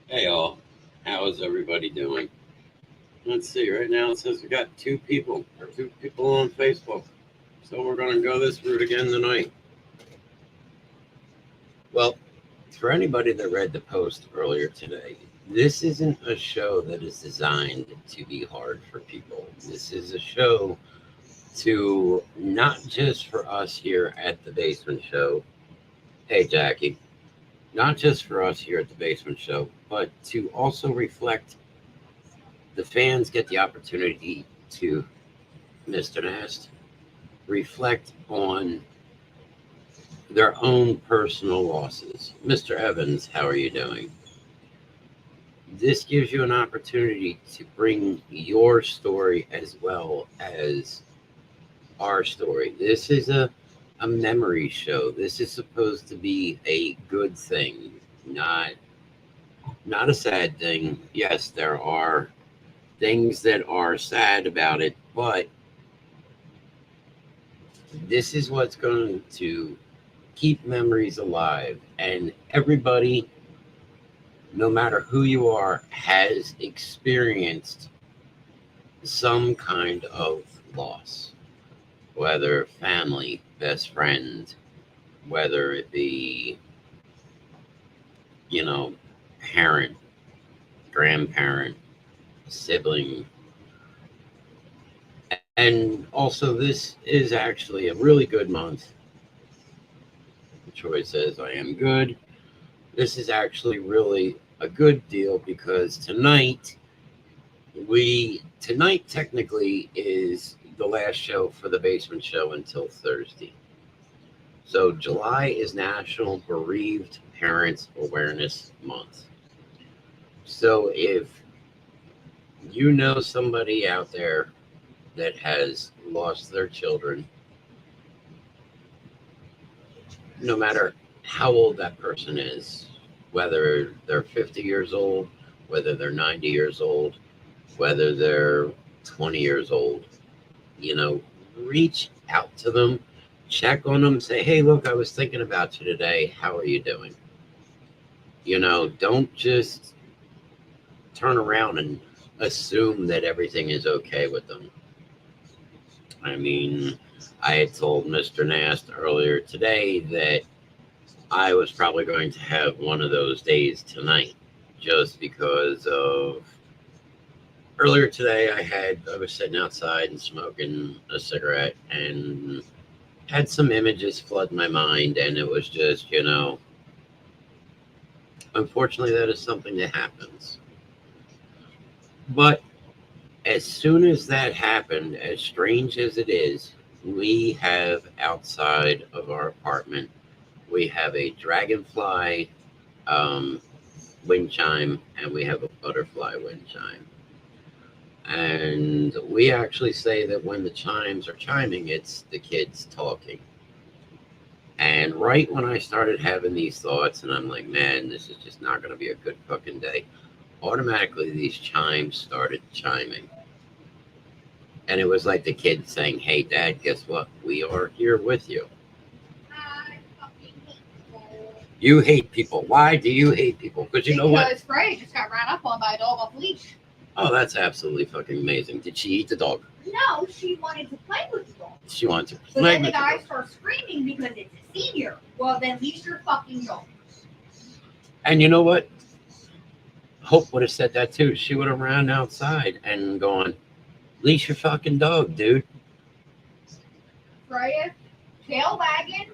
Hey all, how is everybody doing? Let's see, right now it says we got two people on Facebook. So we're going to go this route again tonight. Well, for anybody that read the post earlier today, this isn't a show that is designed to be hard for people. This is a show to not just for us here at the Basement Show. Hey, Jackie. Not just for us here at the Basement Show, but to also reflect the fans get the opportunity to, Mr. Nast, reflect on their own personal losses. Mr. Evans, how are you doing? This gives you an opportunity to bring your story as well as our story. This is a memory show. This is supposed to be a good thing, not a sad thing. Yes, there are things that are sad about it, but this is what's going to keep memories alive. And everybody, no matter who you are, has experienced some kind of loss, whether family, best friend, whether it be, parent, grandparent, sibling. And also, this is actually a really good month. Troy says, I am good. This is actually really a good deal because tonight technically is the last show for the Basement Show until Thursday. So July is National Bereaved Parents Awareness Month. So if you know somebody out there that has lost their children, no matter how old that person is, whether they're 50 years old, whether they're 90 years old, whether they're 20 years old, reach out to them, check on them, say, hey, look, I was thinking about you today. How are you doing? Don't just turn around and assume that everything is okay with them. I mean, I had told Mr. Nast earlier today that I was probably going to have one of those days tonight just because of earlier today I was sitting outside and smoking a cigarette and had some images flood my mind, and it was just, unfortunately that is something that happens. But as soon as that happened, as strange as it is, we have outside of our apartment, we have a dragonfly wind chime, and we have a butterfly wind chime. And we actually say that when the chimes are chiming, it's the kids talking. And right when I started having these thoughts, and I'm like, man, this is just not going to be a good fucking day, automatically these chimes started chiming. And it was like the kids saying, hey, Dad, guess what? We are here with you. I fucking hate people. You hate people. Why do you hate people? Because you know what? Because Frey just got ran up on by a dog off leash. Oh, that's absolutely fucking amazing. Did she eat the dog? No, she wanted to play with the dog. She wanted to So play then the with the guy dog. starts screaming because it's a senior. Well, then leash your fucking dog. And you know what? Hope would have said that too. She would have ran outside and gone, leash your fucking dog, dude. Freya, tail wagging,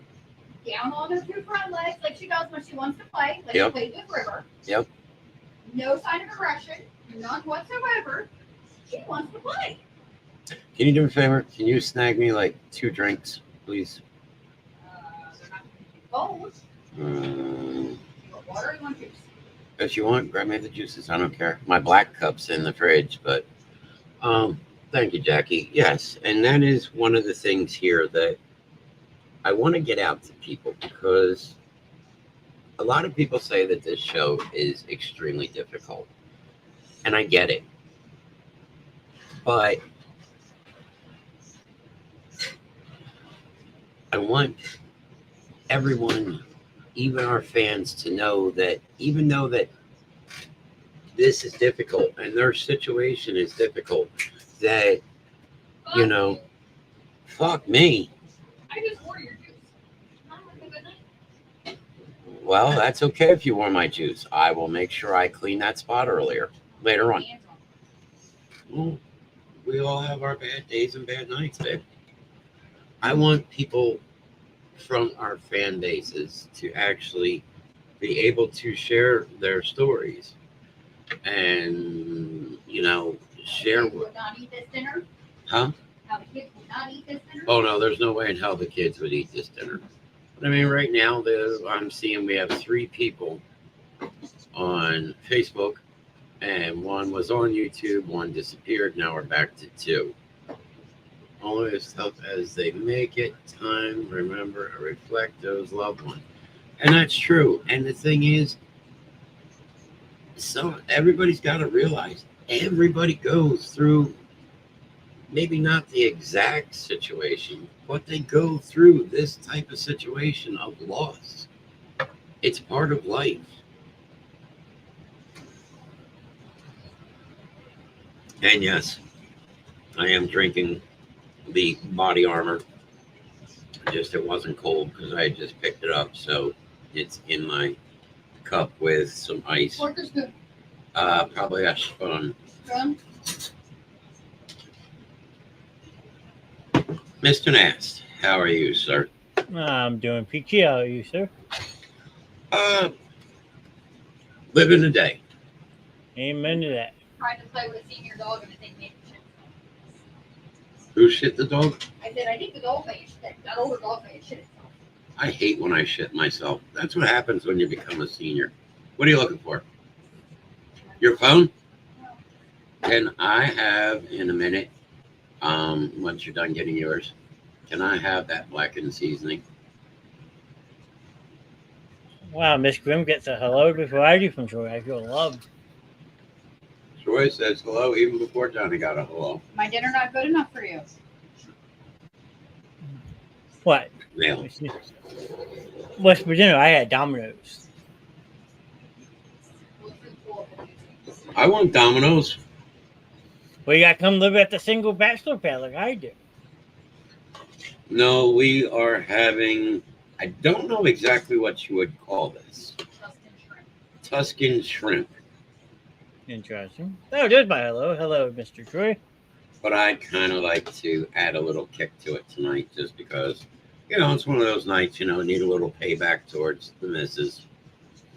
down on her two front legs like she does when she wants to play, like Yep. she plays with River. Yep. No sign of aggression, none whatsoever. She wants to play. Can you do me a favor? Can you snag me like 2 drinks, please? They're not cold. Um, You want water or you want juice? if you want, grab me the juices. I don't care. My black cup's in the fridge, but thank you, Jackie. Yes, and that is one of the things here that I want to get out to people, because a lot of people say that this show is extremely difficult, and I get it. But I want everyone, even our fans, to know that even though that this is difficult and their situation is difficult, that, you know, fuck me. I just ordered your juice. Have a good night. Well, that's okay if you want my juice. I will make sure I clean that spot later on. Well, we all have our bad days and bad nights, babe. I want people from our fan bases to actually be able to share their stories and, share Kids would not eat this dinner. Huh? How the kids would not eat this dinner. Oh, no, there's no way in hell the kids would eat this dinner. But I mean, right now, I'm seeing we have 3 people on Facebook, and one was on YouTube, one disappeared. Now we're back to 2. Only as tough as they make it, time, remember, and reflect those loved ones. And that's true. And the thing is, everybody's got to realize everybody goes through maybe not the exact situation, but they go through this type of situation of loss. It's part of life. And yes, I am drinking the body armor. Just it wasn't cold because I just picked it up, so it's in my cup with some ice. Fork or spoon? Probably a spoon. Spoon? Mr. Nast, how are you, sir? I'm doing peachy. How are you, sir? Living the day. Amen to that. Trying to play with a senior dog and I think maybe shit. Who shit the dog? I said, I think the dog may shit. That older dog may shit itself. I hate when I shit myself. That's what happens when you become a senior. What are you looking for? Your phone? Can I have in a minute, once you're done getting yours, can I have that blackened seasoning? Wow, Miss Grimm gets a hello before I do from Troy. I feel loved. Troy says hello even before Johnny got a hello. My dinner not good enough for you. What? Well, What's for dinner? I had Domino's. I want Domino's. Well, you got to come live at the single bachelor pad like I do. No, we are having, I don't know exactly what you would call this. Tuscan shrimp. Interesting. Oh, there's my hello. Hello, Mr. Troy. But I'd kind of like to add a little kick to it tonight just because, it's one of those nights, need a little payback towards the missus.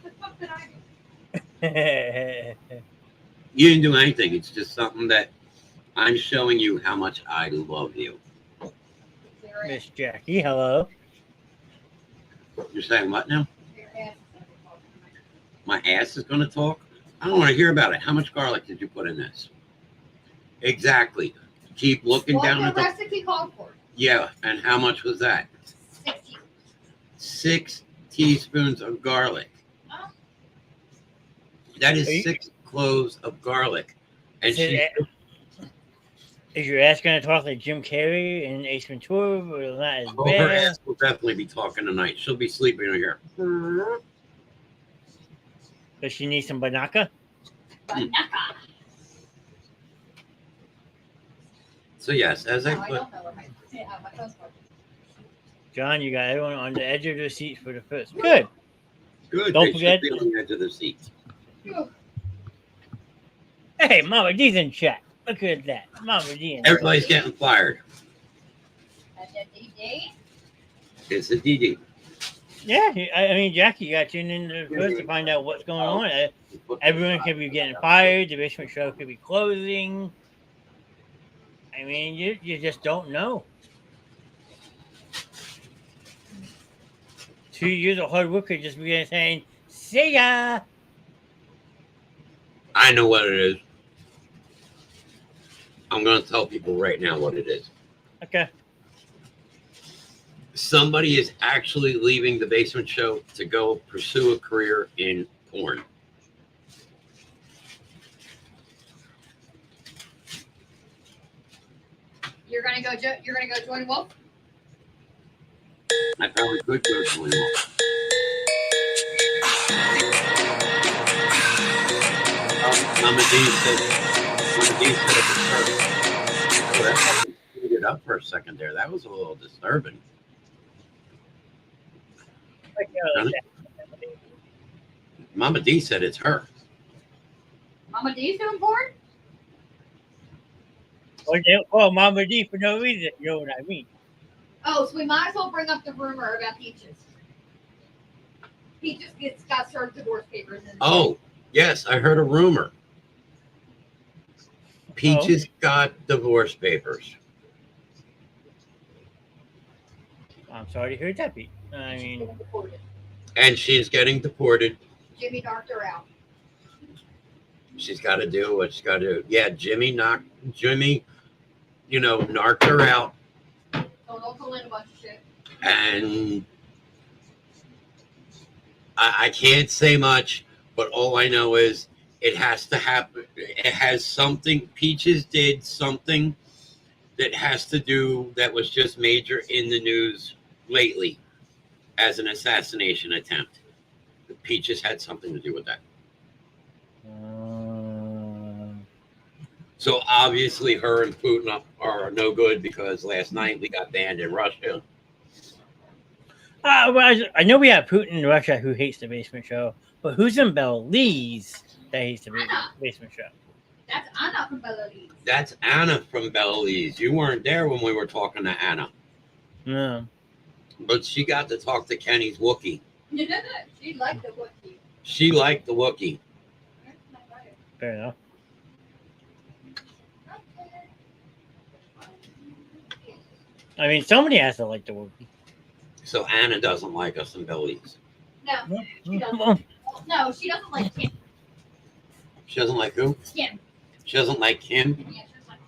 What the fuck did I do? You didn't do anything. It's just something that I'm showing you how much I love you. Miss Jackie, hello. You're saying what now? Your ass is gonna be talking tonight. My ass is going to talk? I don't want to hear about it. How much garlic did you put in this? Exactly. Keep looking What down the at the... recipe called for? Yeah, and how much was that? 60. 6 teaspoons of garlic. Huh? That is Are you- 6 cloves of garlic. And Is, she... is your ass going to talk like Jim Carrey and Ace Ventura, but not as Oh, her bad? ass will definitely be talking tonight. She'll be sleeping in here. Does she need some banaka? Banaka. So yes, as I No, I put... don't know where my phone's working. John, you got everyone on the edge of their seats for the first. Good. Good. Don't They forget- should be on the edge of the seats. Phew. Hey, Mama D's in chat. Look at that. Mama D in chat. Everybody's getting fired. That's a DD. It's a DD. Yeah, I mean, Jackie got tuned in first to find out what's going on. Everyone could be getting fired. The basement show could be closing. I mean, you just don't know. 2 years of hard work could just be saying, "See ya." I know what it is. I'm going to tell people right now what it is. Okay. Somebody is actually leaving the basement show to go pursue a career in porn. You're gonna go join Wolf. I probably could go to one. Mama D said it was her. I screwed it up for a second there. That was a little disturbing. Mama D said it's her. Mama D's doing porn. Or they call Mama D for no reason. You know what I mean? Oh, so we might as well bring up the rumor about Peaches. Peaches got served divorce papers. Oh, yes, I heard a rumor. Peaches got divorce papers. I'm sorry to hear that, Pete. I mean, And she's getting deported. Jimmy knocked her out. She's got to do what she's got to do. Yeah, Jimmy, narked her out. Told Uncle Lynn a bunch of shit. And I can't say much, but all I know is it has to happen. It has something. Peaches did something that has to do that was just major in the news lately as an assassination attempt. Peaches had something to do with that. So obviously her and Putin are no good because last night we got banned in Russia. well, I know we have Putin in Russia who hates the basement show, but who's in Belize that hates the basement show? That's Anna from Belize. That's Anna from Belize. You weren't there when we were talking to Anna. No. But she got to talk to Kenny's Wookiee. She liked the Wookiee. She liked the Wookiee. Fair enough. I mean, somebody has to like the Wookiee. So Anna doesn't like us in Belize. No, she doesn't. No, she doesn't like Kim. She doesn't like who? Kim. She doesn't like Kim. Yeah, she doesn't like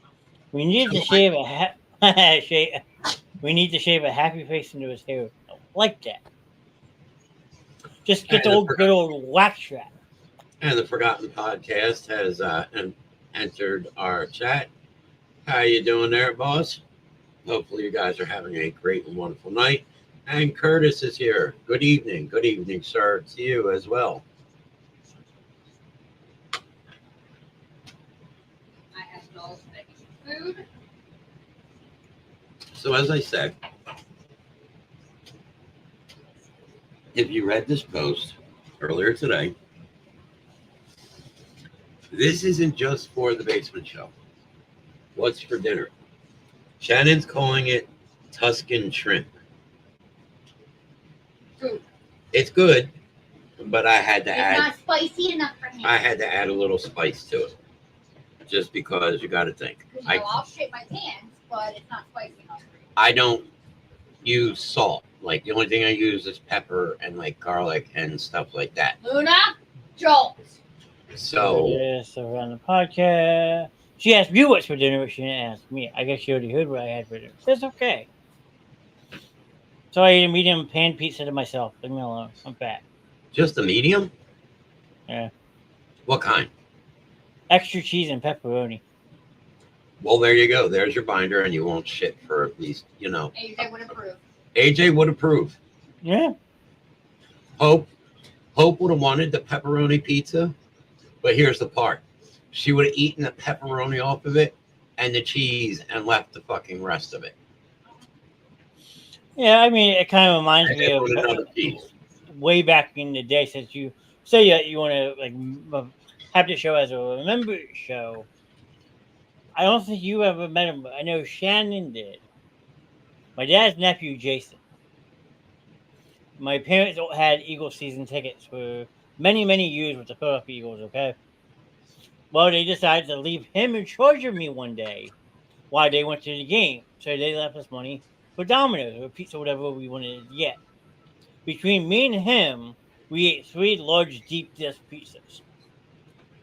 We need to shave we need to shave a happy face into his hair. I like that. Just get the old good old wax strap. And the Forgotten Podcast has entered our chat. How you doing there, boss? Hopefully you guys are having a great and wonderful night. And Curtis is here. Good evening. Good evening, sir, to you as well. I have dolls making food. So as I said, if you read this post earlier today, this isn't just for the basement show. What's for dinner? Shannon's calling it Tuscan shrimp. Food. It's good, but I had to It's add. not spicy enough for him. I had to add a little spice to it, just because you got to think. I'll shit my pants, but it's not spicy enough for you. I don't use salt. Like the only thing I use is pepper and like garlic and stuff like that. Luna, Jolt. So Yes, around the podcast. She asked you what's for dinner, but she didn't ask me. I guess she already heard what I had for dinner. That's okay. So I ate a medium pan pizza to myself. Leave me alone. I'm fat. just a medium? Yeah. What kind? Extra cheese and pepperoni. Well, there you go. There's your binder, and you won't shit for at least, AJ would approve. AJ would approve. Yeah. Hope would have wanted the pepperoni pizza, but here's the part. She would have eaten the pepperoni off of it and the cheese and left the fucking rest of it. Yeah, I mean, it kind of reminds And me then of put another piece. way back in the day, since you say that you want to like have the show as a remembered show. I don't think you ever met him, but I know Shannon did. My dad's nephew, Jason. My parents had Eagles season tickets for many, many years with the Philadelphia Eagles, okay? Well, they decided to leave him in charge of me one day while they went to the game. So they left us money for Domino's or pizza, whatever we wanted to get. Between me and him, we ate 3 large deep dish pizzas.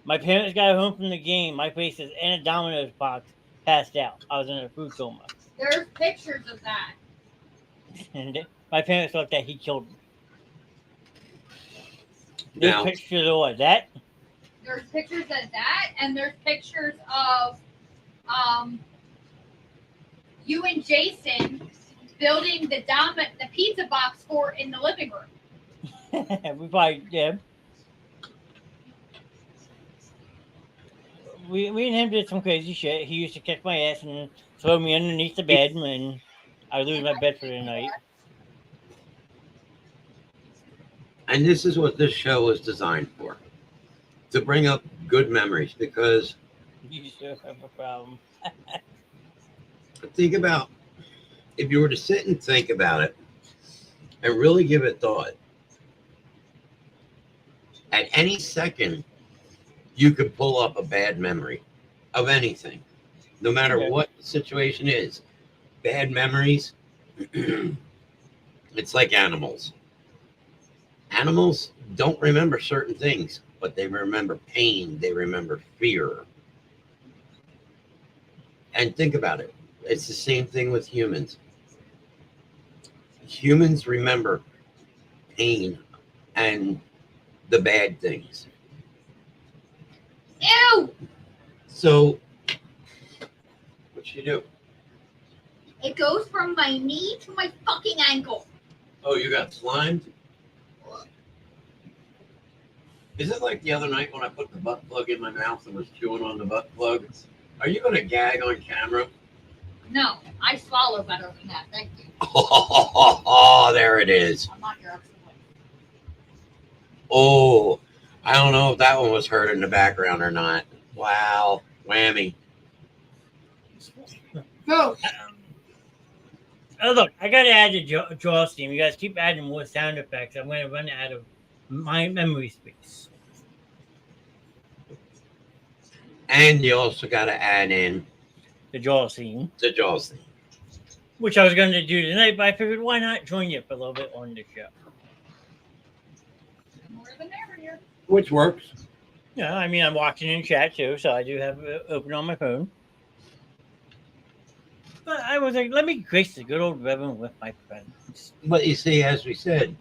My parents got home from the game. My face is in a Domino's box, passed out. I was in a food coma. There's pictures of that. And my parents thought that he killed me. There's Now, pictures of what, that? There's pictures of that, and there's pictures of you and Jason building the pizza box fort in the living room. We probably did. We and him did some crazy shit. He used to kick my ass and throw me underneath the bed, and I would lose my bed for the night. and this is what this show was designed for, to bring up good memories, because You sure have a problem. think about, if you were to sit and think about it and really give it thought, at any second, you could pull up a bad memory of anything, no matter Okay. what the situation is. Bad memories, it's like animals. Animals don't remember certain things, but they remember pain, they remember fear. And think about it. It's the same thing with humans. Humans remember pain and the bad things. Ew! So, what you do? It goes from my knee to my fucking ankle. Oh, you got slimed? Is it like the other night when I put the butt plug in my mouth and was chewing on the butt plug? Are you going to gag on camera? No, I swallow better than that. Thank you. Oh, there it is. I'm not your excellent. Oh, I don't know if that one was heard in the background or not. Wow, whammy. Go. Oh, look, I gotta add the draw steam. You guys keep adding more sound effects. I'm gonna run out of my memory space. And you also got to add in The draw scene, the Jaws thing. which I was going to do tonight, but I figured why not join you for a little bit on the show. More than ever here. Which works. Yeah, I mean, I'm watching in chat too, so I do have it open on my phone. But I was like, let me grace the good old Reverend with my friends. But you see, as we said,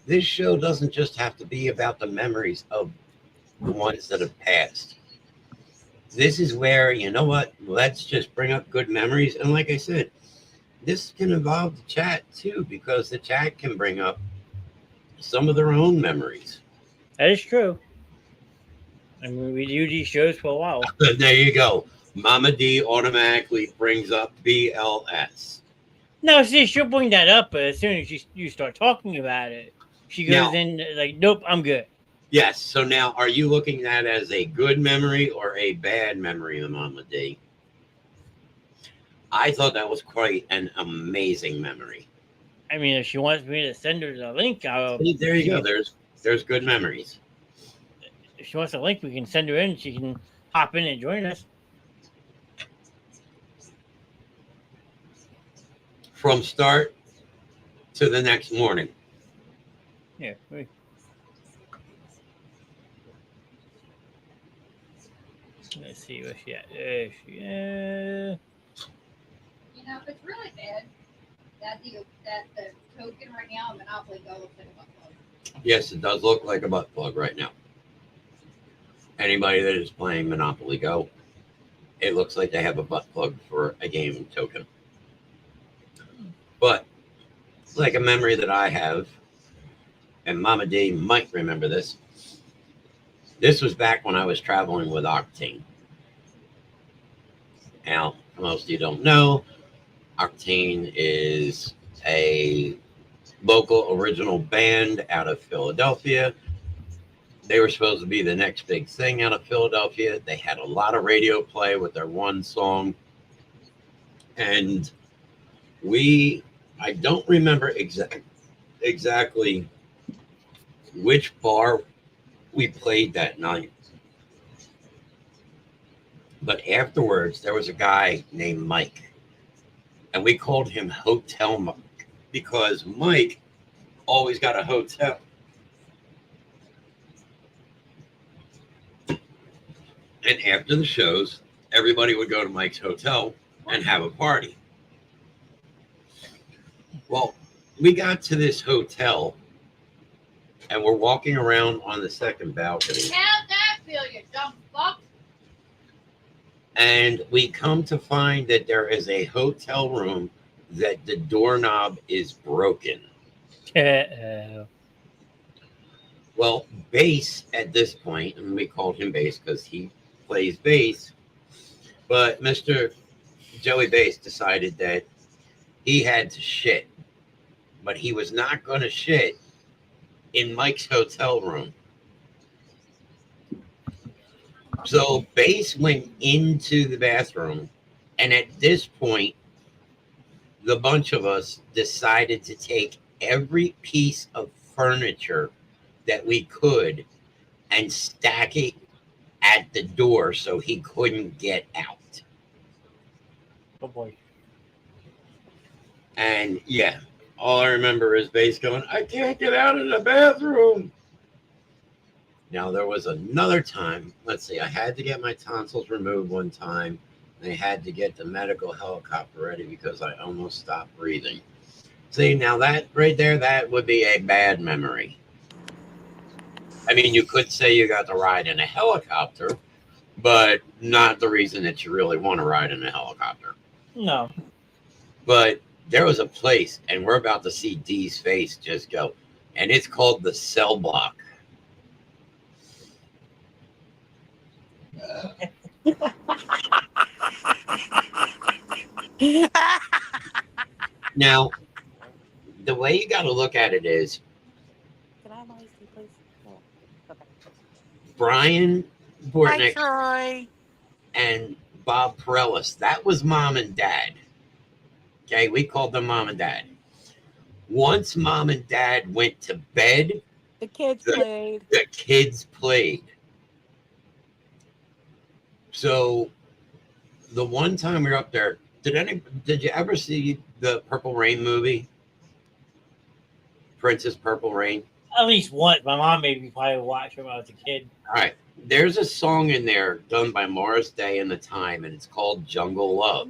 this show doesn't just have to be about the memories of the ones that have passed. This is where, you know what, let's just bring up good memories. And like I said, this can involve the chat too, because the chat can bring up some of their own memories. That is true. I mean, we do these shows for a while. There you go. Mama D automatically brings up BLS. No, see, she'll bring that up, but as soon as you start talking about it, she goes Now- in like, nope, I'm good. Yes. So now, are you looking at it as a good memory or a bad memory of Mama D? I thought that was quite an amazing memory. I mean, if she wants me to send her the link, I'll. See, there you go. There's good memories. If she wants a link, we can send her in. She can hop in and join us. From start to the next morning. Yeah. Let's see what she at. There she is. You know, if it's really bad, that the token right now of Monopoly Go looks like a butt plug. Yes, it does look like a butt plug right now. Anybody that is playing Monopoly Go, it looks like they have a butt plug for a game token. But it's like a memory that I have, and Mama D might remember this. This was back when I was traveling with Octane. Now, for most of you don't know, Octane is a local original band out of Philadelphia. They were supposed to be the next big thing out of Philadelphia. They had a lot of radio play with their one song. And I don't remember exactly which bar we played that night. But afterwards, there was a guy named Mike. And we called him Hotel Mike because Mike always got a hotel. And after the shows, everybody would go to Mike's hotel and have a party. Well, we got to this hotel and we're walking around on the second balcony. How'd that feel, you dumb fuck? And we come to find that there is a hotel room that the doorknob is broken. Well, bass at this point, and we called him bass because he plays bass, but Mr. Joey Bass decided that he had to shit, but he was not going to shit in Mike's hotel room. So Bass went into the bathroom, and at this point, the bunch of us decided to take every piece of furniture that we could and stack it at the door so he couldn't get out. Oh boy. And yeah, all I remember is Bass going, I can't get out of the bathroom. Now, there was another time, let's see, I had to get my tonsils removed one time. They had to get the medical helicopter ready because I almost stopped breathing. See, now that right there, that would be a bad memory. I mean, you could say you got to ride in a helicopter, but not the reason that you really want to ride in a helicopter. No. But there was a place, and we're about to see Dee's face just go, and it's called the Cell Block. Now, the way you got to look at it is, Can I have my iced tea, please? Oh, okay. Brian Hi, Bortnick Troy. and Bob Perellis, that was mom and dad. Okay, we called them mom and dad. Once mom and dad went to bed, The kids played. the kids played. So the one time we were up there, did you ever see the Purple Rain movie? Princess Purple Rain? At least once. My mom made me probably watch when I was a kid. All right. There's a song in there done by Morris Day and the Time, and it's called Jungle Love.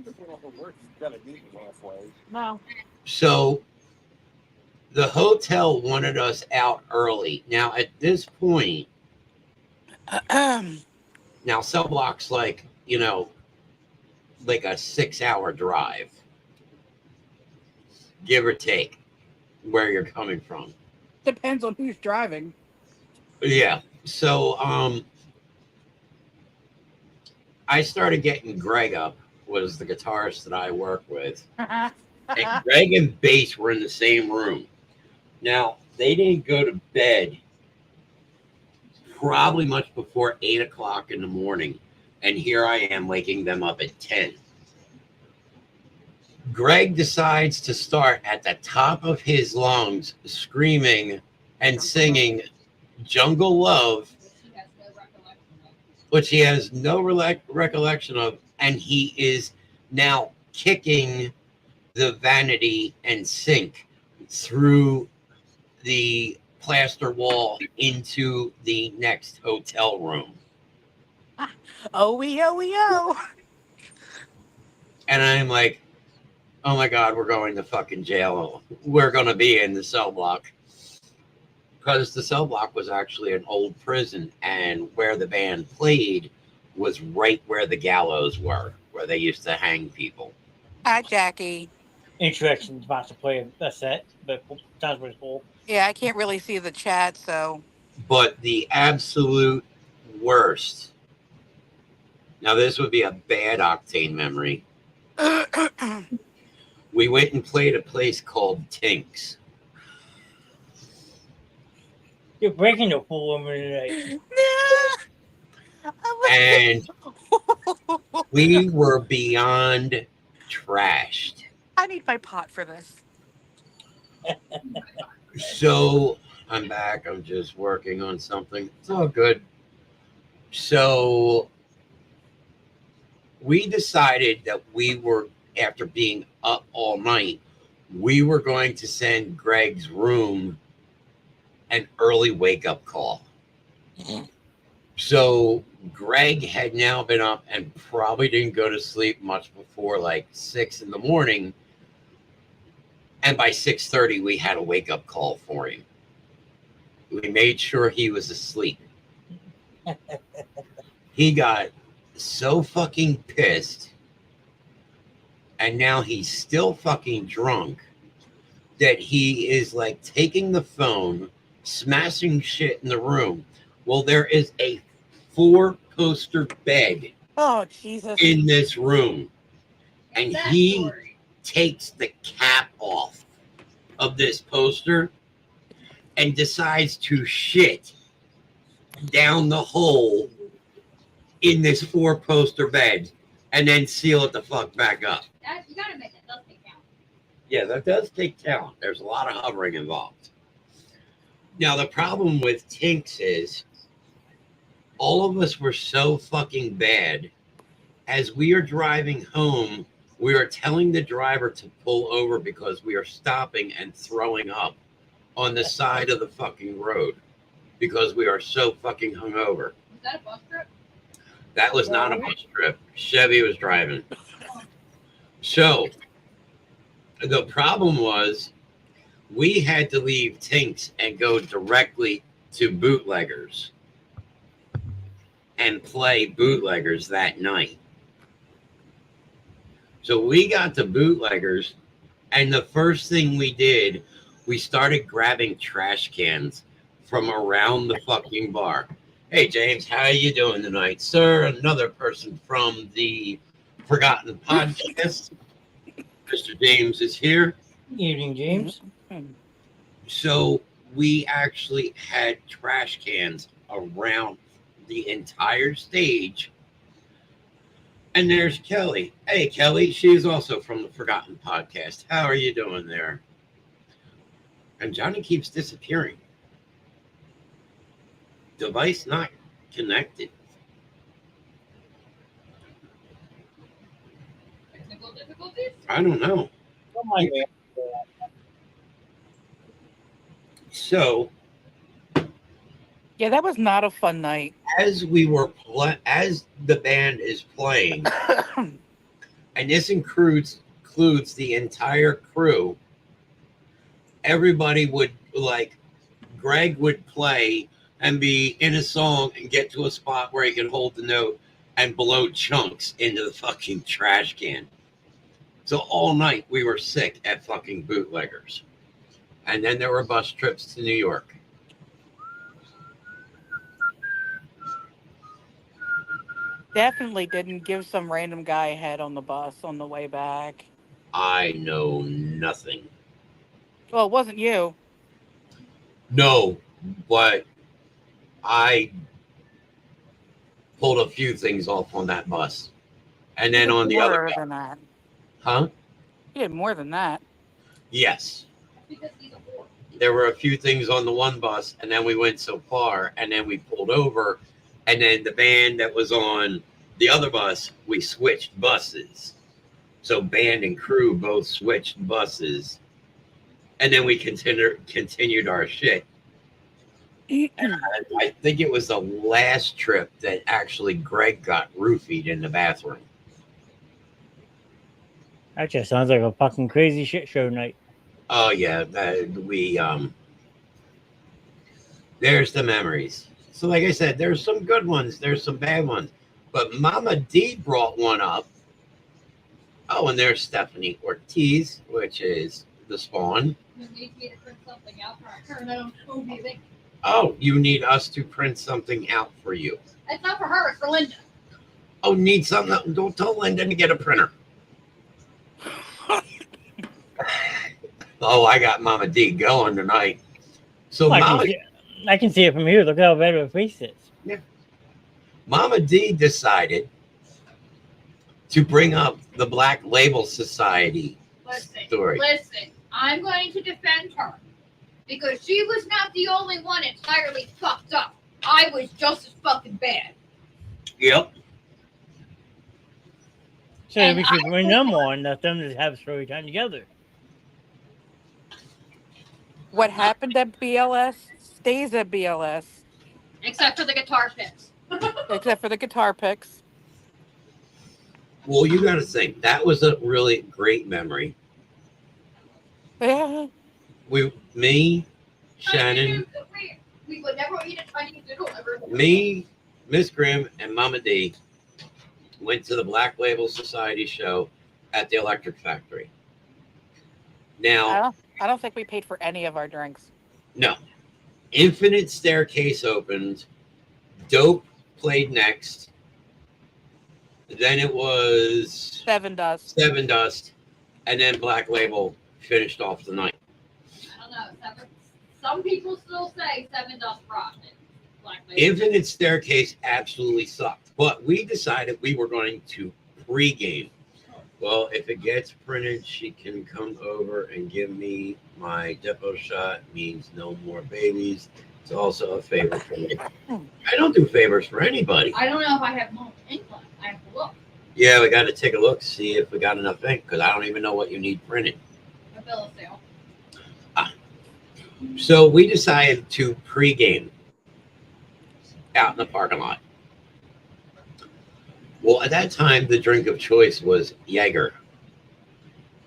No. So the hotel wanted us out early. Now, at this point, now Cell Block's like, like a 6-hour drive, give or take, where you're coming from. Depends on who's driving. Yeah. So I started getting Greg up, was the guitarist that I work with. And Greg and Bass were in the same room. Now, they didn't go to bed probably much before 8 o'clock in the morning. And here I am waking them up at 10. Greg decides to start at the top of his lungs screaming and singing Jungle Love, which he has no recollection of. And he is now kicking the vanity and sink through the plaster wall into the next hotel room. Oh. And I'm like, oh my God, we're going to fucking jail. We're going to be in the Cell Block. Because the Cell Block was actually an old prison, and where the band played was right where the gallows were, where they used to hang people. Hi, Jackie. Interesting about to play a set, but sounds pretty cool. Yeah, I can't really see the chat, so. But the absolute worst. Now, this would be a bad Octane memory. We went and played a place called Tink's. You're breaking the full woman tonight. And we were beyond trashed. I need my pot for this. So I'm back. I'm just working on something. It's all good. So we decided that we were, after being up all night, we were going to send Greg's room an early wake up call. So Greg had now been up and probably didn't go to sleep much before like 6 in the morning. And by 6:30, we had a wake up call for him. We made sure he was asleep. He got so fucking pissed, and now he's still fucking drunk, that he is like taking the phone, smashing shit in the room. Well, there is a 4-poster bed Oh, Jesus. in this room, and That he story. takes the cap off of this poster and decides to shit down the hole in this 4-poster bed and then seal it the fuck back up. You gotta admit that does take count. Yeah, that does take talent. There's a lot of hovering involved. Now, the problem with Tinks is all of us were so fucking bad. As we are driving home, we are telling the driver to pull over because we are stopping and throwing up on the side of the fucking road because we are so fucking hungover. Was that a bus trip? That was not a bus trip. Chevy was driving. So the problem was we had to leave Tinks and go directly to Bootleggers and play Bootleggers that night. So we got to Bootleggers, and the first thing we did, we started grabbing trash cans from around the fucking bar. Hey, James, how are you doing tonight, sir? Another person from the Forgotten Podcast. Mr. James is here. Evening, James. So we actually had trash cans around the entire stage. And there's Kelly. Hey, Kelly, she's also from the Forgotten Podcast. How are you doing there? And Johnny keeps disappearing. Device not connected. Technical difficulties? I don't know. Oh my God. So Yeah, that was not a fun night. as the band is playing, and this includes the entire crew, everybody would, like, Greg would play and be in a song and get to a spot where he could hold the note and blow chunks into the fucking trash can. So all night we were sick at fucking Bootleggers. And then there were bus trips to New York. Definitely didn't give some random guy a head on the bus on the way back. I know nothing. Well, it wasn't you. No, but I pulled a few things off on that bus. And then on the other More bus. than that. Huh? You did more than that. Yes. Because he's a whore. There were a few things on the one bus, and then we went so far, and then we pulled over, and then the band that was on the other bus, we switched buses. So band and crew both switched buses, and then we continued our shit. And I think it was the last trip that actually Greg got roofied in the bathroom. That just sounds like a fucking crazy shit show night. Oh yeah, there's the memories. So like I said, there's some good ones, there's some bad ones. But Mama D brought one up. Oh, and there's Stephanie Ortiz, which is the Spawn. You need me to print something out for her. No, who do you think? Oh, you need us to print something out for you. It's not for her, it's for Linda. Oh, need something? Don't tell Linda to get a printer. Oh, I got Mama D going tonight. So Like, Mama, I can see it from here. Look how red her face is. Mama D decided to bring up the Black Label Society story. Listen, I'm going to defend her because she was not the only one entirely fucked up. I was just as fucking bad. Yep. So we should bring them on. Let them just have story time together. What happened at BLS stays at BLS, Except for the guitar picks. except for the guitar picks. Well, you got to think that was a really great memory. Yeah. Me, Shannon, We would never eat a Chinese noodle ever. me, Miss Grimm, and Mama D went to the Black Label Society show at the Electric Factory. Now, I don't think we paid for any of our drinks. no, Infinite Staircase opened. Dope played next. Then it was Seven Dust. Seven Dust, and then Black Label finished off the night. I don't know. Some people still say Seven Dust Rock. Infinite Staircase absolutely sucked, but we decided we were going to pregame. Well, if it gets printed, she can come over and give me my depot shot. Means no more babies. It's also a favor for me. I don't do favors for anybody. I don't know if I have more ink left. I have to look. Yeah, we got to take a look, see if we got enough ink, because I don't even know what you need printed. A bill of sale. So we decided to pregame out in the parking lot. Well, at that time, the drink of choice was Jaeger.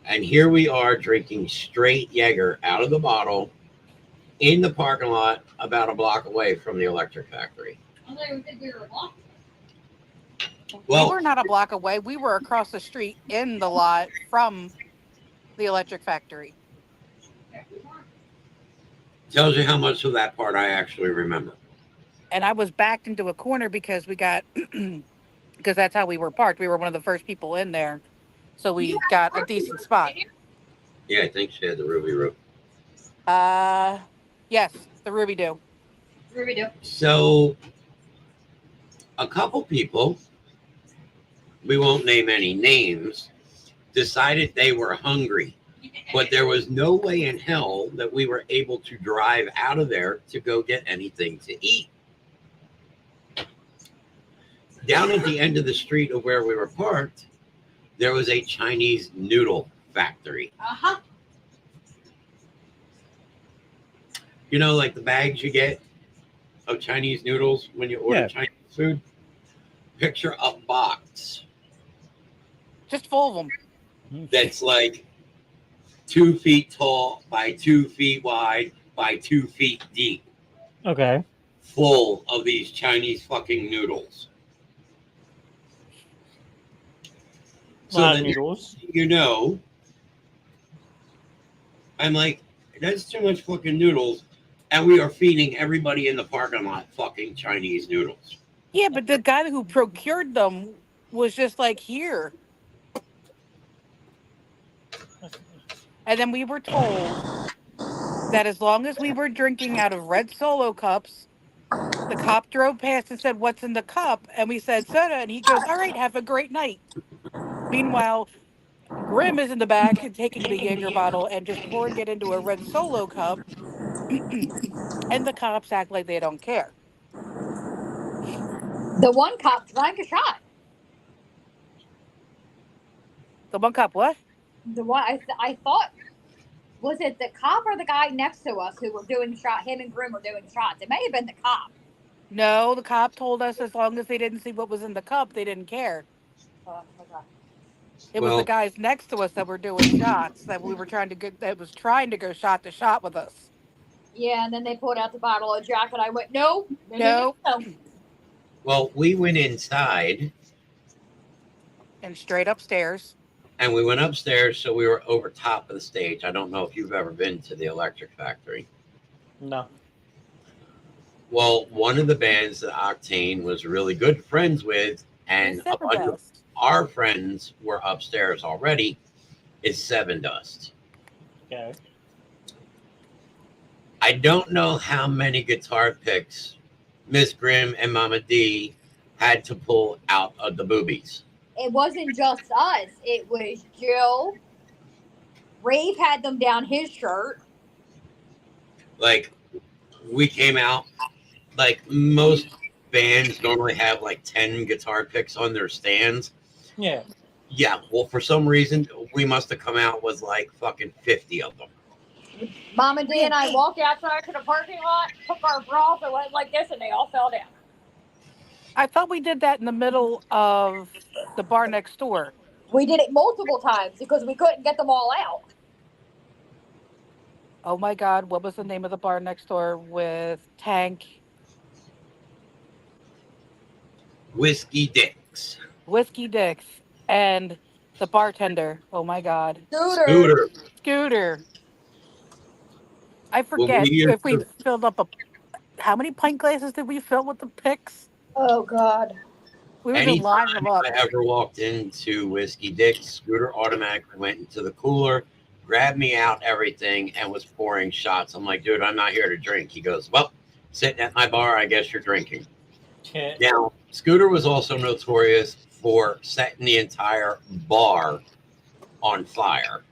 And here we are drinking straight Jaeger out of the bottle in the parking lot about a block away from the Electric Factory. I don't even think we were locked. Well, We were not a block away. We were across the street in the lot from the Electric Factory. Yeah, we weren't. tells you how much of that part I actually remember. And I was backed into a corner because we got, because that's how we were parked. We were one of the first people in there. So we got a decent spot. Yeah, I think she had the Ruby Root. Yes, the Ruby do. Ruby do. So, a couple people, we won't name any names, decided they were hungry. But there was no way in hell that we were able to drive out of there to go get anything to eat. Down at the end of the street of where we were parked, there was a Chinese noodle factory. Uh-huh. You know, like the bags you get of Chinese noodles when you order Chinese food? Picture a box Just full of them. that's like 2 feet tall by 2 feet wide by 2 feet deep, Okay. full of these Chinese fucking noodles. So Lot of then noodles. you know, I'm like, that's too much fucking noodles. And we are feeding everybody in the parking lot fucking Chinese noodles. Yeah, but the guy who procured them was just like, here. And then we were told that as long as we were drinking out of red Solo cups, the cop drove past and said, "What's in the cup?" And we said, "Soda." And he goes, "All right, have a great night." Meanwhile, Grim is in the back taking the Jaeger bottle and just pouring it into a red Solo cup. And the cops act like they don't care. The one cop drank a shot. The one cop, what? The one I thought, was it the cop or the guy next to us who were doing shot? Him and Grim were doing shots. It may have been the cop. No, the cop told us as long as they didn't see what was in the cup, they didn't care. Okay. It was the guys next to us that were doing shots that we were trying to get, that was trying to go shot to shot with us. Yeah, and then they pulled out the bottle of Jack, and I went, no. Well, we went inside And straight upstairs. and we went upstairs, so we were over top of the stage. I don't know if you've ever been to the Electric Factory. No. Well, one of the bands that Octane was really good friends with, and a bunch of our friends were upstairs already, is Seven Dust. Okay. I don't know how many guitar picks Miss Grimm and Mama D had to pull out of the boobies. It wasn't just us. It was Jill. Rave had them down his shirt. Like, we came out, like, most bands normally have like 10 guitar picks on their stands. Yeah. Yeah, well, for some reason, we must have come out with like fucking 50 of them. Mama D and I walked outside to the parking lot, took our bras and went like this, and they all fell down. I thought we did that in the middle of the bar next door. We did it multiple times because we couldn't get them all out. Oh my God, what was the name of the bar next door with Tank? Whiskey Dicks. Whiskey Dicks, and the bartender. Oh my God. Scooter. Scooter. I Well, forget we if we filled up how many pint glasses did we fill with the picks? Oh God. We were just lining Anytime them up. I ever walked into Whiskey Dick's, Scooter automatically went into the cooler, grabbed me out everything, and was pouring shots. I'm like, dude, I'm not here to drink. He goes, well, sitting at my bar, I guess you're drinking. Yeah. Now, Scooter was also notorious for setting the entire bar on fire.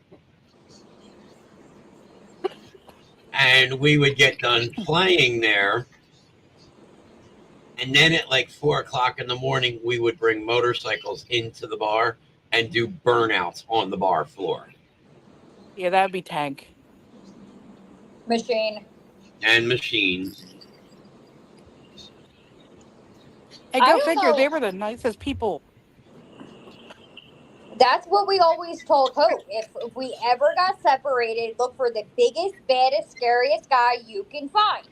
And we would get done playing there. And then at like 4 o'clock in the morning, we would bring motorcycles into the bar and do burnouts on the bar floor. Yeah, that'd be Tank. Machine. And Machine. And I go don't figure, know. they were the nicest people. That's what we always told Hope. If we ever got separated, look for the biggest, baddest, scariest guy you can find.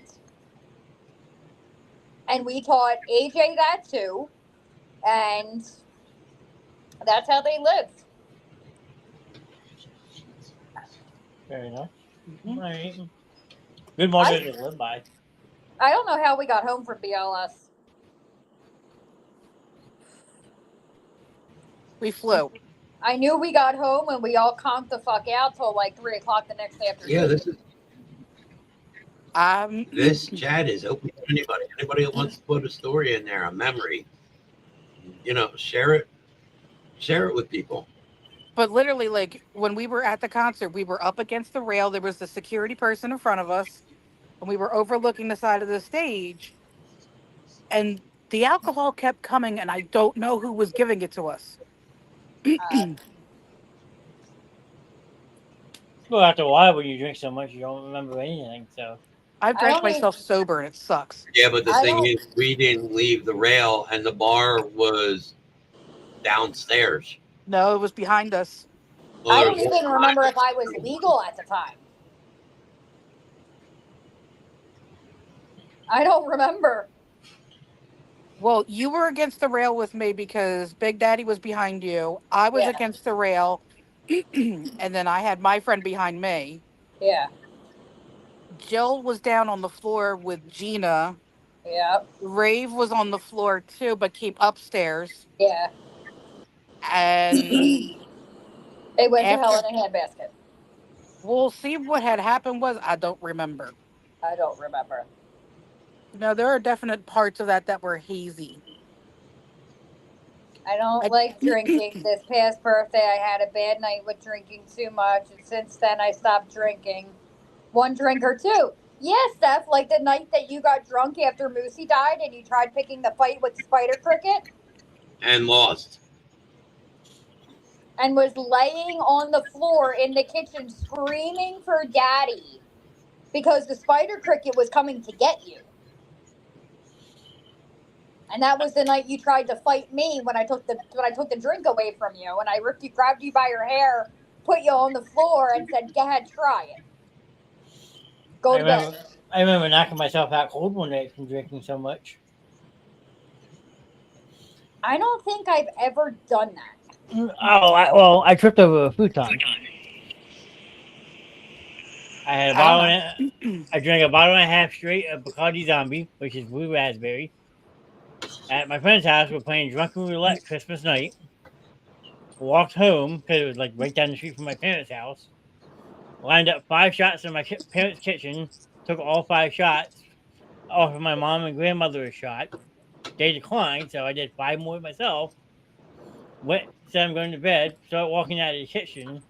And we taught AJ that too. And that's how they lived. Fair enough. Mhm. All right. Good motto to live by. I don't know how we got home from BLS. We flew. I knew we got home and we all conked the fuck out till like 3 o'clock the next afternoon. Yeah, this chat is open to anybody. Anybody that wants to put a story in there, a memory, share it with people. But literally, like, when we were at the concert, we were up against the rail. There was the security person in front of us, and we were overlooking the side of the stage. And the alcohol kept coming, and I don't know who was giving it to us. Well, after a while, when you drink so much, you don't remember anything. So I've I drank don't myself sober, and it sucks. Yeah, but the I thing don't- is, we didn't leave the rail, and the bar was downstairs. No, it was behind us. I don't even remember if I was legal at the time. I don't remember. Well, you were against the rail with me because Big Daddy was behind you. I was Yeah. against the rail, and then I had my friend behind me. Yeah. Jill was down on the floor with Gina. Yeah. Rave was on the floor too, but came upstairs. Yeah. And They went to After- hell in a handbasket. we'll see what had happened was I don't remember. I don't remember. No, there are definite parts of that were hazy. I don't I- like drinking. This past birthday, I had a bad night with drinking too much, and since then, I stopped drinking. One drink or two. Yeah, Steph, like the night that you got drunk after Moosey died and you tried picking the fight with Spider Cricket And lost. and was laying on the floor in the kitchen screaming for daddy because the Spider Cricket was coming to get you. And that was the night you tried to fight me when I took the drink away from you, and I grabbed you by your hair, put you on the floor, and said, "Go ahead, try it. Go to bed." I remember knocking myself out cold one night from drinking so much. I don't think I've ever done that. Oh, I tripped over a futon. I had a bottle. I drank a bottle and a half straight of Bacardi Zombie, which is blue raspberry. At my friend's house, we're playing Drunken Roulette Christmas night. Walked home because it was like right down the street from my parents' house. Lined up 5 shots in my parents' kitchen. took all 5 shots, offered my mom and grandmother a shot. They declined, so I did 5 more myself. Said I'm going to bed, started walking out of the kitchen,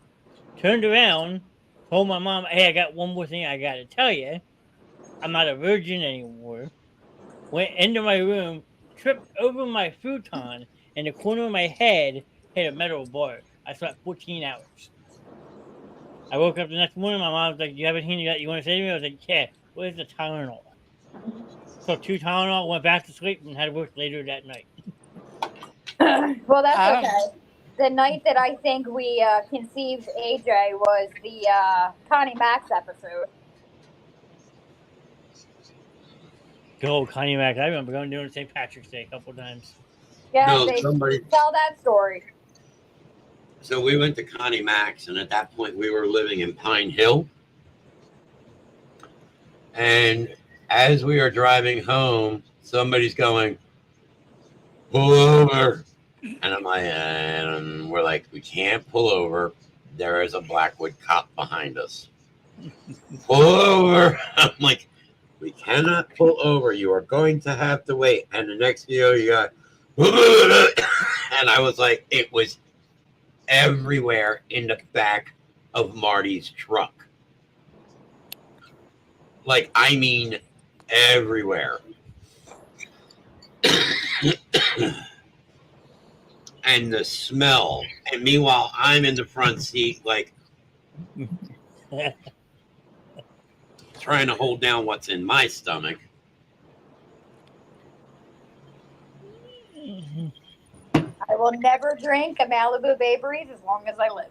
turned around, told my mom, hey, I got one more thing I got to tell you. I'm not a virgin anymore. Went into my room, tripped over my futon, and the corner of my head hit a metal bar. I slept 14 hours. I woke up the next morning. My mom was like, do you have anything you want to say to me? I was like, yeah, where's the Tylenol? So 2 Tylenol, went back to sleep, and had to work later that night. Well, that's I don't- okay. The night that I think we conceived AJ was the Connie Max episode. Good old Connie Mac. I remember going doing St. Patrick's Day a couple times. Yeah, No, they somebody. tell that story. So we went to Connie Max, and at that point we were living in Pine Hill. And as we are driving home, somebody's going, pull over. And I'm like, and we're like, we can't pull over. There is a Blackwood cop behind us. Pull over. I'm like, we cannot pull over. You are going to have to wait. And the next video, you got, and I was like, it was everywhere in the back of Marty's truck. Like, I mean, everywhere. And the smell. And meanwhile, I'm in the front seat, like, trying to hold down what's in my stomach. I will never drink a Malibu Bay Breeze as long as I live.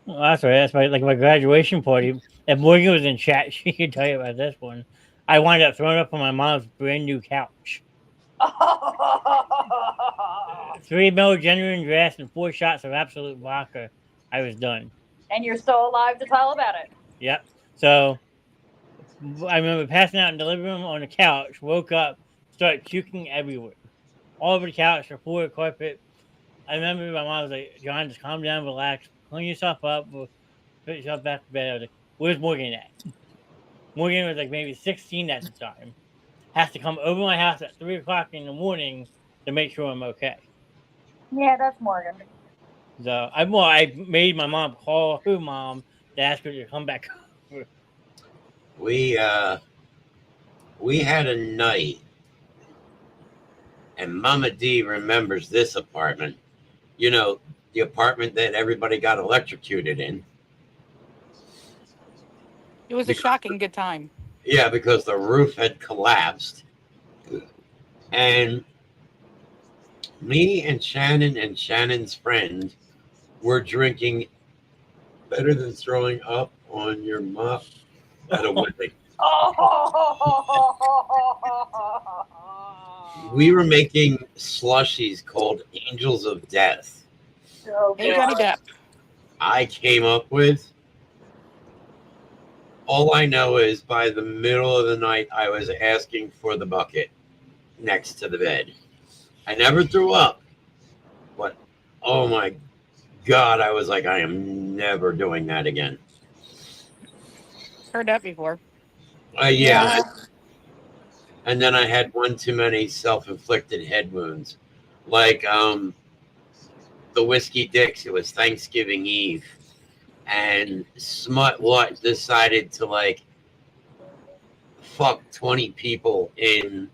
Well, that's right. That's my graduation party. If Morgan was in chat, she could tell you about this one. I wound up throwing up on my mom's brand new couch. 3 ml genuine grass and 4 shots of absolute vodka. I was done. And you're still alive to tell about it. Yep. So I remember passing out in the living room on the couch, woke up, started puking everywhere. All over the couch, the floor, carpet. I remember my mom was like, John, just calm down, relax, clean yourself up, put yourself back to bed. I was like, where's Morgan at? Morgan was like maybe 16 at the time. Has to come over my house at 3 o'clock in the morning to make sure I'm okay. Yeah, that's Morgan. So I made my mom call her mom to ask her to come back over. We had a night, and Mama D remembers this apartment. You know, the apartment that everybody got electrocuted in. It was a shocking good time. Yeah, because the roof had collapsed. And me and Shannon's friend were drinking better than throwing up on your mop at a wedding. We were making slushies called Angels of Death. So Hey, Johnny good. Depp. I came up with. All I know is by the middle of the night, I was asking for the bucket next to the bed. I never threw up, but oh my God, I was like, I am never doing that again. Heard that before. Yeah. And then I had one too many self-inflicted head wounds. Like the Whiskey Dicks, it was Thanksgiving Eve. And Smut What decided to like fuck 20 people in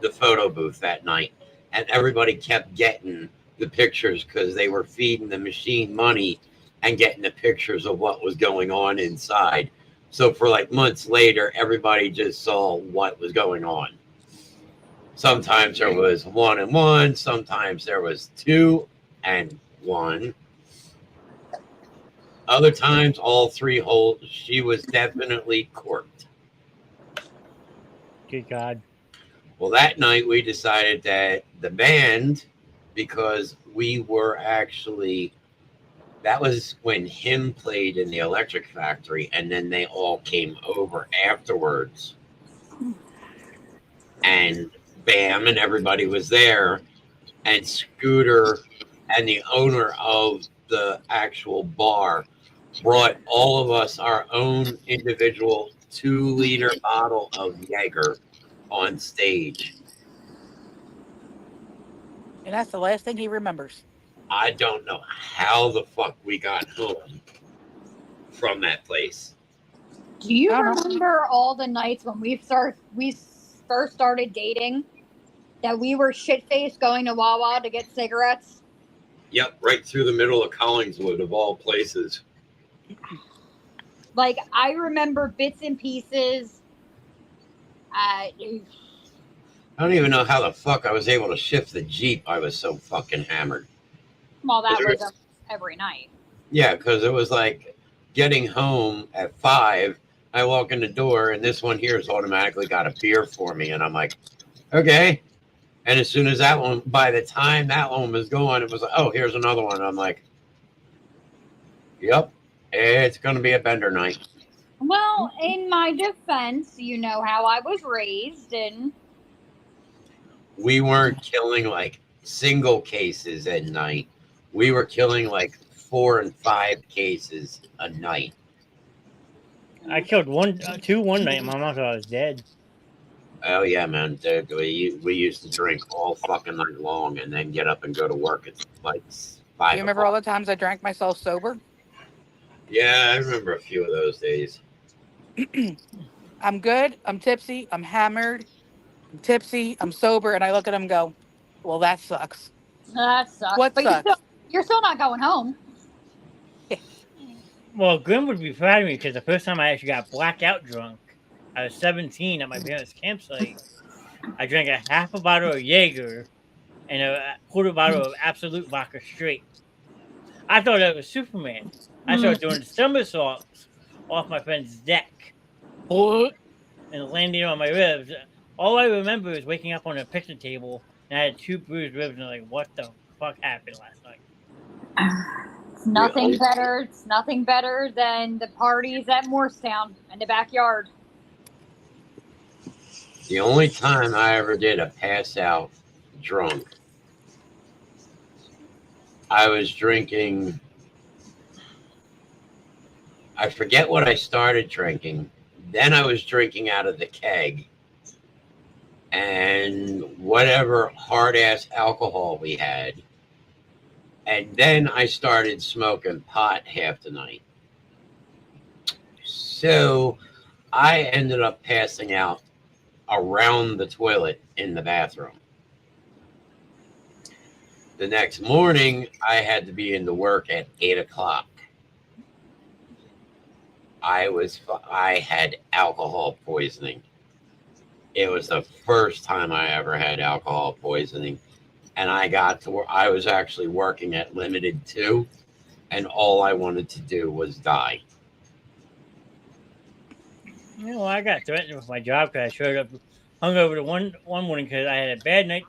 the photo booth that night. And everybody kept getting the pictures because they were feeding the machine money and getting the pictures of what was going on inside. So for like months later, everybody just saw what was going on. Sometimes there was 1 and 1. Sometimes there was 2 and 1. Other times, all 3 holes. She was definitely corked. Good God. Well, that night we decided that the band, because we were actually, that was when him played in the Electric Factory, and then they all came over afterwards. And Bam and everybody was there, and Scooter and the owner of the actual bar brought all of us our own individual 2-liter bottle of Jaeger on stage. And that's the last thing he remembers. I don't know how the fuck we got home from that place. Do you I don't know. remember all the nights when we first started dating that we were shit faced going to Wawa to get cigarettes? Yep, right through the middle of Collingswood, of all places. Like, I remember bits and pieces. I don't even know how the fuck I was able to shift the Jeep. I was so fucking hammered. Well, that was every night. Yeah, because it was like getting home at 5. I walk in the door, and this one here has automatically got a beer for me. And I'm like, okay. And as soon as that one, by the time that one was going, it was like, oh, here's another one. I'm like, yep, it's going to be a bender night. Well, in my defense, you know how I was raised, and We weren't killing like single cases at night. We were killing like 4 and 5 cases a night. I killed two one night. My mom thought I was dead. Oh yeah, man. Dude, we used to drink all fucking night long and then get up and go to work at like 5. Do you remember all the times I drank myself sober? Yeah, I remember a few of those days. I'm good. I'm tipsy. I'm hammered. I'm tipsy. I'm sober. And I look at him and go, well, that sucks. that sucks. What but sucks? You're still not going home. Well, Glenn would be proud of me because the first time I actually got blackout drunk, I was 17 at my parents' campsite. I drank a half a bottle of Jaeger and a quarter bottle of Absolute Vodka Straight. I thought that was Superman. I started doing somersaults off my friend's deck and landing on my ribs. All I remember is waking up on a picnic table and I had 2 bruised ribs and I'm like, what the fuck happened last night? It's nothing better. It's nothing better than the parties at Morristown in the backyard. The only time I ever did a pass out drunk, I was drinking. I forget what I started drinking. Then I was drinking out of the keg and whatever hard ass alcohol we had. And then I started smoking pot half the night. So I ended up passing out around the toilet in the bathroom. The next morning, I had to be into work at 8 o'clock. I had alcohol poisoning. It was the first time I ever had alcohol poisoning. And I got to where I was actually working at Limited 2, and all I wanted to do was die. You know, I got threatened with my job because I showed up hungover to one morning because I had a bad night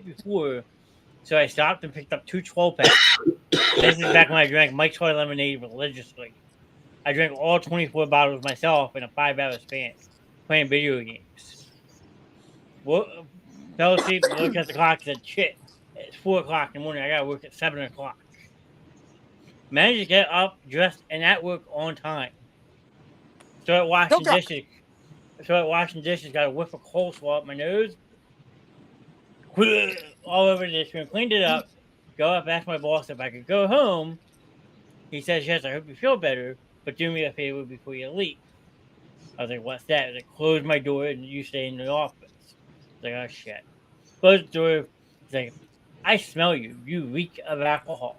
before. So I stopped and picked up 2 12-packs. This is back when I drank Mike's Hard Lemonade religiously. I drank all 24 bottles myself in a 5-hour span, playing video games. Fell asleep, looked at the clock, said, shit, it's 4 o'clock in the morning. I got to work at 7 o'clock. Managed to get up, dressed, and at work on time. Started washing dishes. Got a whiff of coleslaw up my nose. All over the dish room. Cleaned it up. Go up, ask my boss if I could go home. He says, yes, I hope you feel better, but do me a favor before you leave. I was like, what's that? I was like, close my door and you stay in the office. I was like, oh, shit. Close the door. He's like, I smell you. You reek of alcohol.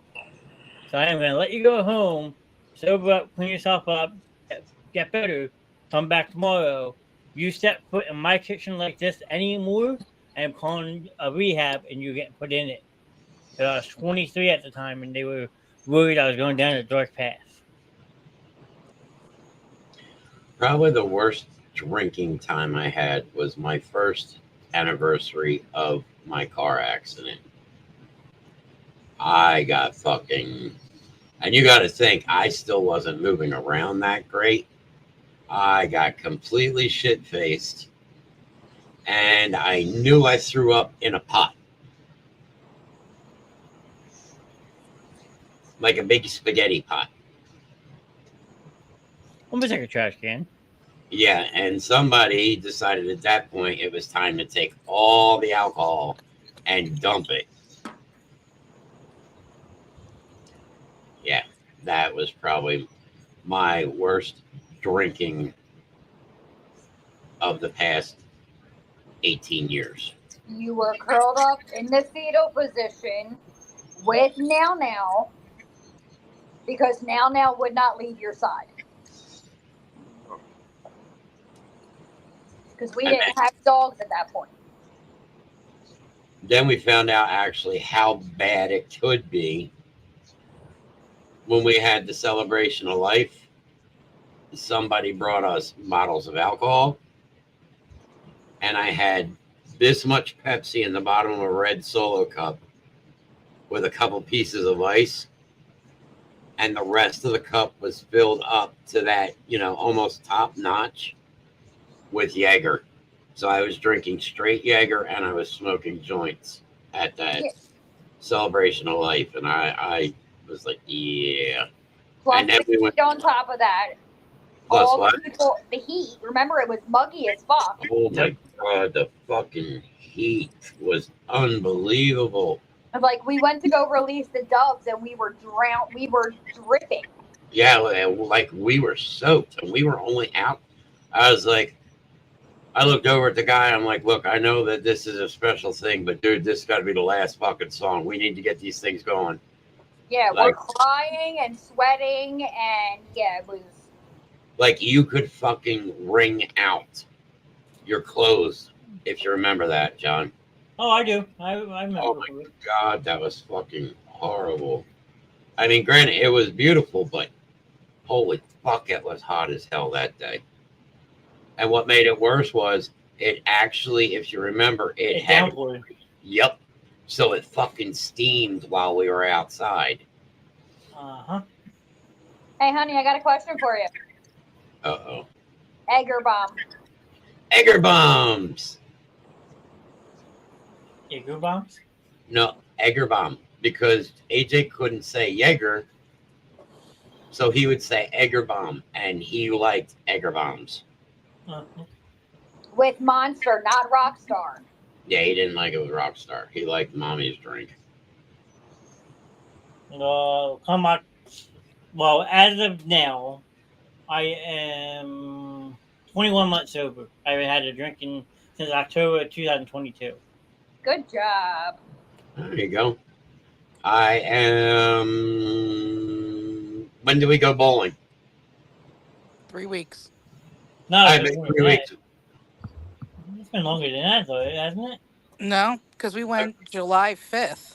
So I am going to let you go home, sober up, clean yourself up, get better, come back tomorrow. You step foot in my kitchen like this anymore, I'm calling a rehab and you're getting put in it. So I was 23 at the time and they were worried I was going down a dark path. Probably the worst drinking time I had was my first anniversary of my car accident. I got fucking, and you got to think, I still wasn't moving around that great. I got completely shit-faced, and I knew I threw up in a pot. Like a big spaghetti pot. Almost like a trash can. Yeah, and somebody decided at that point it was time to take all the alcohol and dump it. Yeah, that was probably my worst drinking of the past 18 years. You were curled up in the fetal position with Now because Now would not leave your side. Because we And didn't have dogs at that point. then we found out actually how bad it could be when we had the celebration of life. Somebody brought us bottles of alcohol, and I had this much Pepsi in the bottom of a red Solo cup with a couple pieces of ice, and the rest of the cup was filled up to that, almost top notch with Jaeger. So I was drinking straight Jaeger and I was smoking joints at that Yeah. celebration of life, and I was like, yeah. Plus And then the we went. heat on top of that. Plus All what? the people, the heat. Remember, it was muggy as fuck. Oh my god, the fucking heat was unbelievable. Like, we went to go release the doves and we were drowned. We were dripping. Yeah, like we were soaked and we were only out. I was like, I looked over at the guy. I'm like, look, I know that this is a special thing, but dude, this got to be the last fucking song. We need to get these things going. Yeah, Like, we're crying and sweating, and yeah, it was. like you could fucking wring out your clothes if you remember that, John. Oh, I do. I remember. Oh my god, that was fucking horrible. I mean, granted, it was beautiful, but holy fuck, it was hot as hell that day. And what made it worse was it actually, if you remember, it It had. downpoured. Yep. So it fucking steamed while we were outside. Uh-huh. Hey, honey, I got a question for you. Uh-oh. Egger bomb. Egger bombs. Jaeger bombs? No, Egger bomb. Because AJ couldn't say Jaeger, so he would say Egger bomb, and he liked Egger bombs. Uh-huh. With Monster, not Rockstar. Yeah, he didn't like it with Rockstar. He liked Mommy's drink. Come on. Well, as of now, I am 21 months sober. I haven't had a drinking since October 2022. Good job. There you go. I am. When do we go bowling? 3 weeks. No, I've it's been longer 3 than that. weeks. It's been longer than that, though, hasn't it? No, because we went July 5th.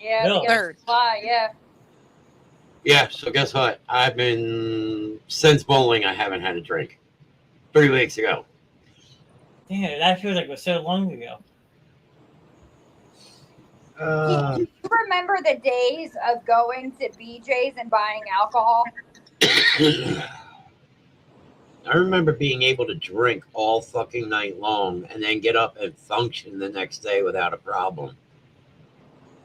Yeah, Really? because Third. July, yeah. Yeah, so guess what? I've been. Since bowling, I haven't had a drink. 3 weeks ago. Yeah, that feels like it was so long ago. Do you remember the days of going to BJ's and buying alcohol? I remember being able to drink all fucking night long and then get up and function the next day without a problem.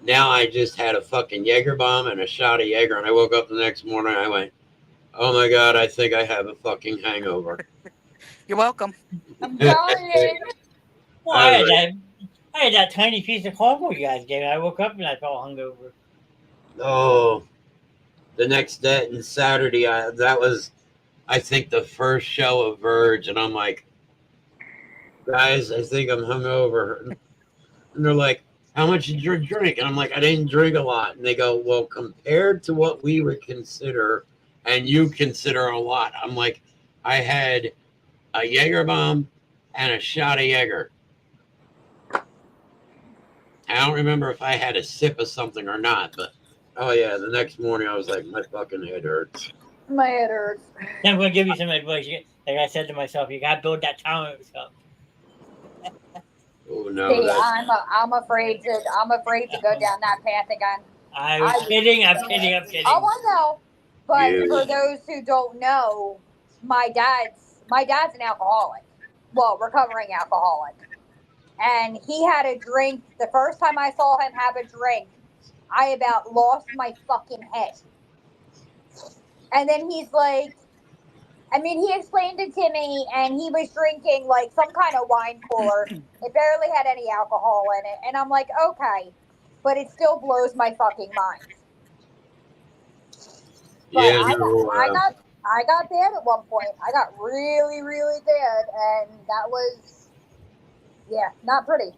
Now I just had a fucking Jaeger bomb and a shot of Jaeger, and I woke up the next morning and I went, oh my god, I think I have a fucking hangover. You're welcome. I'm dying. Well, I had that tiny piece of caramel you guys gave me. I woke up and I felt hungover. Oh, the next day and Saturday, that was, I think, the first show of Verge, and I'm like, guys, I think I'm hungover. And they're like, how much did you drink? And I'm like, I didn't drink a lot. And they go, well, compared to what we would consider, and you consider a lot, I'm like, I had a Jaeger bomb and a shot of Jaeger. I don't remember if I had a sip of something or not, but oh yeah, the next morning I was like, my fucking head hurts. My head hurts. I'm going to give you some advice. Like I said to myself, you got to build that tolerance up. Oh no, See, that's I'm afraid to go down that path again. I'm kidding. I'm kidding. Oh, I know. But Yeah. for those who don't know, my dad's an alcoholic. Well, recovering alcoholic. And he had a drink. The first time I saw him have a drink, I about lost my fucking head. And then he's like, I mean, he explained it to me, and he was drinking like some kind of wine cooler. It barely had any alcohol in it, and I'm like, okay, but it still blows my fucking mind. But Yeah, I got bad at one point. I got really, really bad, and that was, yeah, not pretty.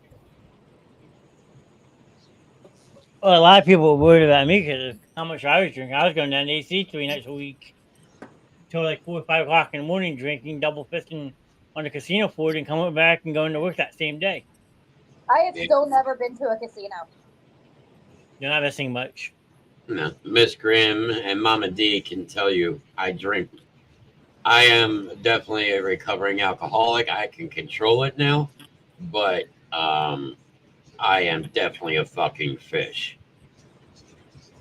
Well, a lot of people were worried about me because of how much I was drinking. I was going down to AC 3 nights a week till like 4 or 5 o'clock in the morning, drinking, double fisting on the casino floor, and coming back and going to work that same day. I have Yeah. still never been to a casino. You're not missing much. No, Miss Grimm and Mama D can tell you I drink. I am definitely a recovering alcoholic. I can control it now, but I am definitely a fucking fish.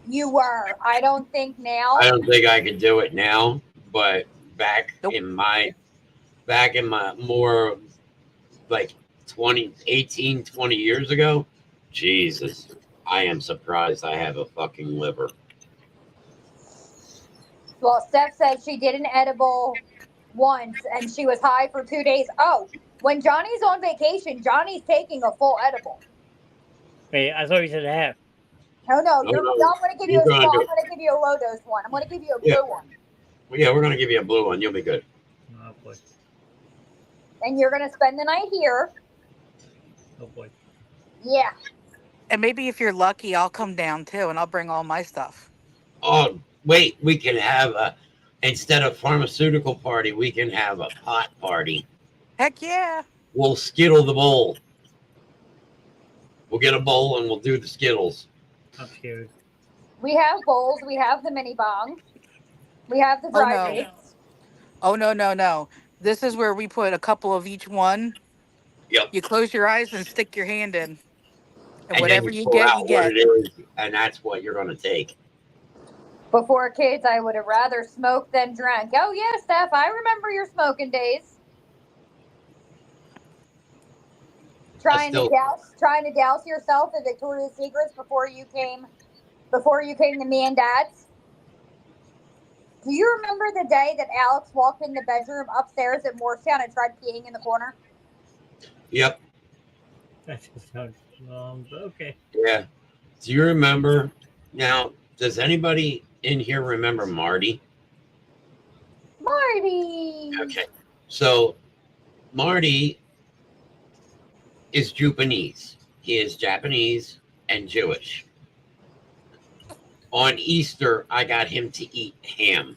You were. I don't think now. I don't think I could do it now, but Nope. in my more like 20 years ago, Jesus, I am surprised I have a fucking liver. Well, Steph said she did an edible once, and she was high for 2 days. Oh, when Johnny's on vacation, Johnny's taking a full edible. Wait, I thought you said half. No, No, I'm going to give you you're a gonna small. do I'm it. going to give you a low dose one. I'm going to give you a blue Yeah. one, Well, yeah, we're gonna give you a blue one. You'll be good. Oh boy. and you're going to spend the night here. Oh boy. Yeah. And maybe if you're lucky, I'll come down too, and I'll bring all my stuff. Oh, wait, we can have instead of pharmaceutical party, we can have a pot party. Heck yeah! We'll skittle the bowl. We'll get a bowl and we'll do the skittles. I'm scared. We have bowls. We have the mini bong. We have the Oh dry no! dates. Oh no! This is where we put a couple of each one. Yep. You close your eyes and stick your hand in, and And whatever then you pull get, out you what get. it is, and that's what you're gonna take. Before kids, I would have rather smoked than drank. Oh yeah, Steph, I remember your smoking days. Trying to douse yourself in Victoria's Secrets before you came to me and Dad's. Do you remember the day that Alex walked in the bedroom upstairs at Morristown and tried peeing in the corner? Yep. That just sounds wrong, but okay. Yeah. Do you remember? Now, does anybody in here remember Marty? Marty. Okay. So, Marty is Japanese. He is Japanese and Jewish. On Easter, I got him to eat ham.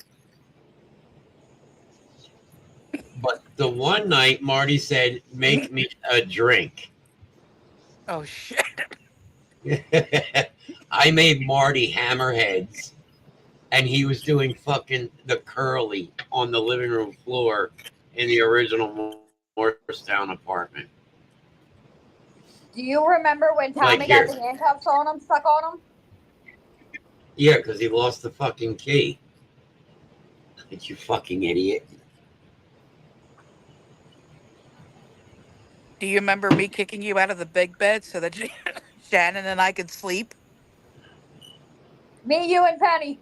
But the one night, Marty said, "Make me a drink." Oh shit! I made Marty hammerheads, and he was doing fucking the curly on the living room floor in the original Morristown apartment. Do you remember when Tommy Like got here. the handcuffs on him, stuck on him? Yeah, because he lost the fucking key. You fucking idiot. Do you remember me kicking you out of the big bed so that Shannon and I could sleep? Me, you, and Penny.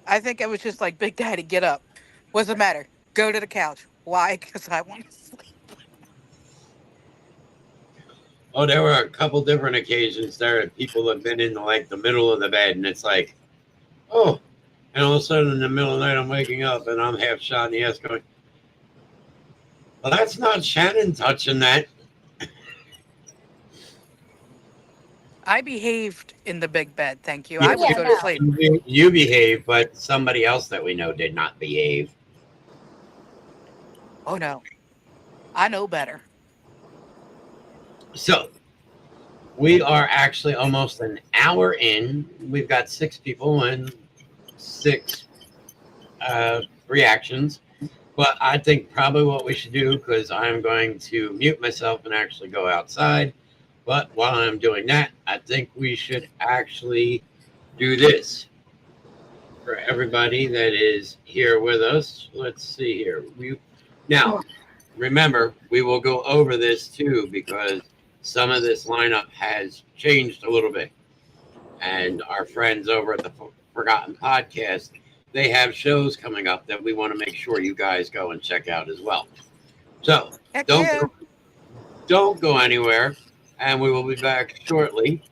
I think I was just like, Big Daddy, get up. What's the matter? Go to the couch. Why? Because I want to sleep. Oh, there were a couple different occasions there. People have been in like the middle of the bed, and it's like, oh, and all of a sudden in the middle of the night, I'm waking up and I'm half shot in the ass going, well, that's not Shannon touching that. I behaved in the big bed, thank you. Yeah, I would Yeah, go no. to sleep. You behave, but somebody else that we know did not behave. Oh no. I know better. So we are actually almost an hour in. We've got 6 people and 6 reactions. But I think probably what we should do, because I'm going to mute myself and actually go outside. But while I'm doing that, I think we should actually do this for everybody that is here with us. Let's see here. Now, remember, we will go over this too, because some of this lineup has changed a little bit. And our friends over at the Forgotten Podcast they have shows coming up that we want to make sure you guys go and check out as well. So Heck don't yeah. don't go anywhere, and we will be back shortly.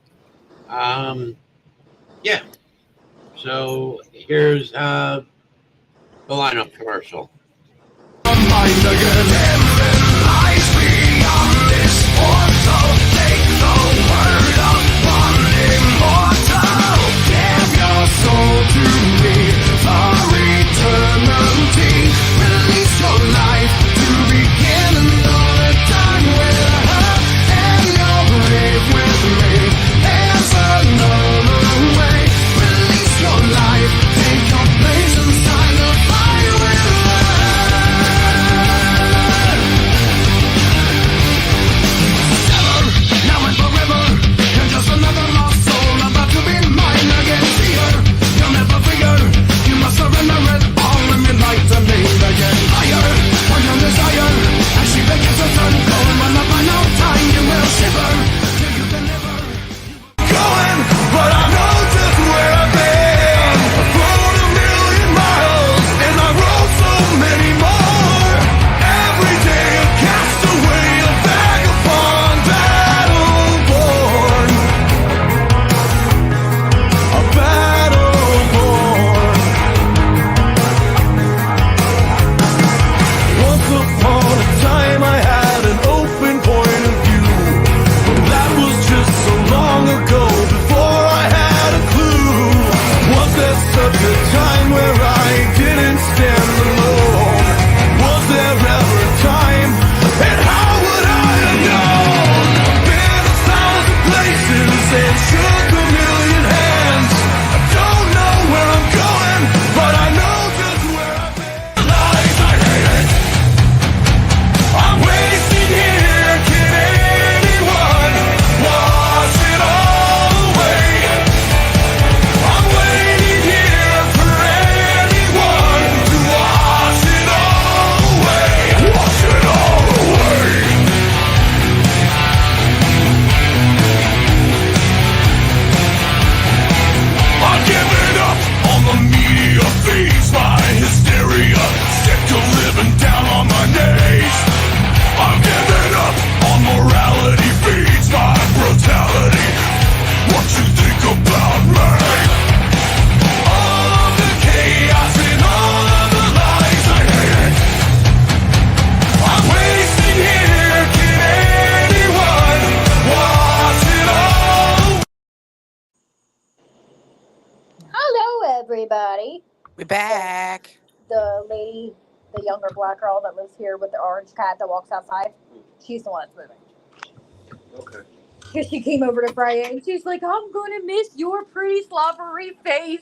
Yeah. So here's the lineup commercial. Everybody, We're back. the lady, the younger black girl that lives here with the orange cat that walks outside, she's the one that's moving. Okay. Because she came over to Freya and she's like, I'm going to miss your pretty slobbery face.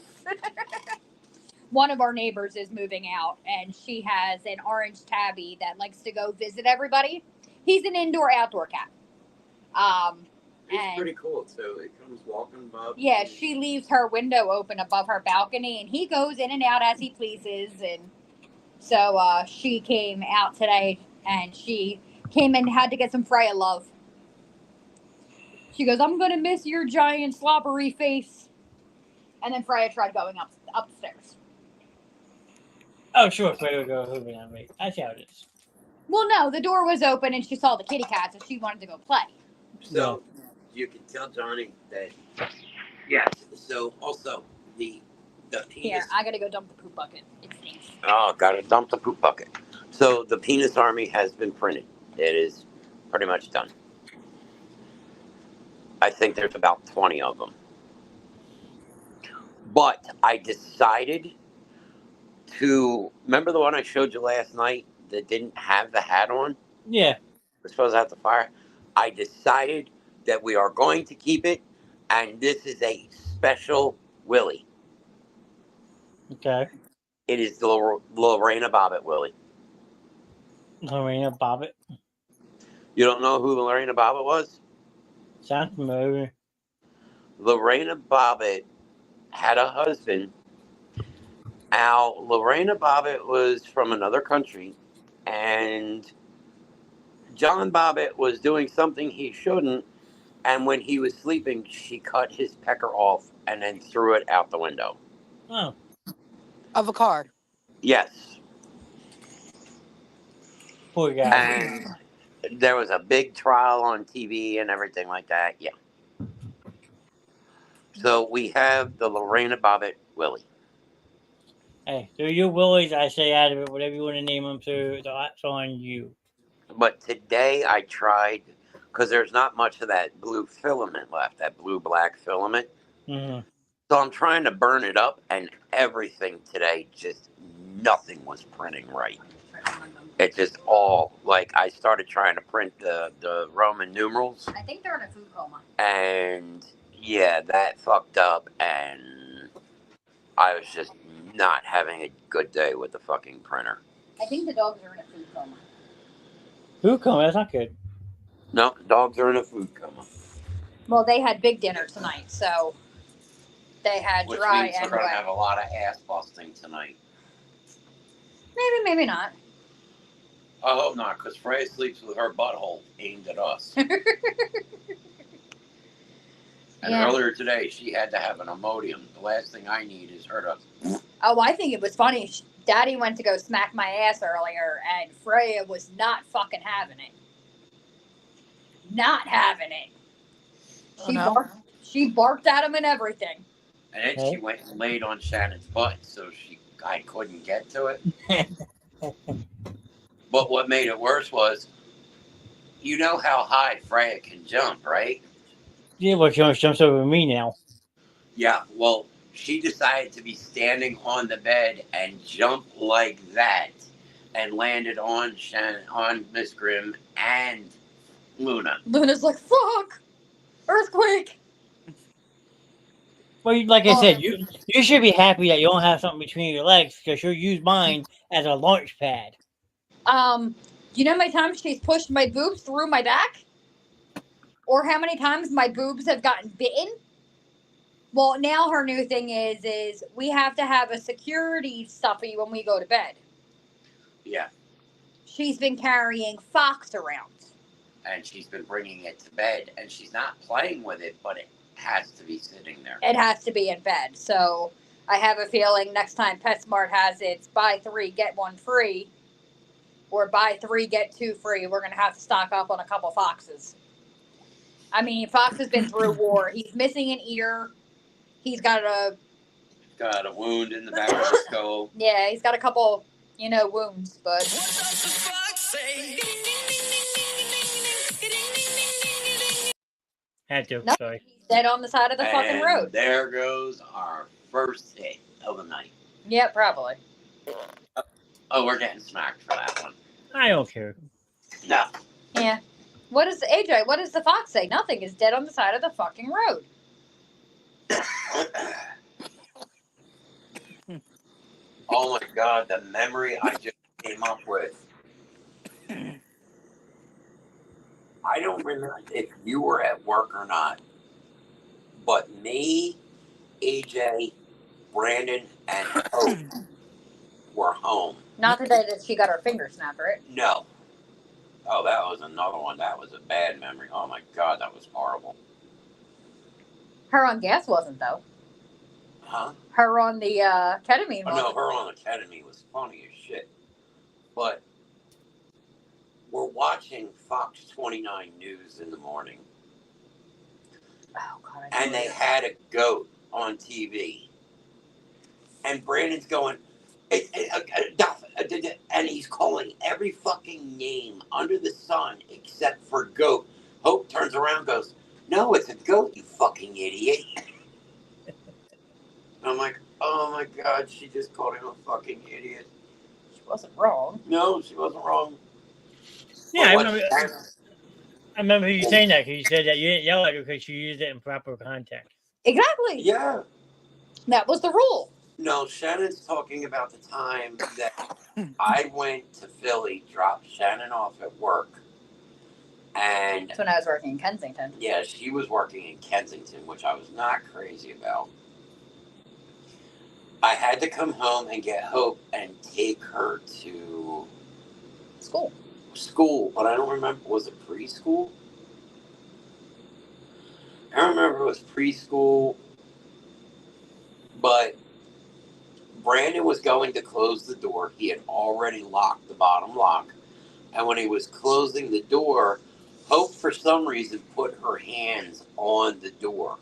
One of our neighbors is moving out and she has an orange tabby that likes to go visit everybody. He's an indoor outdoor cat. It's And pretty cool too. It comes walking above. yeah, she leaves her window open above her balcony and he goes in and out as he pleases. And so she came out today and she came and had to get some Freya love. She goes, I'm going to miss your giant slobbery face. And then Freya tried going up the stairs. Oh, sure, Freya will go over on me. That's how it is. Well, no, the door was open and she saw the kitty cat, so she wanted to go play. So you can tell Johnny that. Yes. So also the penis. Here, I gotta go dump the poop bucket. It stinks. Oh, gotta dump the poop bucket. So the penis army has been printed. It is pretty much done. I think there's about 20 of them. But I decided to remember the one I showed you last night that didn't have the hat on? Yeah. We're supposed to have the fire. I decided that we are going to keep it, and this is a special Willie. Okay. It is the Lorena Bobbitt Willie. Lorena Bobbitt. You don't know who Lorena Bobbitt was? Sounds familiar. Lorena Bobbitt had a husband. Now, Lorena Bobbitt was from another country, and John Bobbitt was doing something he shouldn't, and when he was sleeping, she cut his pecker off and then threw it out the window. Oh. Of a car. Yes. Poor guy. And there was a big trial on TV and everything like that. Yeah. So we have the Lorena Bobbitt Willie. Hey, so you Willies, I say out of it, whatever you want to name them, so that's on you. But today I tried, because there's not much of that blue filament left, that blue-black filament. Mm-hmm. So I'm trying to burn it up, and everything today, just nothing was printing right. It just all, like, I started trying to print the Roman numerals. I think they're in a food coma. And, yeah, that fucked up, and I was just not having a good day with the fucking printer. I think the dogs are in a food coma. Food coma, that's not good. No, the dogs are in a food coma. Well, they had big dinner tonight, so they had Which dry means they're and going to wet. have a lot of ass busting tonight. Maybe, maybe not. I hope not, because Freya sleeps with her butthole aimed at us. And Yeah. earlier today, she had to have an Imodium. The last thing I need is her to... Oh, I think it was funny. Daddy went to go smack my ass earlier, and Freya was not fucking having it. Not having it. Oh, no? She barked at him and everything. And then she went and laid on Shannon's butt, so I couldn't get to it. But what made it worse was, you know how high Freya can jump, right? Yeah, well, she almost jumps over me now. Yeah, well, she decided to be standing on the bed and jump like that, and landed on Shannon, on Miss Grimm and Luna. Luna's like, fuck! Earthquake! Well, like I said, you should be happy that you don't have something between your legs, because you'll use mine as a launch pad. You know how many times she's pushed my boobs through my back? Or how many times my boobs have gotten bitten? Well, now her new thing is we have to have a security stuffy when we go to bed. Yeah. She's been carrying Fox around. And she's been bringing it to bed, and she's not playing with it, but it has to be sitting there. It has to be in bed. So I have a feeling next time PetSmart has its buy 3, get 1 free, or buy 3, get 2 free, we're going to have to stock up on a couple Foxes. I mean, Fox has been through war. He's missing an ear. He's got a wound in the back of the skull. Yeah, he's got a couple, wounds, but... What does the fox say? Had to, No, sorry. he's dead on the side of the fucking road. There goes our first hit of the night. Yeah, probably. Oh, we're getting smacked for that one. I don't care. No. Yeah. What does the fox say? Nothing. Is dead on the side of the fucking road. Oh my God, the memory I just came up with. I don't remember if you were at work or not, but me, AJ, Brandon, and Hope were home. Not the day that she got her finger snapped, right? No. Oh, that was another one. That was a bad memory. Oh my God, that was horrible. Her on gas wasn't, though. Huh? Her on the ketamine Oh, wasn't. no, her on the ketamine was funny as shit. But we're watching Fox 29 News in the morning. Oh, God. And they had a goat on TV. And Brandon's going, and he's calling every fucking name under the sun except for goat. Hope turns around and goes, no, it's a goat, you fucking idiot. I'm like, oh my God, she just called him a fucking idiot. She wasn't wrong. No, she wasn't wrong. Yeah, I remember you saying that, because you said that you didn't yell at her because she used it in proper context. Exactly. Yeah. That was the rule. No, Shannon's talking about the time that I went to Philly, dropped Shannon off at work. And That's when I was working in Kensington. yeah, she was working in Kensington, which I was not crazy about. I had to come home and get Hope and take her to school, but I don't remember. Was it preschool? I remember it was preschool, but Brandon was going to close the door. He had already locked the bottom lock. And when he was closing the door, Hope, for some reason, put her hands on the door.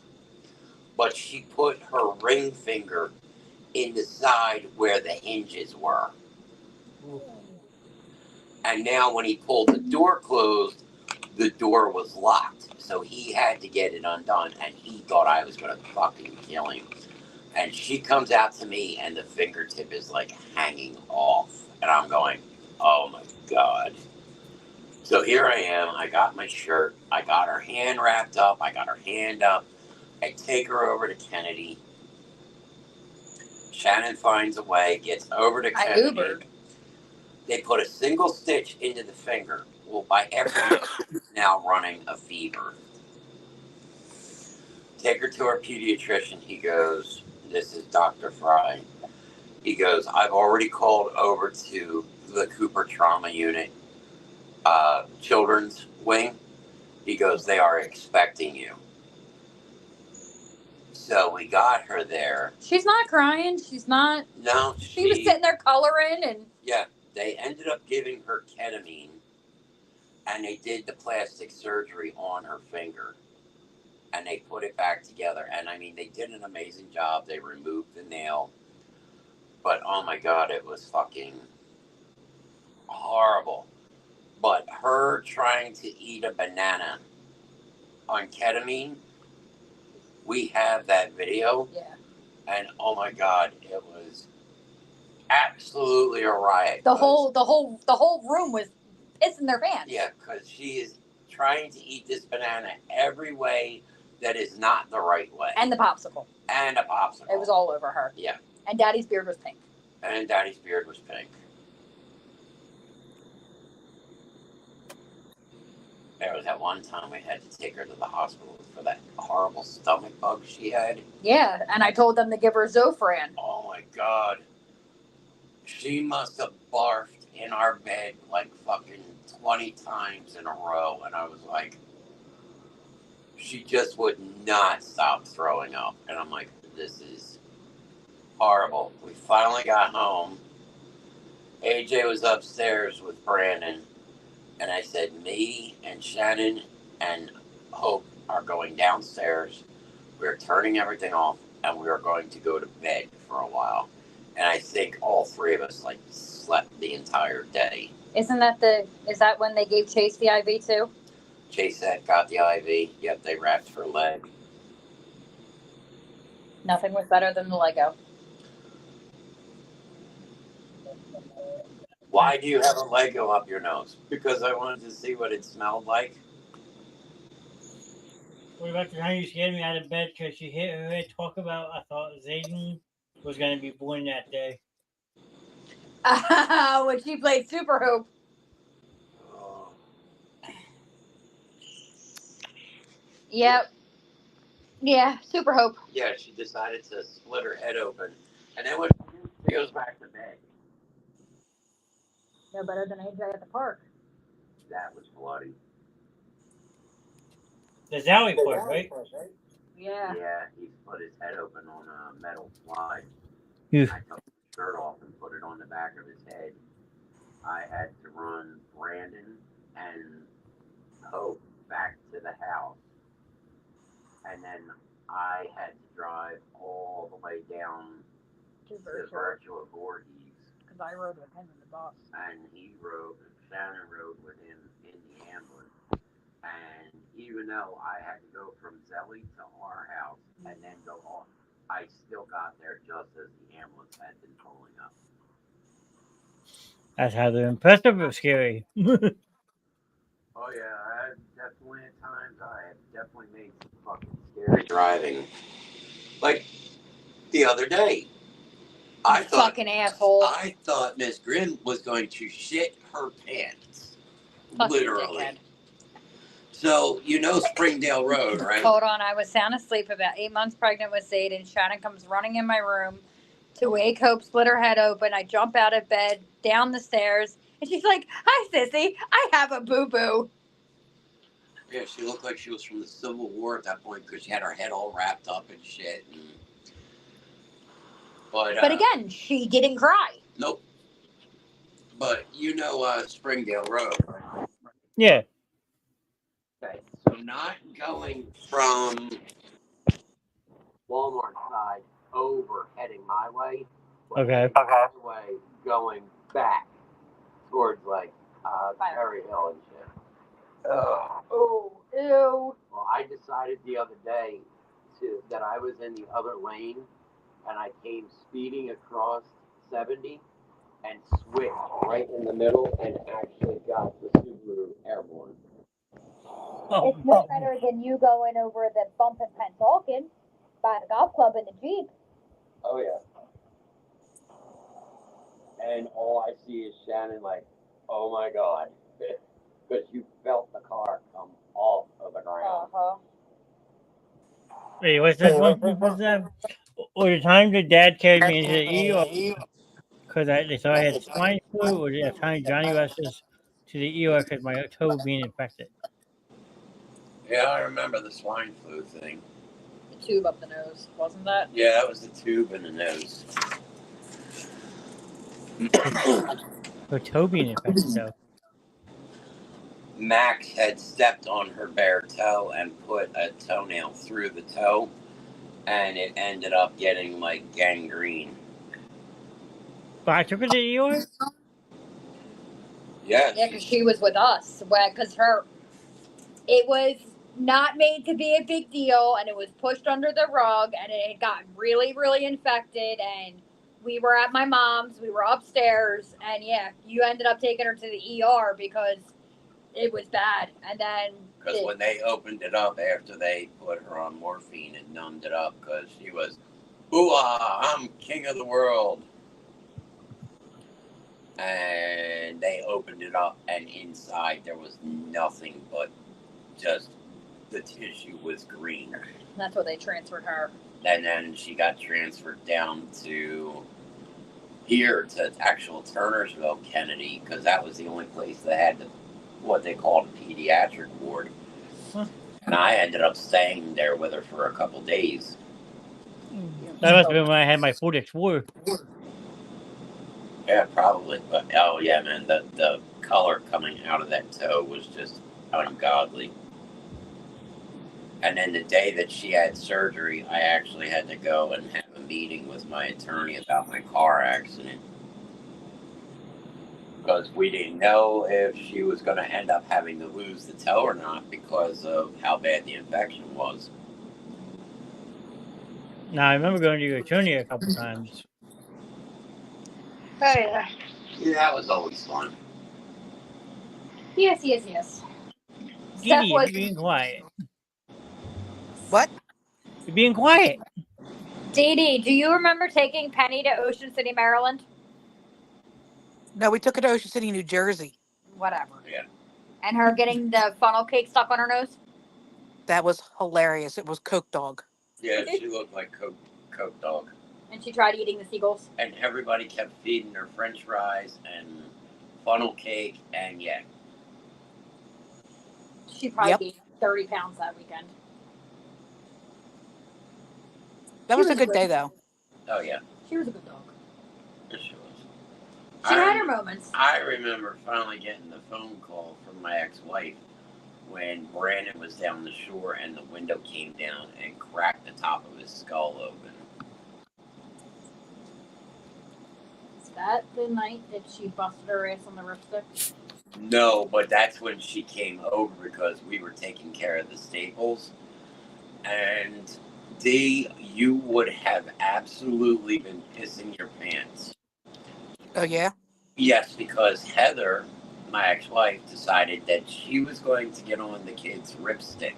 But she put her ring finger in the side where the hinges were. And now when he pulled the door closed, the door was locked. So he had to get it undone. And he thought I was going to fucking kill him. And she comes out to me and the fingertip is like hanging off. And I'm going, oh my God. So here I am. I got my shirt. I got her hand wrapped up. I got her hand up. I take her over to Kennedy. Shannon finds a way, gets over to Kennedy. I Ubered. They put a single stitch into the finger. Well, by everyone now running a fever. Take her to our pediatrician. He goes, this is Dr. Fry. He goes, I've already called over to the Cooper Trauma Unit children's wing. He goes, they are expecting you. So we got her there. She's not crying. She's not. No, She was sitting there coloring and. Yeah, they ended up giving her ketamine, and they did the plastic surgery on her finger, and they put it back together. And I mean, they did an amazing job. They removed the nail, but oh my God, it was fucking horrible. But her trying to eat a banana on ketamine, we have that video. Yeah. And oh my God, it was absolutely a riot. The whole room was pissing their pants. Yeah, because she is trying to eat this banana every way that is not the right way. And the popsicle. And a popsicle. It was all over her. Yeah. And Daddy's beard was pink. And Daddy's beard was pink. There was that one time we had to take her to the hospital for that horrible stomach bug she had. Yeah, and I told them to give her Zofran. Oh my God. She must have barfed in our bed like fucking 20 times in a row. And I was like, she just would not stop throwing up. And I'm like, this is horrible. We finally got home. AJ was upstairs with Brandon. And I said, me and Shannon and Hope are going downstairs. We're turning everything off and we are going to go to bed for a while. And I think all three of us like slept the entire day. Is that when they gave Chase the IV too? Chase got the IV. Yep, they wrapped her leg. Nothing was better than the Lego. Why do you have a Lego up your nose? Because I wanted to see what it smelled like. What about the time you scared me out of bed because you heard talk about, I thought Zayden was going to be born that day. When she played Super Hoop. Oh. Yep. Yeah, Super Hope. Yeah, she decided to split her head open. And then when she goes back to bed. No better than AJ at the park. That was bloody. The Zowie part, right? Yeah. Yeah, he split his head open on a metal slide. Yeah. I took his shirt off and put it on the back of his head. I had to run Brandon and Hope back to the house. And then I had to drive all the way down to Virtual Voorhees. Because I rode with him in the bus. And Shannon rode with him in the ambulance. And even though I had to go from Zelly to our house and then go on, I still got there just as the ambulance had been pulling up. That's either impressive or scary. Oh yeah, I definitely at times I have definitely made some fucking scary driving. Like the other day. Fucking asshole. I thought Miss Grin was going to shit her pants. Fucking Literally. dickhead. So, you know Springdale Road, right? Hold on, I was sound asleep about 8 months pregnant with Zayden. Shannon comes running in my room to wake Hope, split her head open. I jump out of bed, down the stairs, and she's like, hi, sissy, I have a boo-boo. Yeah, she looked like she was from the Civil War at that point because she had her head all wrapped up and shit. But again, she didn't cry. Nope. But you know Springdale Road, right? Yeah. Okay, so not going from Walmart side over heading my way, but Okay. heading my way going back towards like Cherry Hill and shit. Oh, ew. Well, I decided the other day that I was in the other lane, and I came speeding across 70 and switched right in the middle and actually got the Subaru airborne. Oh, It's no better than you going over the bump in Pentalkin by the golf club in the Jeep. Oh yeah. And all I see is Shannon like, oh my God, because you felt the car come off of the ground. wait, what's this one? What's that? Or the time your dad carried me into the ER because they thought I had swine flu, or the time Johnny rushed us to the ER because my toe being infected. Yeah, I remember the swine flu thing. The tube up the nose, wasn't that? Yeah, that was the tube in the nose. Her toe being infected, though. Max had stepped on her bare toe and put a toenail through the toe, and it ended up getting like gangrene. But I took her to the ER? Yes. Yeah, because she was with us. Because it was not made to be a big deal, and it was pushed under the rug, and it had gotten really, really infected, and we were at my mom's, we were upstairs, and yeah, you ended up taking her to the ER because it was bad. And then Because when they opened it up after they put her on morphine, it numbed it up because she was, ooh-ah, I'm king of the world. And they opened it up, and inside there was nothing but just the tissue was green. that's what they transferred her. And then she got transferred down to here to actual Turnersville, Kennedy, because that was the only place that had what they called a pediatric ward. Huh. And I ended up staying there with her for a couple days. That must have been when I had my Ford Explorer. Yeah, probably. But oh yeah, man, the color coming out of that toe was just ungodly. And then the day that she had surgery, I actually had to go and have a meeting with my attorney about my car accident. Because we didn't know if she was going to end up having to lose the toe or not because of how bad the infection was. Now, I remember going to your attorney a couple times. Oh, yeah. Yeah, that was always fun. Yes. Dee Dee, you're being quiet. What? You're being quiet. Dee Dee, do you remember taking Penny to Ocean City, Maryland? No, we took her to Ocean City, New Jersey. Whatever. Yeah. And her getting the funnel cake stuck on her nose? That was hilarious. It was Coke Dog. Yeah, she looked like Coke Dog. And she tried eating the seagulls? And everybody kept feeding her french fries and funnel cake, and yeah. She probably gained 30 pounds that weekend. That was a good day, though. Oh, yeah. She was a good dog. Yes, she was. She had her moments. I remember finally getting the phone call from my ex-wife when Brandon was down the shore and the window came down and cracked the top of his skull open. Is that the night that she busted her ass on the ripstick? No, but that's when she came over because we were taking care of the staples. And you would have absolutely been pissing your pants. Oh, yeah? Yes, because Heather, my ex-wife, decided that she was going to get on the kid's ripstick.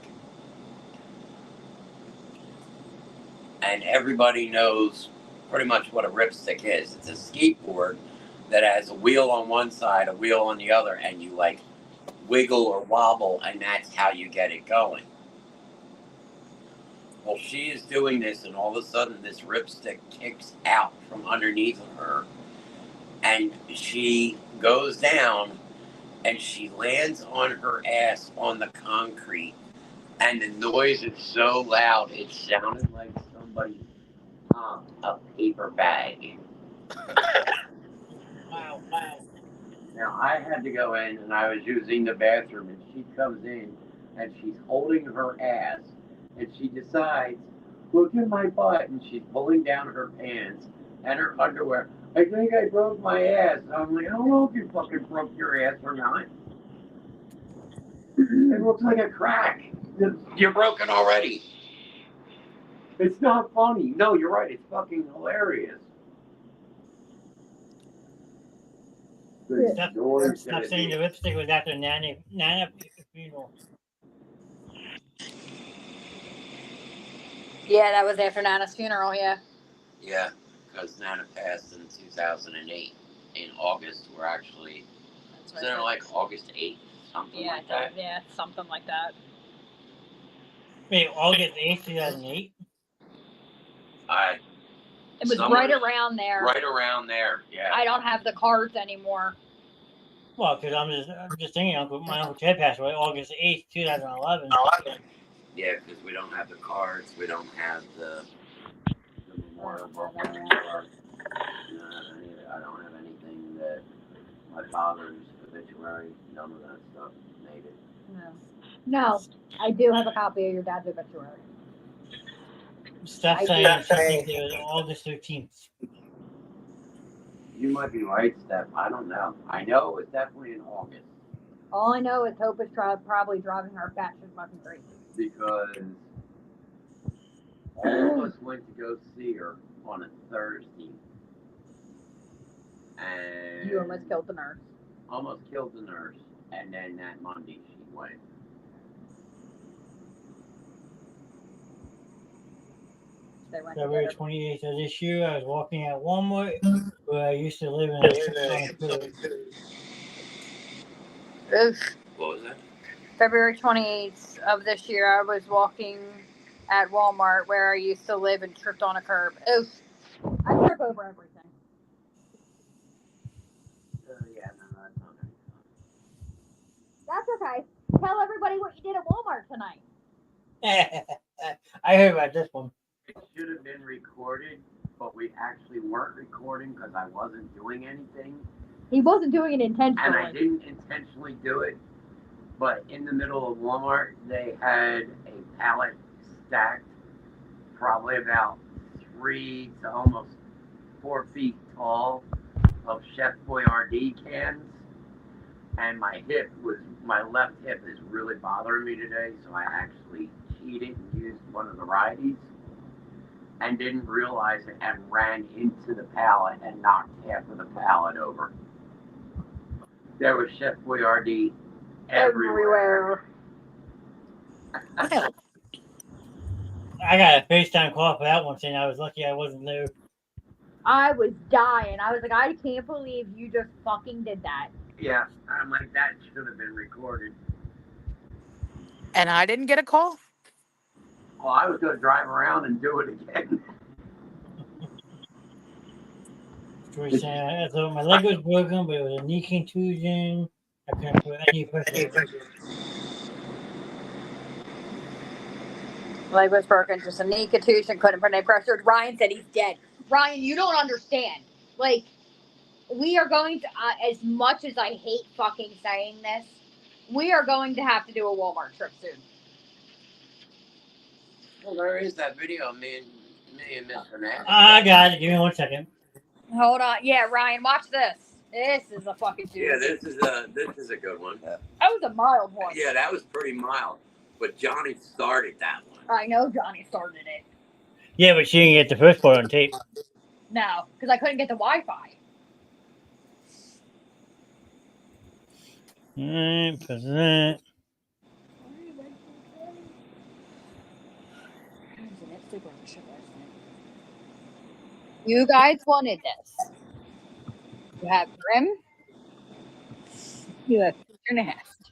And everybody knows pretty much what a ripstick is. It's a skateboard that has a wheel on one side, a wheel on the other, and you like wiggle or wobble, and that's how you get it going. Well, she is doing this, and all of a sudden this ripstick kicks out from underneath of her, and she goes down, and she lands on her ass on the concrete, and the noise is so loud, it sounded like somebody a paper bag. Wow. Now, I had to go in and I was using the bathroom, and she comes in and she's holding her ass, and she decides, look at my butt, and she's pulling down her pants and her underwear. I think I broke my ass. And I'm like, I don't know if you fucking broke your ass or not. It looks like a crack. You're broken already. It's not funny. No, you're right. It's fucking hilarious. Stop saying the lipstick was after Nana funeral. Yeah, that was after Nana's funeral. Yeah. Yeah, because Nana passed in 2008 in August. We're actually, That's isn't it like August 8th? Something Yeah, like that. yeah, something like that. Wait, August 8th, 2008? It was right around there. Right around there, yeah. I don't have the cards anymore. Well, because I'm just thinking, my Uncle Ted passed away August 8th, 2011. Yeah, because we don't have the cards. We don't have the memorial book. I don't have anything that my father's obituary, none of that stuff made it. No, I do have a copy of your dad's obituary. Stop saying it was August 13th. You might be right, Steph. I don't know. I know it was definitely in August. All I know is Hope is probably driving her batshit fucking crazy. Because all of us went to go see her on a Thursday. And You almost killed the nurse. Almost killed the nurse. And then that Monday she went. February 28th of this year, I was walking at Walmart where I used to live in Oof. What was that? February 28th of this year, I was walking at Walmart where I used to live and tripped on a curb. Oof. I trip over everything. Yeah, no, that's not any fun. That's okay. Tell everybody what you did at Walmart tonight. I heard about this one. It should have been recorded, but we actually weren't recording because I wasn't doing anything. He wasn't doing it intentionally. And I didn't intentionally do it. But in the middle of Walmart, they had a pallet stacked, probably about 3 to almost 4 feet tall, of Chef Boyardee cans. And my left hip is really bothering me today, so I actually cheated and used one of the righties and didn't realize it and ran into the pallet and knocked half of the pallet over. There was Chef Boyardee everywhere. I got a FaceTime call for that one, saying I was lucky I wasn't there. I was dying. I was like, I can't believe you just fucking did that. Yeah, I'm like, that should have been recorded. And I didn't get a call? Well, I was going to drive around and do it again. I thought my leg was broken, but it was a knee contusion. I couldn't put any pressure. Leg was broken, just a knee contusion, couldn't put any pressure. Ryan said he's dead. Ryan, you don't understand. Like, we are going to, as much as I hate fucking saying this, we are going to have to do a Walmart trip soon. Well, there is that video of me and Mr. Nash. I got it. Give me 1 second. Hold on. Yeah, Ryan, watch this. This is a fucking dude. Yeah, this is a good one. That was a mild one. Yeah, that was pretty mild. But Johnny started that one. I know Johnny started it. Yeah, but she didn't get the first part on tape. No, because I couldn't get the Wi-Fi. 9%. You guys wanted this. You have Grim. You have Mr. Nest.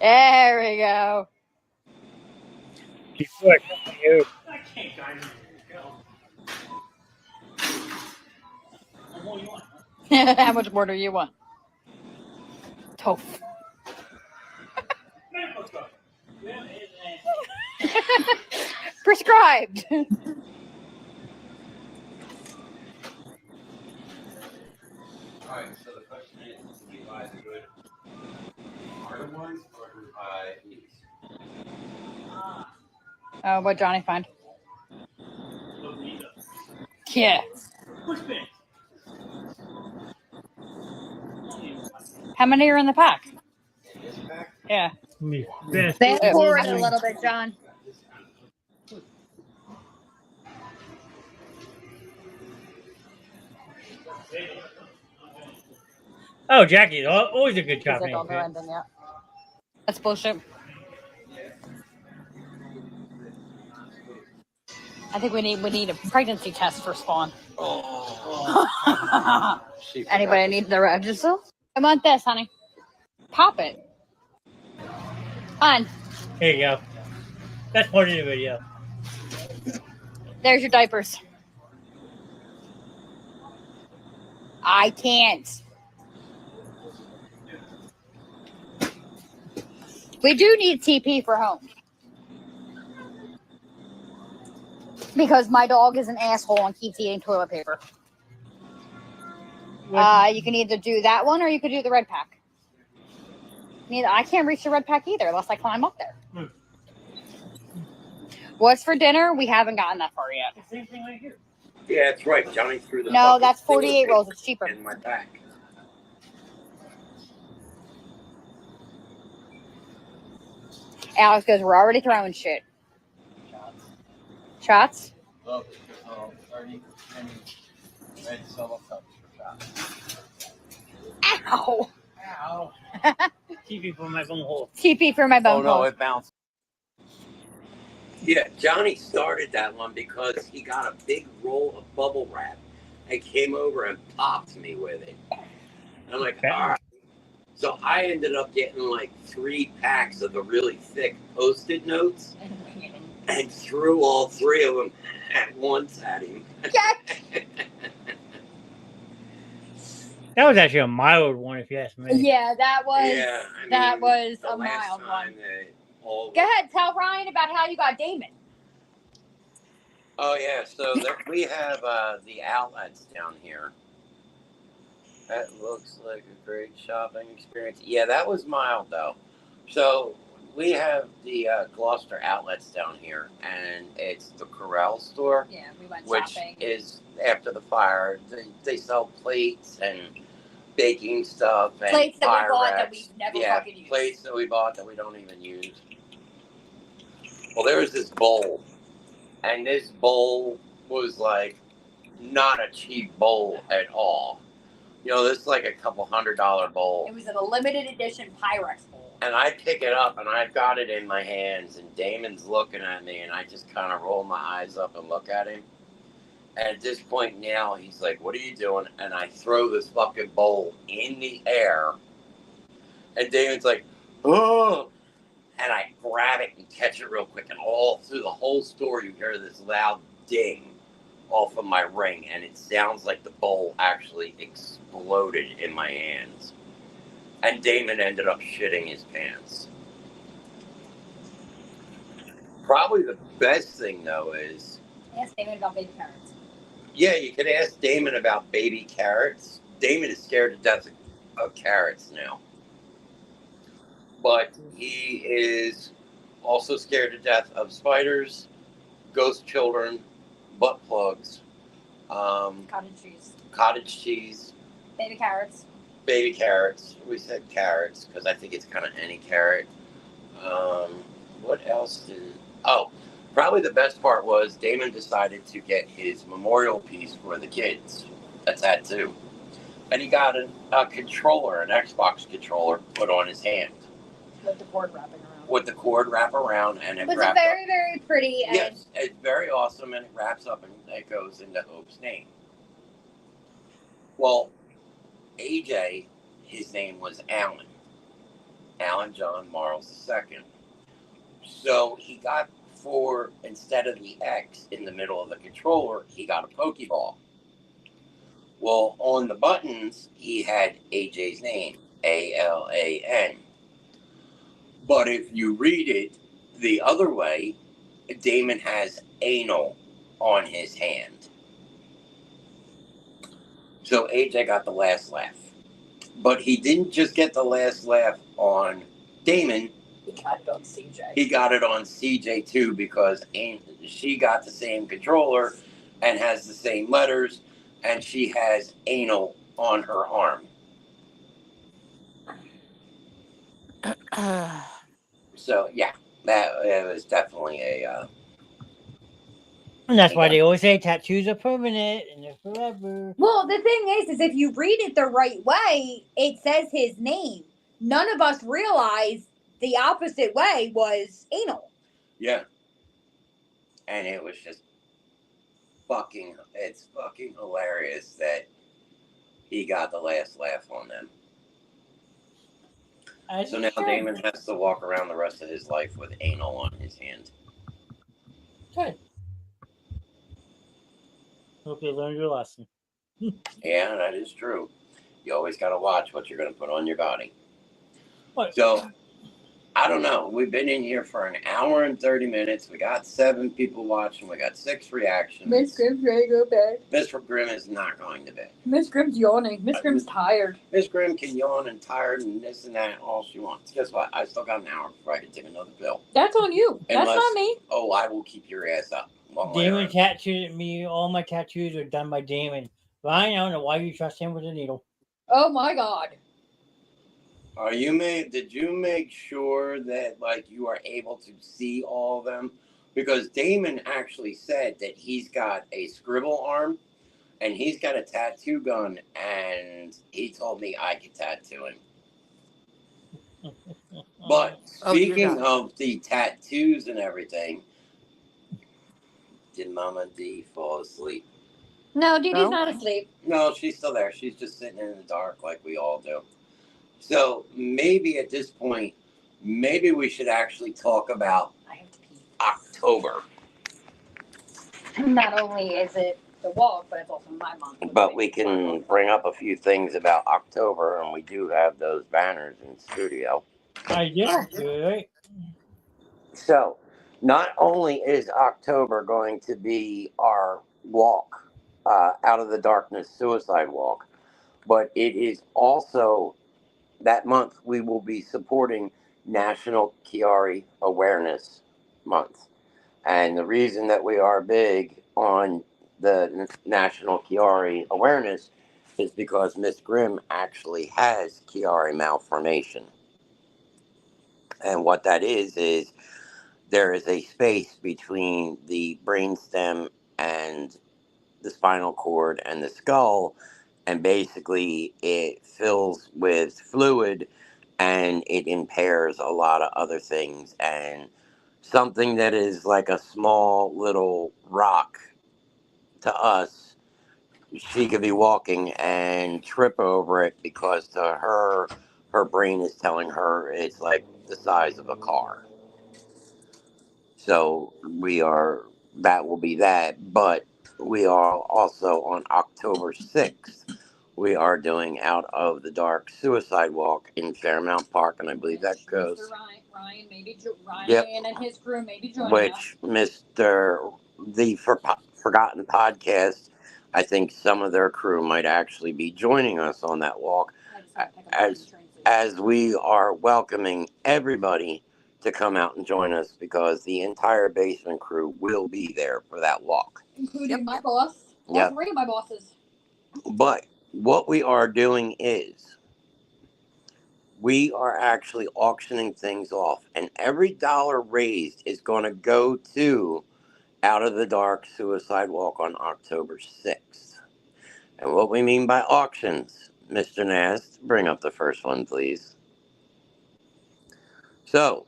There we go. Before I come to you. I can't go. How much more do you want? Toph. Prescribed. What Johnny find? Yeah. How many are in the pack? Yeah. Fast forward a little bit, John. Oh, Jackie, always a good Because chopping. they don't know anything yet. That's bullshit. I think we need a pregnancy test for Spawn. Anybody need the register? I want this, honey. Pop it. On. Here you go. That's part of the video. There's your diapers. I can't. We do need TP for home. Because my dog is an asshole and keeps eating toilet paper. You can either do that one or you could do the red pack. I can't reach the red pack either unless I climb up there. What's for dinner? We haven't gotten that far yet. Same thing right here. Yeah, that's right. Johnny threw the. No, that's 48 rolls. It's cheaper. In my back. Alex goes, we're already throwing shit. Shots? Look, 30 red solo cups for shots. Ow! Ow. TP for my bone hole. TP for my bone Oh no, hole. it bounced. Yeah, Johnny started that one because he got a big roll of bubble wrap and came over and popped me with it. I'm like, all right. So I ended up getting like 3 packs of the really thick Post-it notes and threw all 3 of them at once at him. That was actually a mild one, if you ask me. Yeah, that was the a last mild time one. they all Go ahead, tell Ryan about how you got Damon. Oh yeah, so we have the outlets down here. That looks like a great shopping experience. Yeah, that was mild though. So we have the Gloucester outlets down here, and it's the Corral store, Yeah, we went which shopping. is after the fire. They sell plates and baking stuff and Plates that we fire bought that wrecks. we never Yeah, fucking used. plates that we bought that we don't even use. Well, there was this bowl, and this bowl was like not a cheap bowl at all. This is like a couple $100 bowl. It was a limited edition Pyrex bowl. And I pick it up and I've got it in my hands, and Damon's looking at me, and I just kind of roll my eyes up and look at him. And at this point now, he's like, "What are you doing?" And I throw this fucking bowl in the air, and Damon's like, "Oh!" And I grab it and catch it real quick, and all through the whole store, you hear this loud ding off of my ring, and it sounds like the bowl actually exploded in my hands. And Damon ended up shitting his pants. Probably the best thing, though, is... Ask Damon about baby carrots. Yeah, you could ask Damon about baby carrots. Damon is scared to death of carrots now. But he is also scared to death of spiders, ghost children, butt plugs, cottage cheese, baby carrots. We said carrots because I think it's kind of any carrot. What else did? Oh, probably the best part was Damon decided to get his memorial piece for the kids, a tattoo, and he got a controller, an Xbox controller, put on his hand With the cord wrapping around. with the cord wrap around, and It was a very, very pretty. And yes, it's very awesome, and it wraps up and it goes into Hope's name. Well, AJ, his name was Alan John Marles II. So he got instead of the X in the middle of the controller, he got a Pokeball. Well, on the buttons, he had AJ's name, ALAN. But if you read it the other way, Damon has anal on his hand. So AJ got the last laugh. But he didn't just get the last laugh on Damon, He got it on CJ. He got it on CJ too because she got the same controller and has the same letters, and she has anal on her arm. So yeah, that it was definitely a. And that's why they always say tattoos are permanent and they're forever. Well, the thing is if you read it the right way, it says his name. None of us realized the opposite way was anal. Yeah. And it was just it's fucking hilarious that he got the last laugh on them. So now Damon has to walk around the rest of his life with anal on his hand. Good. Hope you learned your lesson. Yeah, that is true. You always got to watch what you're going to put on your body. What? So, I don't know. We've been in here for an hour and 30 minutes. We got 7 people watching. We got 6 reactions. Miss Grimm's ready to go to bed. Miss Grimm is not going to bed. Miss Grimm's yawning. Miss Grimm's tired. Miss Grimm can yawn and tired and this and that all she wants. Guess what? I still got an hour before I can take another pill. That's on you. That's not me. Oh, I will keep your ass up. Damon tattooed me. All my tattoos are done by Damon. Ryan, I don't know why you trust him with a needle. Oh my God. Did you make sure that you are able to see all of them? Because Damon actually said that he's got a scribble arm and he's got a tattoo gun, and he told me I could tattoo him. But speaking of the tattoos and everything, did Mama D fall asleep? No, Dee Dee's not asleep. No, she's still there. She's just sitting in the dark like we all do. So maybe at this point, maybe we should actually talk about October. Not only is it the walk, but it's also my month. But we can bring up a few things about October, and we do have those banners in studio. I do, right? So, not only is October going to be our walk, Out of the Darkness Suicide Walk, but it is also that month we will be supporting National Chiari Awareness Month. And the reason that we are big on the National Chiari Awareness is because Miss Grimm actually has Chiari malformation. And what that is there is a space between the brainstem and the spinal cord and the skull, and basically it fills with fluid and it impairs a lot of other things. And something that is like a small little rock to us, she could be walking and trip over it because to her brain is telling her it's like the size of a car. So that will be that. But we are also on October 6th, we are doing Out of the Dark Suicide Walk in Fairmount Park, and I believe that goes. Mr. Ryan, Ryan and his crew maybe joining us. Which the Forgotten Podcast, I think some of their crew might actually be joining us on that walk, as we are welcoming everybody to come out and join us, because the entire basement crew will be there for that walk. Including my boss. All 3 of my bosses. But what we are doing is we are actually auctioning things off, and every dollar raised is going to go to Out of the Dark Suicide Walk on October 6th. And what we mean by auctions, Mr. Nast, bring up the first one, please. So,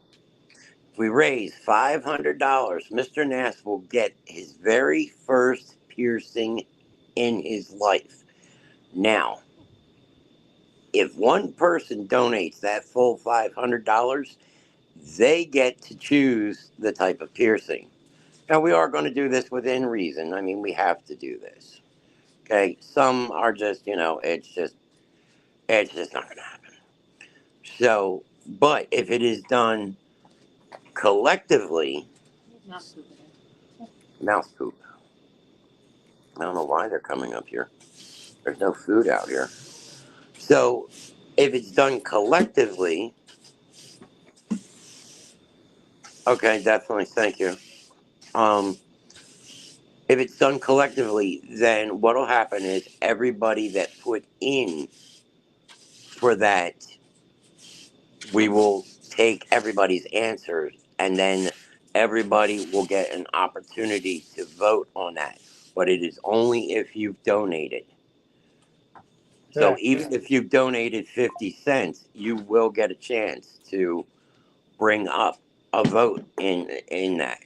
if we raise $500, Mr. Nast will get his very first piercing in his life. Now, if one person donates that full $500, they get to choose the type of piercing. Now, we are going to do this within reason. I mean, we have to do this. Okay? Some are just, it's just not going to happen. So, but if it is done collectively, mouse poop. I don't know why they're coming up here. There's no food out here. So, if it's done collectively, Okay, definitely. Thank you. Um, if it's done collectively, then what'll happen is everybody that put in for that, we will take everybody's answers, and then everybody will get an opportunity to vote on that. But it is only if you've donated. So Correct. even if you've donated 50 cents, you will get a chance to bring up a vote in that.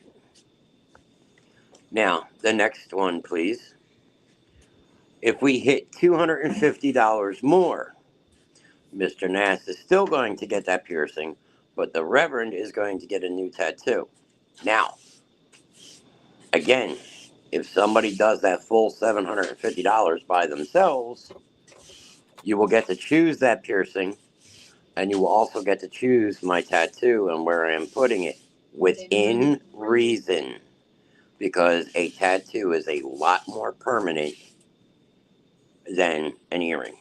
Now, the next one, please. If we hit $250 more, Mr. Nass is still going to get that piercing, but the Reverend is going to get a new tattoo. Now, again, if somebody does that full $750 by themselves, you will get to choose that piercing, and you will also get to choose my tattoo and where I am putting it within reason, because a tattoo is a lot more permanent than an earring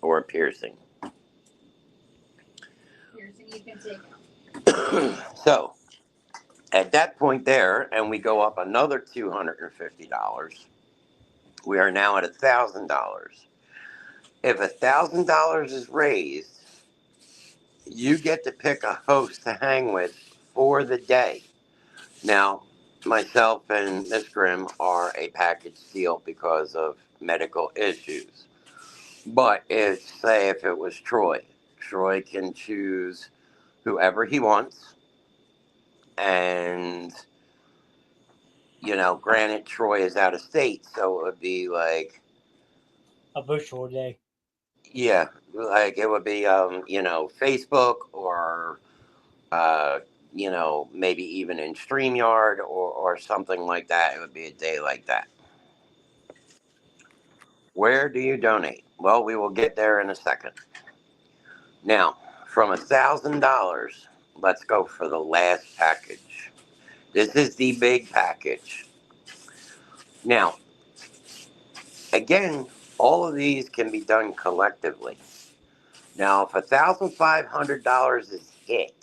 or a piercing. Piercing you can take out. So, at that point there, and we go up another $250, we are now at $1,000. If $1,000 is raised, you get to pick a host to hang with for the day. Now, myself and Miss Grimm are a package deal because of medical issues. But if it was Troy, Troy can choose whoever he wants. And, granted, Troy is out of state, so it would be like, A virtual day. yeah, like it would be, Facebook or, maybe even in StreamYard or something like that. It would be a day like that. Where do you donate? Well, we will get there in a second. Now, from $1,000, let's go for the last package. This is the big package. Now, again, all of these can be done collectively. Now, if $1,500 is hit,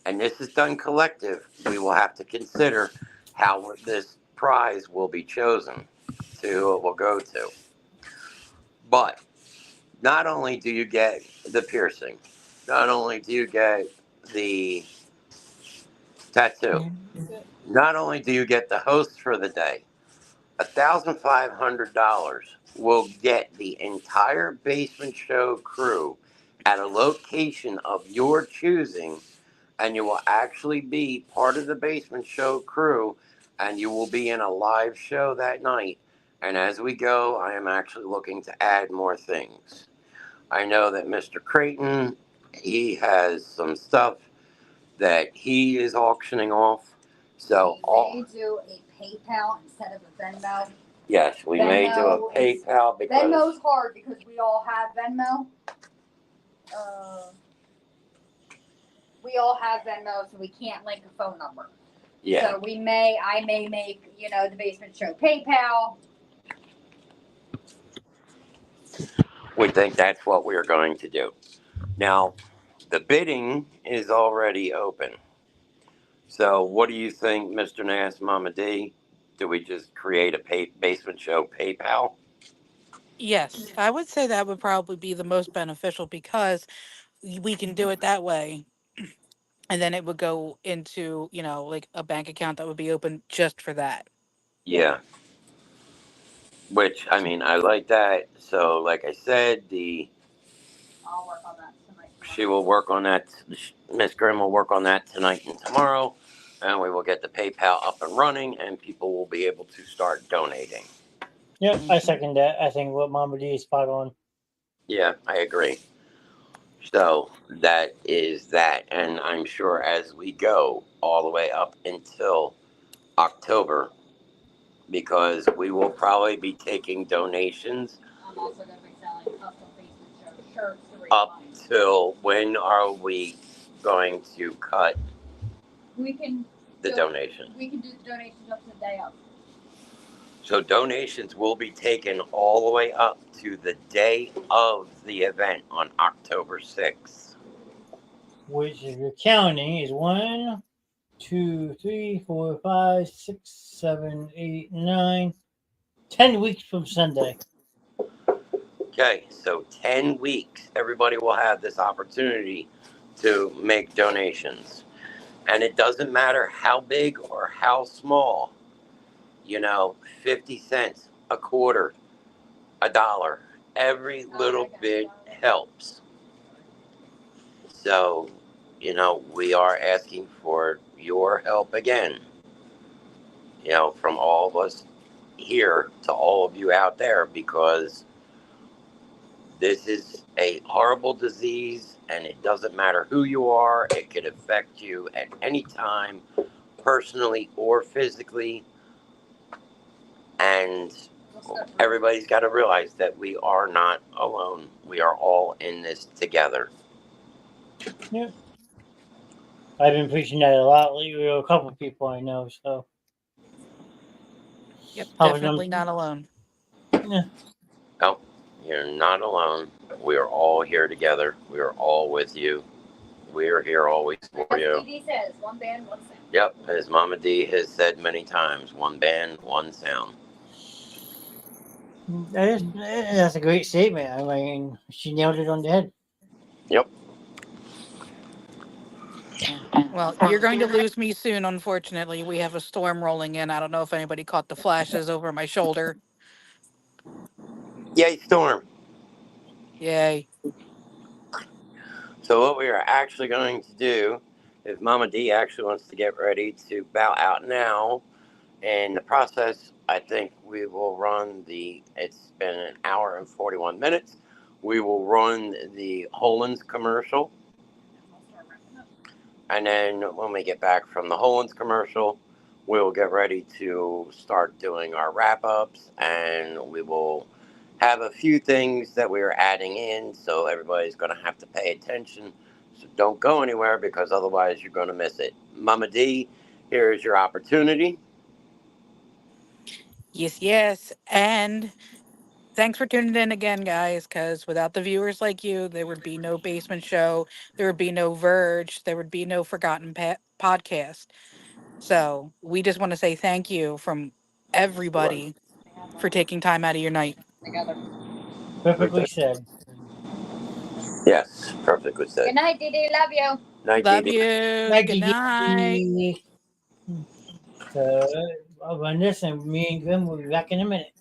and this is done collective, we will have to consider how this prize will be chosen will go to. But not only do you get the piercing, not only do you get the tattoo, not only do you get the host for the day, $1,500 will get the entire Basement Show crew at a location of your choosing, and you will actually be part of the Basement Show crew, and you will be in a live show that night. And as we go, I am actually looking to add more things. I know that Mr. Creighton, he has some stuff that he is auctioning off. So We may do a PayPal instead of a Venmo. Yes, we may do a PayPal because Venmo's hard because we all have Venmo. We all have Venmo, so we can't link a phone number. yeah. So I may make, the Basement Show PayPal. We think that's what we're going to do. Now, the bidding is already open. So, what do you think, Mr. Nass, Mama D? Do we just create a Basement Show PayPal? Yes, I would say that would probably be the most beneficial because we can do it that way. And then it would go into, like a bank account that would be open just for that. Yeah. Which, I mean, I like that. So, like I said, I'll work on that tonight. she will work on that. Miss Grimm will work on that tonight and tomorrow. And we will get the PayPal up and running, and people will be able to start donating. Yep, I second that. I think what Mama D is spot on. Yeah, I agree. So that is that. And I'm sure as we go all the way up until October, because we will probably be taking donations. I'm also going to be selling custom Basement Show shirts to raise Up money. till when are we going to cut We can the donation? We can do the donations up to the day of. So donations will be taken all the way up to the day of the event on October 6th. which, if you're counting, is 1, 2, 3, 4, 5, 6, 7, 8, 9, 10 weeks from Sunday. Okay, so 10 weeks, everybody will have this opportunity to make donations. And it doesn't matter how big or how small, 50 cents, a quarter, a dollar. Every little bit helps. So, we are asking for your help again, from all of us here to all of you out there, because this is a horrible disease and it doesn't matter who you are. It could affect you at any time, personally or physically. And everybody's got to realize that we are not alone. We are all in this together. Yeah. I've been preaching that a lot lately to a couple of people I know, so. Yep, Helping definitely them. not alone. Yeah. No, you're not alone. We are all here together. We are all with you. We are here always for you. As DD says, one band, one sound. Yep, as Mama D has said many times, one band, one sound. That's a great statement. I mean, she nailed it on the head. Yep. Well, you're going to lose me soon, unfortunately. We have a storm rolling in. I don't know if anybody caught the flashes over my shoulder. Yay, storm. Yay. So what we are actually going to do is Mama D actually wants to get ready to bow out now. In the process, I think we will run it's been an hour and 41 minutes. We will run the Hollands commercial. And then when we get back from the Hollands commercial, we will get ready to start doing our wrap-ups, and we will have a few things that we are adding in, so everybody's going to have to pay attention. So don't go anywhere, because otherwise you're going to miss it. Mama D, here is your opportunity. Yes. And thanks for tuning in again, guys, because without the viewers like you, there would be no Basement Show, there would be no Verge, there would be no Forgotten Podcast. So we just want to say thank you from everybody for taking time out of your night. Together. Perfectly said. Yes, perfectly said. Good night, DD. Love you. Night, Love Dee Dee. you. Thank Good you, night. Dee. So, I'll run this, and me and Grim will be back in a minute.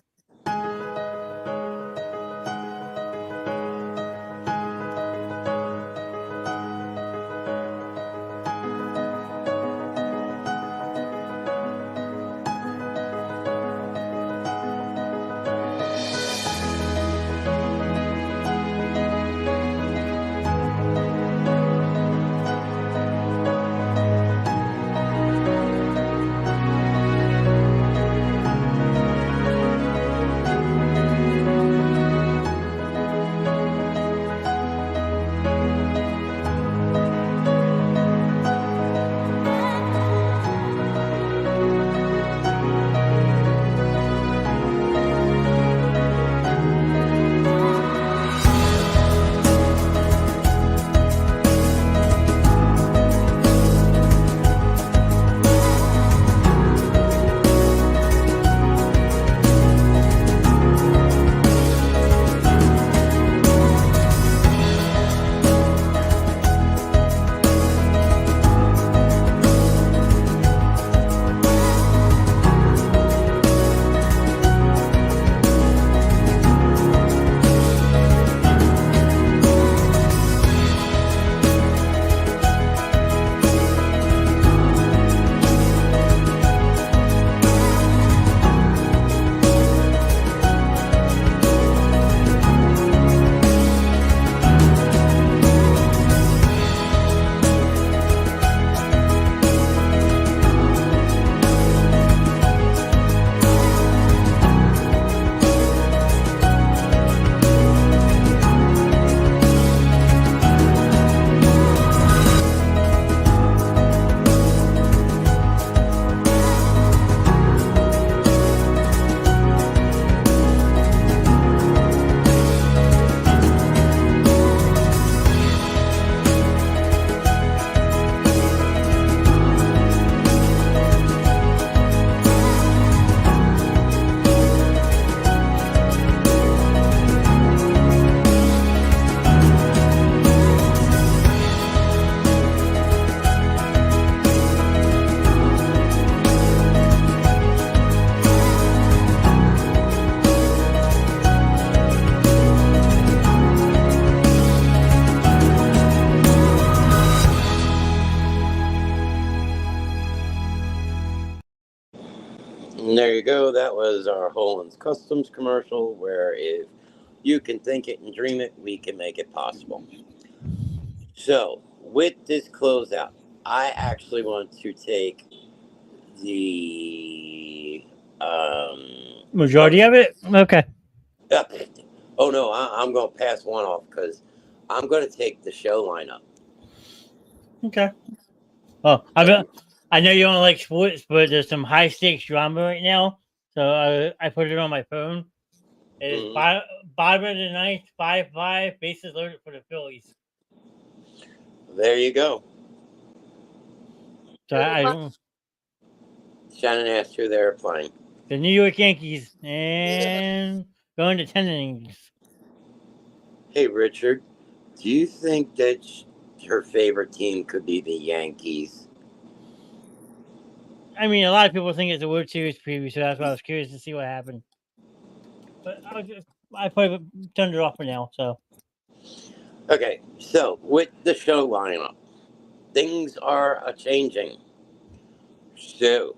And there you go. That was our Holland's Customs commercial, where if you can think it and dream it, we can make it possible. So, with this closeout, I actually want to take the Majority of it? Okay. uh, oh no, I'm going to pass one off because I'm going to take the show lineup. Okay. Oh, I know you don't like sports, but there's some high stakes drama right now. So I put it on my phone. It's Mhm. bottom of the ninth, 5-5, bases loaded for the Phillies. There you go. So I Shannon asked who they were playing. the New York Yankees and going to 10 innings. Hey, Richard, do you think that her favorite team could be the Yankees? I mean, a lot of people think it's a World Series preview, so that's why I was curious to see what happened. But I probably turned it off for now. So Okay, so with the show lineup, things are changing. So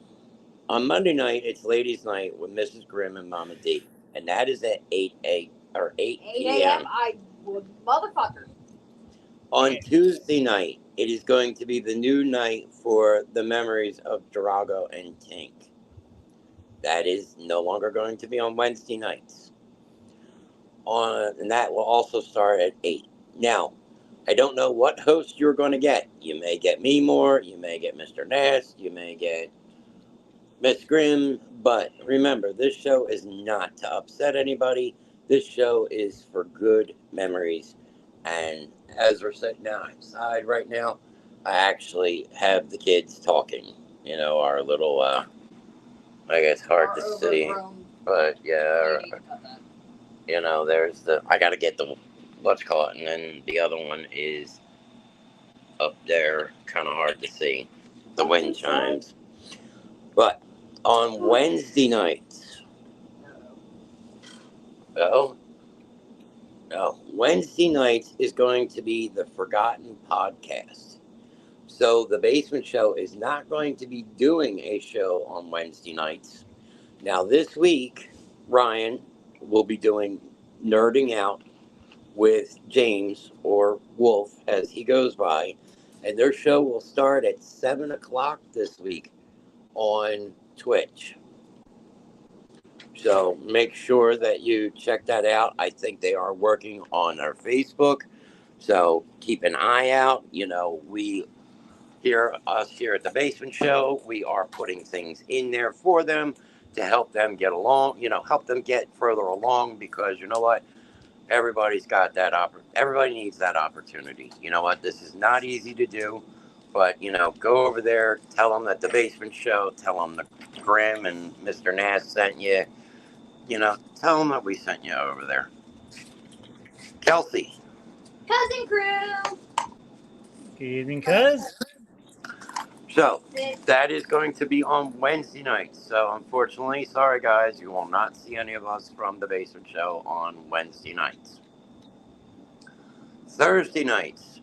on Monday night, it's Ladies' Night with Mrs. Grimm and Mama D, and that is at 8 p.m. I would motherfucker. On Tuesday night, it is going to be the new night for the memories of Drago and Tink. That is no longer going to be on Wednesday nights. And that will also start at 8. Now, I don't know what host you're going to get. You may get me more, you may get Mr. Nast, you may get Miss Grimm, but remember, this show is not to upset anybody. This show is for good memories. And as we're sitting outside right now, I actually have the kids talking. You know, our little, I guess hard to see, but yeah, you know, there's I got to get the, what's called, and then the other one is up there, kind of hard to see, the wind chimes. But on Wednesday nights, oh, no, Wednesday nights is going to be the Forgotten Podcast. So the Basement Show is not going to be doing a show on Wednesday nights. Now this week, Ryan will be doing Nerding Out with James, or Wolf as he goes by, and their show will start at 7 o'clock this week on Twitch. So make sure that you check that out. I think they are working on our Facebook, so keep an eye out. You know, us here at the Basement Show, we are putting things in there for them to help them get along, you know, help them get further along, because you know what? Everybody's got that everybody needs that opportunity. You know what? This is not easy to do, but you know, go over there, tell them that the Basement Show, tell them the Grimm and Mr. Nash sent you. You know, tell them that we sent you over there. Kelsey. Cousin crew. good evening, cuz. So that is going to be on Wednesday nights. So unfortunately, sorry guys, you will not see any of us from the Basement Show on Wednesday nights. Thursday nights,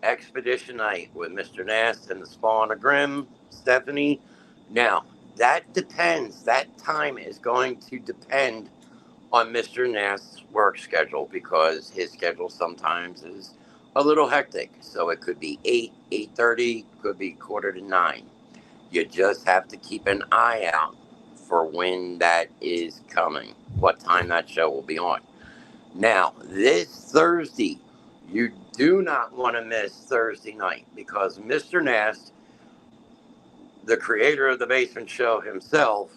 Expedition Night with Mr. Nast and the Spawn of Grimm, Stephanie. Now, that depends. That time is going to depend on Mr. Nast's work schedule, because his schedule sometimes is a little hectic. So it could be 8, 8:30, could be 8:45. You just have to keep an eye out for when that is coming, what time that show will be on. Now, this Thursday, you do not want to miss Thursday night, because Mr. Nast, the creator of the Basement Show himself,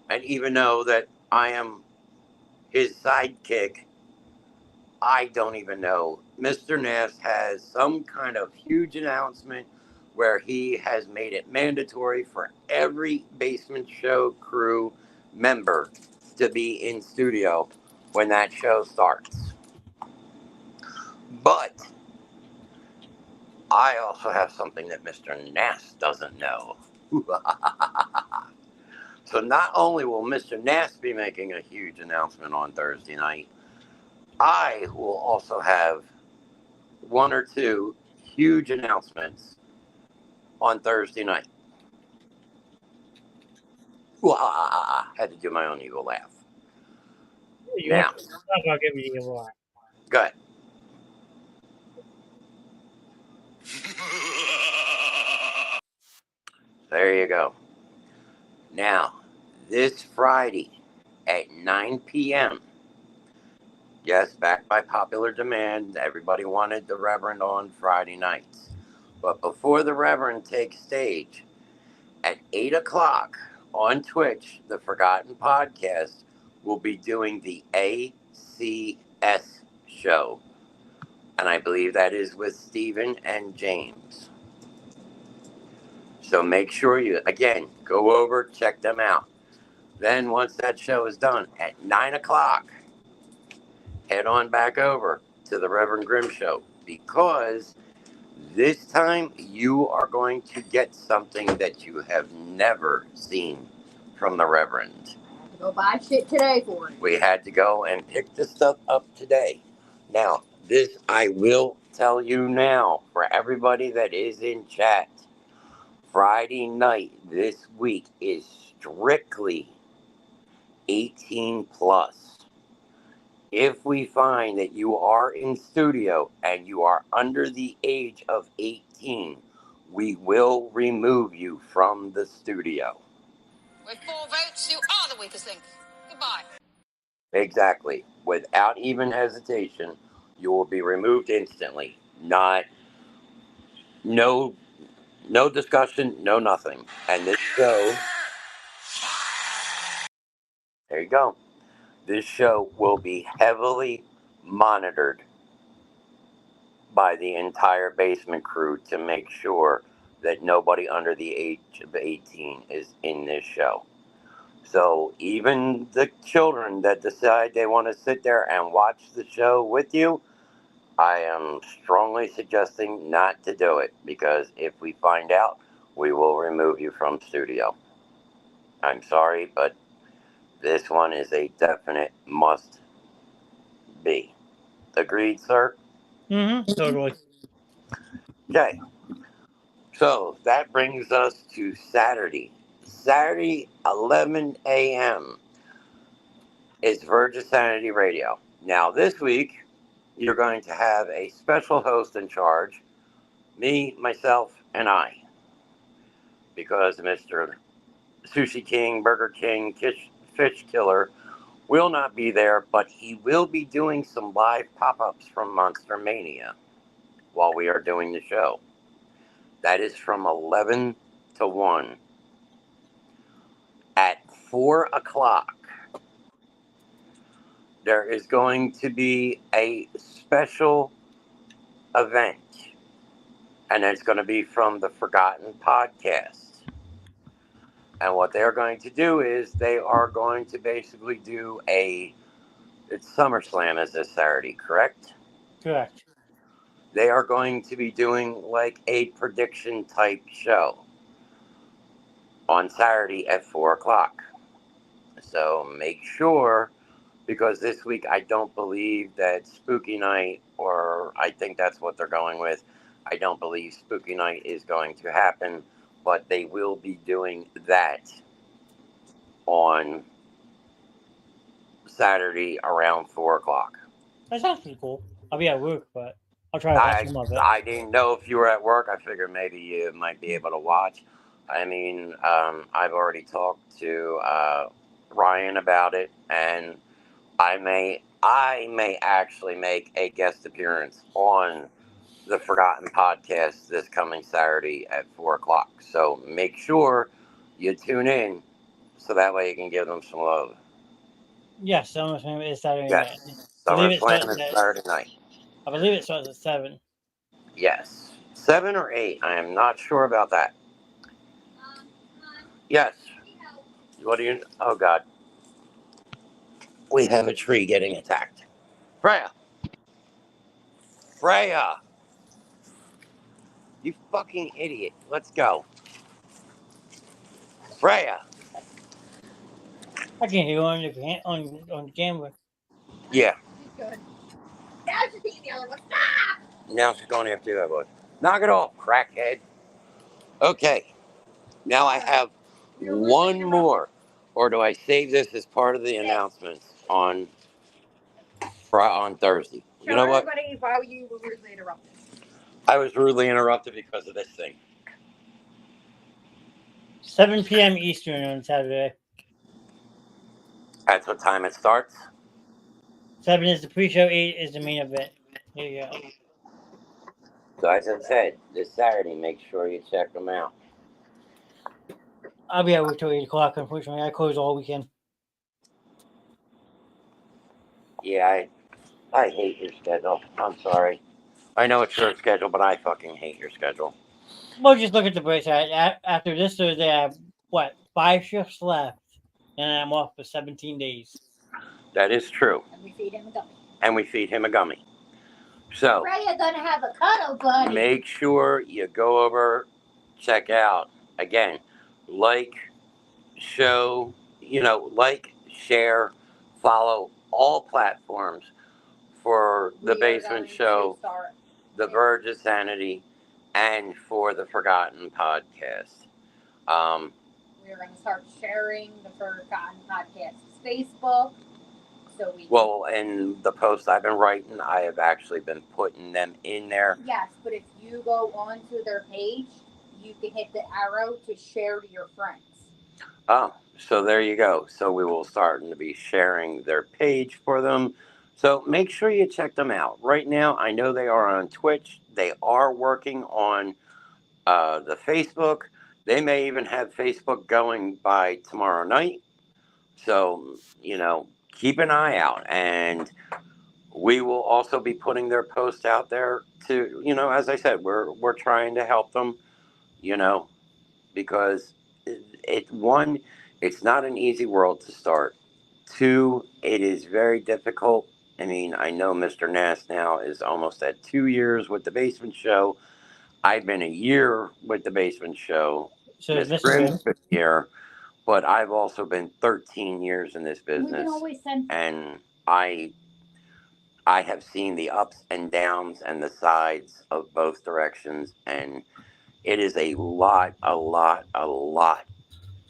and even though that I am his sidekick, I don't even know. Mr. Nast has some kind of huge announcement where he has made it mandatory for every Basement Show crew member to be in studio when that show starts. But I also have something that Mr. Nast doesn't know. So not only will Mr. Nast be making a huge announcement on Thursday night, I will also have one or two huge announcements on Thursday night. Had to do my own eagle laugh. You Now, want to talk about giving you a lot. go ahead. There you go. Now, this Friday at 9 p.m., yes, back by popular demand, everybody wanted the Reverend on Friday nights. But before the Reverend takes stage, at 8 o'clock on Twitch, the Forgotten Podcast will be doing the ACS show. And I believe that is with Stephen and James. So make sure you, again, go over, check them out. Then once that show is done, at 9 o'clock, head on back over to the Reverend Grimm Show, because this time you are going to get something that you have never seen from the Reverend. Go buy shit today for it. We had to go and pick this stuff up today. Now, this I will tell you now, for everybody that is in chat, Friday night this week is strictly 18 plus. If we find that you are in studio and you are under the age of 18, we will remove you from the studio. With 4 votes, you are the weakest link. Goodbye. Exactly. Without even hesitation, you will be removed instantly. No discussion, no nothing. And this show, there you go. This show will be heavily monitored by the entire basement crew to make sure that nobody under the age of 18 is in this show. So even the children that decide they want to sit there and watch the show with you, I am strongly suggesting not to do it, because if we find out, we will remove you from studio. I'm sorry, but this one is a definite must be. Agreed, sir? Totally. Okay. So that brings us to Saturday. Saturday, 11 a.m. is Virgin Sanity Radio. Now, this week, you're going to have a special host in charge, me, myself, and I. Because Mr. Sushi King, Burger King, Fish Killer will not be there, but he will be doing some live pop-ups from Monster Mania while we are doing the show. That is from 11 to 1. At 4 o'clock, there is going to be a special event, and it's going to be from the Forgotten Podcast. And what they're going to do is they are going to basically do it's SummerSlam is this Saturday, correct? Correct. They are going to be doing like a prediction type show on Saturday at 4 o'clock. So make sure, because this week I don't believe that Spooky Night, or I think that's what they're going with, I don't believe Spooky Night is going to happen, but they will be doing that on Saturday around 4 o'clock. That sounds pretty cool. I'll be at work, but I'll try to watch some of it. I didn't know if you were at work. I figured maybe you might be able to watch. I mean, I've already talked to Ryan about it, and I may actually make a guest appearance on the Forgotten Podcast this coming Saturday at 4 o'clock. So make sure you tune in so that way you can give them some love. Yes, SummerSlam is Saturday night. Yes, SummerSlam is Saturday night. I believe it starts at 7. Yes. 7 or 8. I am not sure about that. Yes. What do you... Oh, God. We have a tree getting attacked. Freya! You fucking idiot. Let's go. Freya! I can't hear on the camera. Yeah. Good. Now she's taking the other one. Stop! Now she's going after the other one. Knock it off, crackhead. Okay. Now I have one more Or do I save this as part of the announcements on Thursday? You know what? Everybody why you were rudely interrupted. I was rudely interrupted because of this thing. 7 p.m. Eastern on Saturday. That's what time it starts. 7 is the pre-show. 8 is the main event. There you go. So as I said, this Saturday, make sure you check them out. I'll be at work till 8 o'clock. Unfortunately, I close all weekend. Yeah, I hate your schedule. I'm sorry. I know it's your schedule, but I fucking hate your schedule. Well, just look at the break side. After this Thursday, I have, 5 shifts left, and I'm off for 17 days. That is true. And we feed him a gummy. So, Freya gonna have a cuddle buddy. make sure you go over, check out. Again, like, share, follow all platforms for the Basement Show, the Verge of Sanity, and for the Forgotten Podcast. We're going to start sharing the Forgotten Podcast's Facebook. And the posts I've been writing, I have actually been putting them in there. Yes, but if you go onto their page, you can hit the arrow to share to your friends. Oh, so there you go. So we will start to be sharing their page for them. So make sure you check them out. Right now, I know they are on Twitch. They are working on the Facebook. They may even have Facebook going by tomorrow night. So, keep an eye out. And we will also be putting their posts out there to, as I said, we're trying to help them, because it's not an easy world to start. 2, it is very difficult. I mean, I know Mr. Nass now is almost at 2 years with the Basement Show. I've been a year with the Basement Show. So Mr. Grimm's been here, but I've also been 13 years in this business. We can always send. And I have seen the ups and downs and the sides of both directions, and it is a lot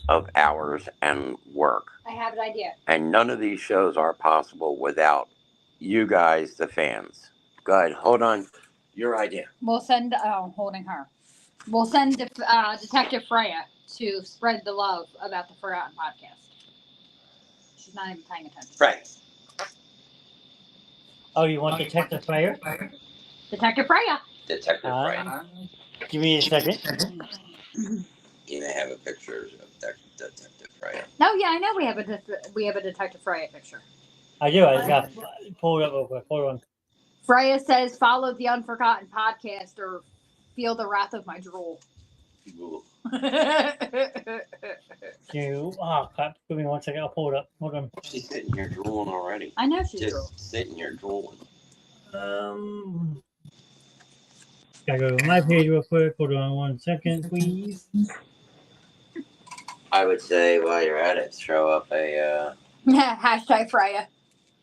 of hours and work. I have an idea. And none of these shows are possible without you guys, the fans. Go ahead, hold on. Your idea. We'll send. Oh, holding her. We'll send Detective Freya to spread the love about the Forgotten Podcast. She's not even paying attention. Right. Oh, you want Detective Freya? Detective Freya. Detective Freya. Give me a second. You may have a picture of Detective Freya. No, yeah, I know we have a Detective Freya picture. I do. I just got pulled up real quick. Hold on. Freya says, "Follow the Unforgotten Podcast or feel the wrath of my drool." Crap. Give me 1 second. I'll pull it up. Hold on. She's sitting here drooling already. I know she's drooling. Sitting here drooling. Gotta go to my page real quick. Hold on 1 second, please. I would say while you're at it, throw up a hashtag Freya.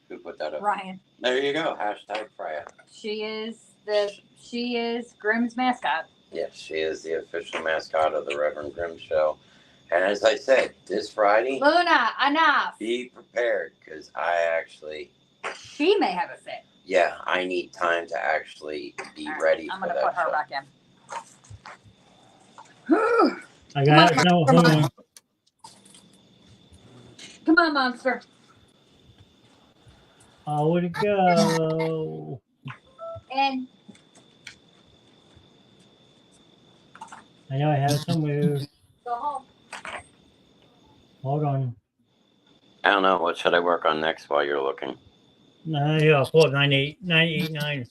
Who put that up? Ryan. There you go. Hashtag Freya. She is Grimm's mascot. Yes, she is the official mascot of the Reverend Grimm Show. And as I said, this Friday, Luna, enough. Be prepared, because She may have a fit. Yeah, I need time to actually be ready for that. I'm gonna put her back in. I got it. No, hold on. Come on, monster. Oh, where'd it go? And I know I have it somewhere. go home. Hold on. I don't know. What should I work on next while you're looking? Yeah, I'll pull up 989.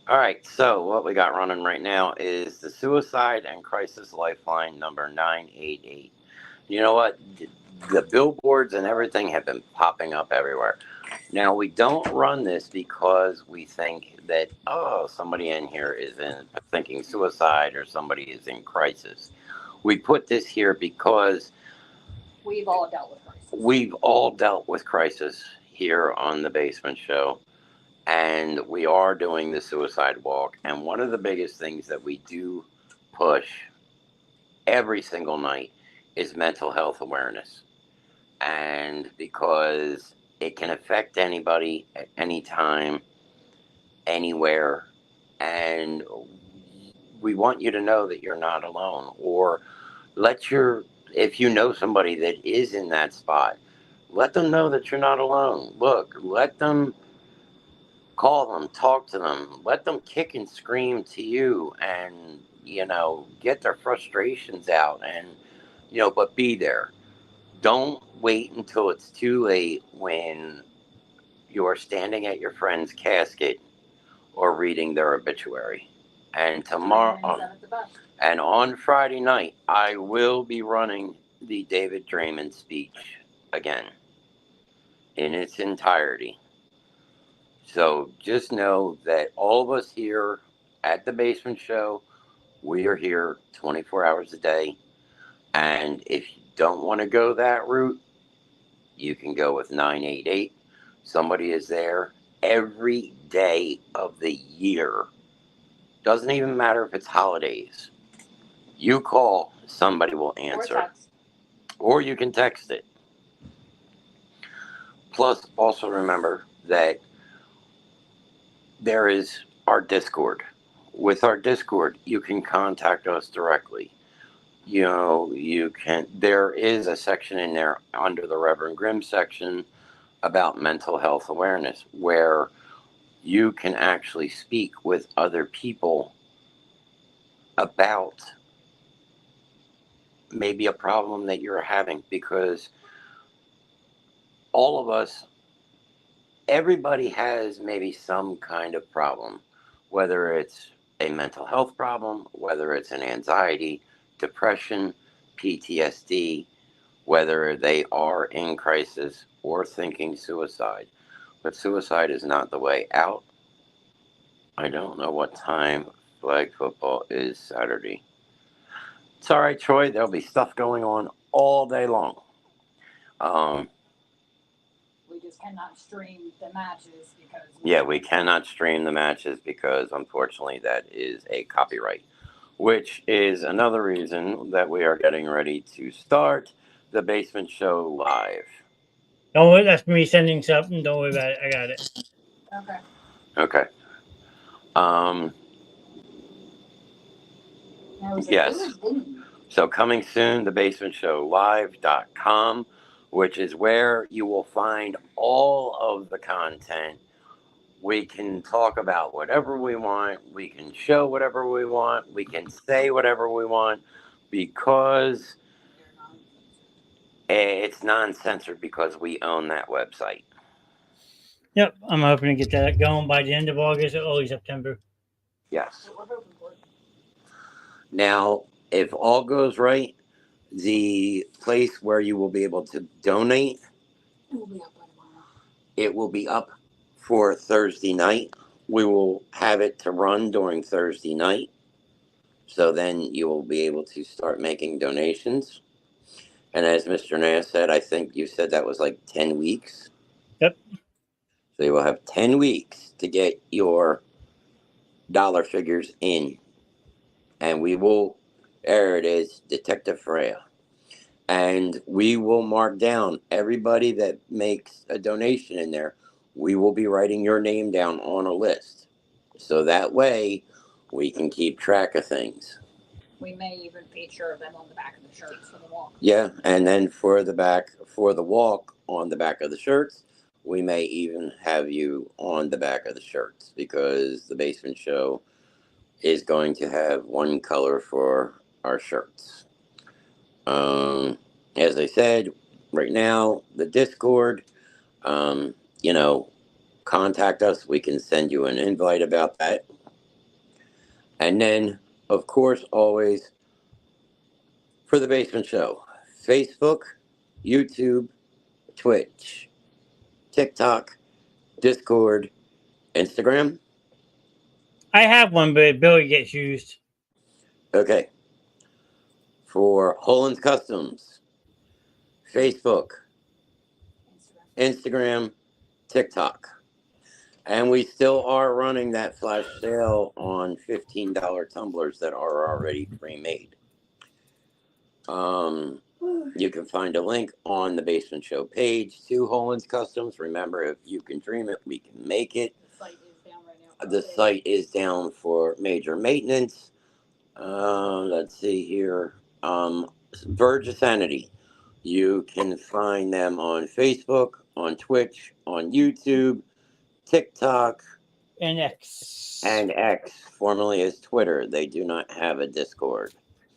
All right. So what we got running right now is the Suicide and Crisis Lifeline number 988. You know what? The billboards and everything have been popping up everywhere. Now, we don't run this because we think that, somebody in here is thinking suicide or somebody is in crisis. We put this here because we've all dealt with crisis. We've all dealt with crisis here on the Basement Show. And we are doing the suicide walk. And one of the biggest things that we do push every single night is mental health awareness. And because it can affect anybody at any time, anywhere. And we want you to know that you're not alone. Or if you know somebody that is in that spot, let them know that you're not alone. Look, let them call them, talk to them, let them kick and scream to you and, get their frustrations out and, but be there. Don't wait until it's too late when you're standing at your friend's casket or reading their obituary. And and on Friday night, I will be running the David Draymond speech again in its entirety. So just know that all of us here at the Basement Show, we are here 24 hours a day. And if you don't want to go that route, you can go with 988. Somebody is there every day of the year. Doesn't even matter if it's holidays. You call, somebody will answer. Or you can text it. Plus, also remember that there is our Discord. With our Discord, you can contact us directly. There is a section in there under the Reverend Grimm section about mental health awareness where you can actually speak with other people about maybe a problem that you're having, because all of us, everybody has maybe some kind of problem, whether it's a mental health problem, whether it's an anxiety, depression, PTSD, whether they are in crisis or thinking suicide. But suicide is not the way out. I don't know what time flag football is Saturday. It's all right, Troy. There'll be stuff going on all day long. We just cannot stream the matches because. Yeah, we cannot stream the matches because, unfortunately, that is a copyright, which is another reason that we are getting ready to start the Basement Show live. Don't worry, that's me sending something. Don't worry about it. I got it. Okay. Okay. Yes. So coming soon, thebasementshowlive.com, which is where you will find all of the content. We can talk about whatever we want. We can show whatever we want. We can say whatever we want because it's non-censored because we own that website. Yep, I'm hoping to get that going by the end of August or early September. Yes. Now, if all goes right, the place where you will be able to donate, it will be up for Thursday night. We will have it to run during Thursday night. So then you will be able to start making donations. And as Mr. Nass said, I think you said that was like 10 weeks. Yep. So you will have 10 weeks to get your dollar figures in. And we will, there it is, Detective Freya. And we will mark down everybody that makes a donation in there. We will be writing your name down on a list. So that way we can keep track of things. We may even feature them on the back of the shirts for the walk. Yeah, and then for the walk on the back of the shirts, we may even have you on the back of the shirts because the Basement Show is going to have one color for our shirts. As I said, right now, the Discord, contact us. We can send you an invite about that. And then, of course, always for the Basement Show, Facebook, YouTube, Twitch, TikTok, Discord, Instagram. I have one, but it barely gets used. Okay. For Holland's Customs, Facebook, Instagram, TikTok. And we still are running that flash sale on $15 tumblers that are already pre-made. You can find a link on the Basement Show page to Holland's Customs. Remember, if you can dream it, we can make it. The site is down for major maintenance. Let's see here. Verge of Sanity. You can find them on Facebook, on Twitch, on YouTube, TikTok, And X. and X, formerly as Twitter. They do not have a Discord.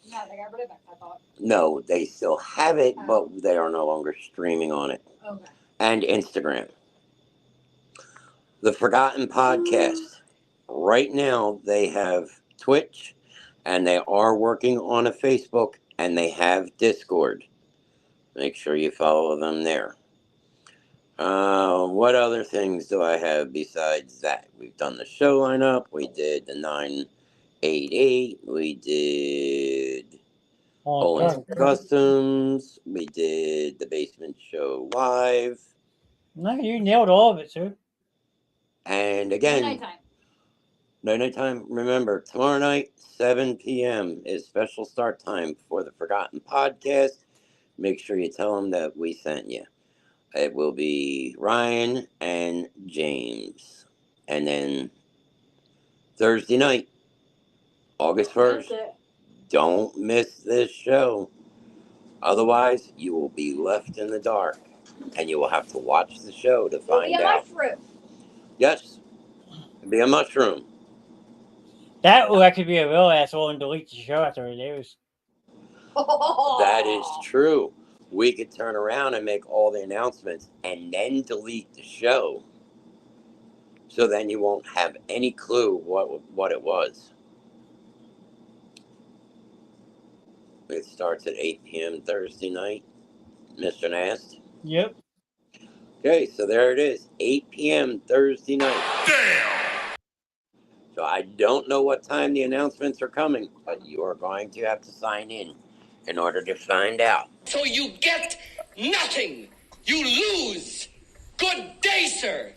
No, they got rid of it, I thought. No, they still have it, but they are no longer streaming on it. Okay. And Instagram. The Forgotten Podcast. Right now, they have Twitch, and they are working on a Facebook, and they have Discord. Make sure you follow them there. What other things do I have besides that? We've done the show lineup. We did the 988. We did Holland's Customs. We did the Basement Show Live. No, you nailed all of it, sir. And again, Nighttime. nighttime. Remember, tomorrow night, 7 p.m. is special start time for the Forgotten Podcast. Make sure you tell them that we sent you. It will be Ryan and James. And then Thursday night, August 1st, don't miss this show. Otherwise, you will be left in the dark. And you will have to watch the show to find out. Mushroom. Yes, it'll be a mushroom. That will actually be a real asshole and delete the show after it airs. That is true. We could turn around and make all the announcements and then delete the show. So then you won't have any clue what it was. It starts at 8 p.m. Thursday night, Mr. Nast. Yep. Okay, so there it is, 8 p.m. Thursday night. Damn! So I don't know what time the announcements are coming, but you are going to have to sign in order to find out. So you get nothing. You lose. Good day, sir.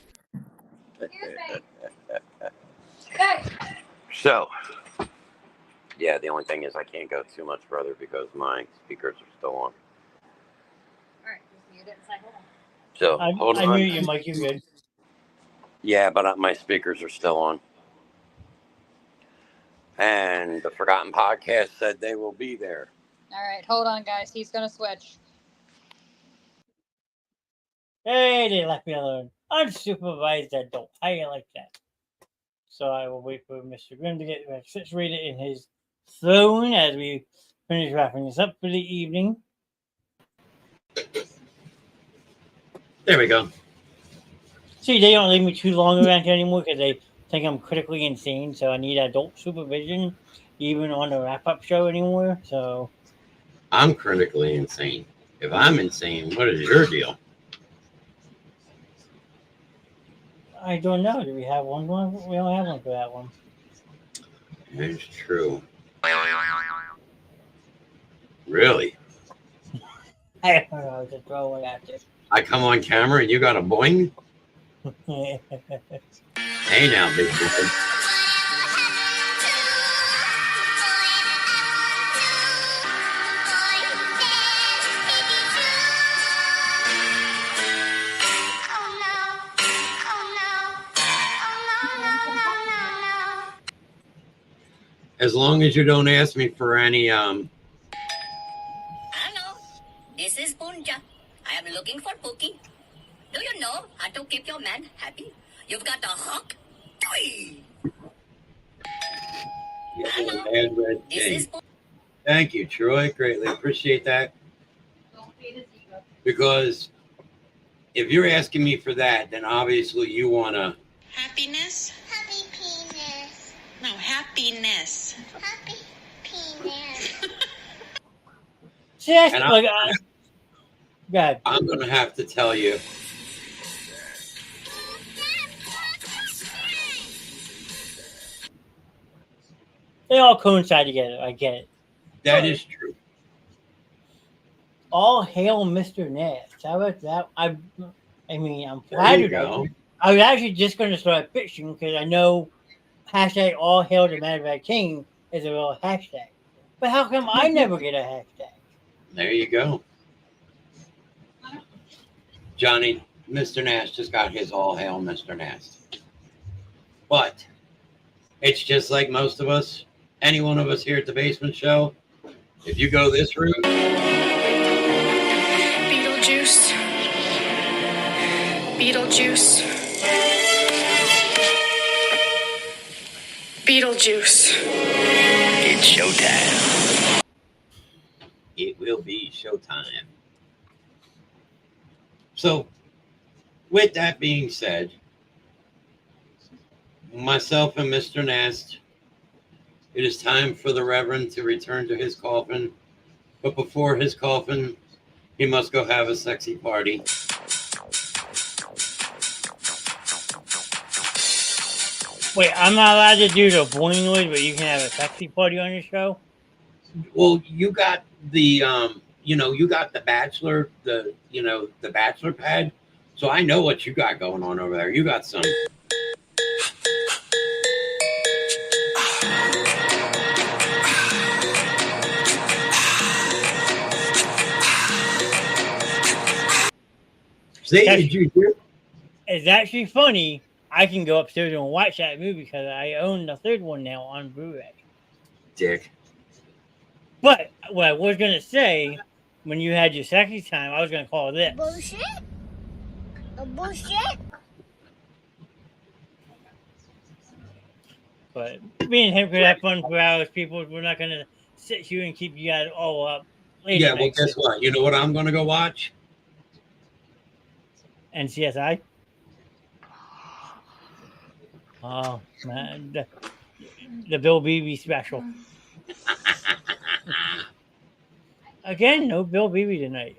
So, yeah, the only thing is I can't go too much further because my speakers are still on. All right, just mute it and say hold on. So, hold on. I knew you, Mike. You're good. Yeah, but my speakers are still on. And the Forgotten Podcast said they will be there. All right, hold on, guys. He's gonna switch. Hey, they left me alone. Unsupervised adult. How you like that? So I will wait for Mr. Grimm to get situated in his throne as we finish wrapping this up for the evening. There we go. See, they don't leave me too long around here anymore because they think I'm critically insane, so I need adult supervision even on the wrap-up show anymore, so... I'm critically insane. If I'm insane, what is your deal? I don't know. Do we have one? We don't have one for that one. That's true. Really? I don't know. Just throw one at you. I come on camera and you got a boing? Hey now, big boy. As long as you don't ask me for any Hello, this is Punja. I am looking for Pookie. Do you know how to keep your man happy? You've got to honk. Hello, this is Thank you, Troy. Greatly appreciate that. Because if you're asking me for that, then obviously you want to... Happiness? Happy penis. No, happiness. Happy penis. See, that's And like... God. I'm going to have to tell you... They all coincide together. I get it. That is true. All hail Mr. Nast. How about that? I mean, I'm There flattered. you go. I was actually just going to start pitching because I know hashtag all hail the Man of King is a real hashtag. But how come I never get a hashtag? There you go. Johnny, Mr. Nash just got his all hail Mr. Nast. But it's just like most of us, any one of us here at the Basement Show, if you go this route. Beetlejuice. Beetlejuice. Beetlejuice. It's showtime. It will be showtime. So, with that being said, myself and Mr. Nast, it is time for the Reverend to return to his coffin. But before his coffin, he must go have a sexy party. Wait, I'm not allowed to do the boing noise, but you can have a sexy party on your show? Well, you got the, you got the Bachelor, the Bachelor pad. So I know what you got going on over there. You got some. See, did you hear? It's actually funny. I can go upstairs and watch that movie because I own the third one now on Blu-ray. Dick. But what I was going to say, when you had your sexy time, I was going to call this. Bullshit? A bullshit? But me and him could have fun for hours, people. We're not going to sit you and keep you guys all up. Late Yeah, at well, night. guess what? You know what I'm going to go watch? NCSI? Oh, man. The Bill Beebe special. Again, no Bill Beebe tonight.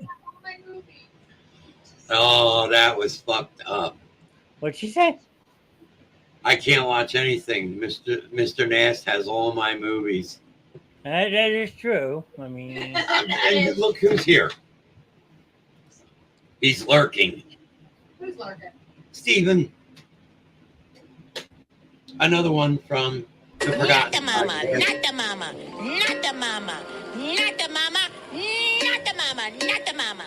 Oh, that was fucked up. What'd she say? I can't watch anything. Mr. Nast has all my movies. That is true. I mean, And look who's here. He's lurking. Who's lurking? Steven. Another one from the Not Forgotten the mama, Podcast. not the mama, not the mama, not the mama, not the mama, not the mama.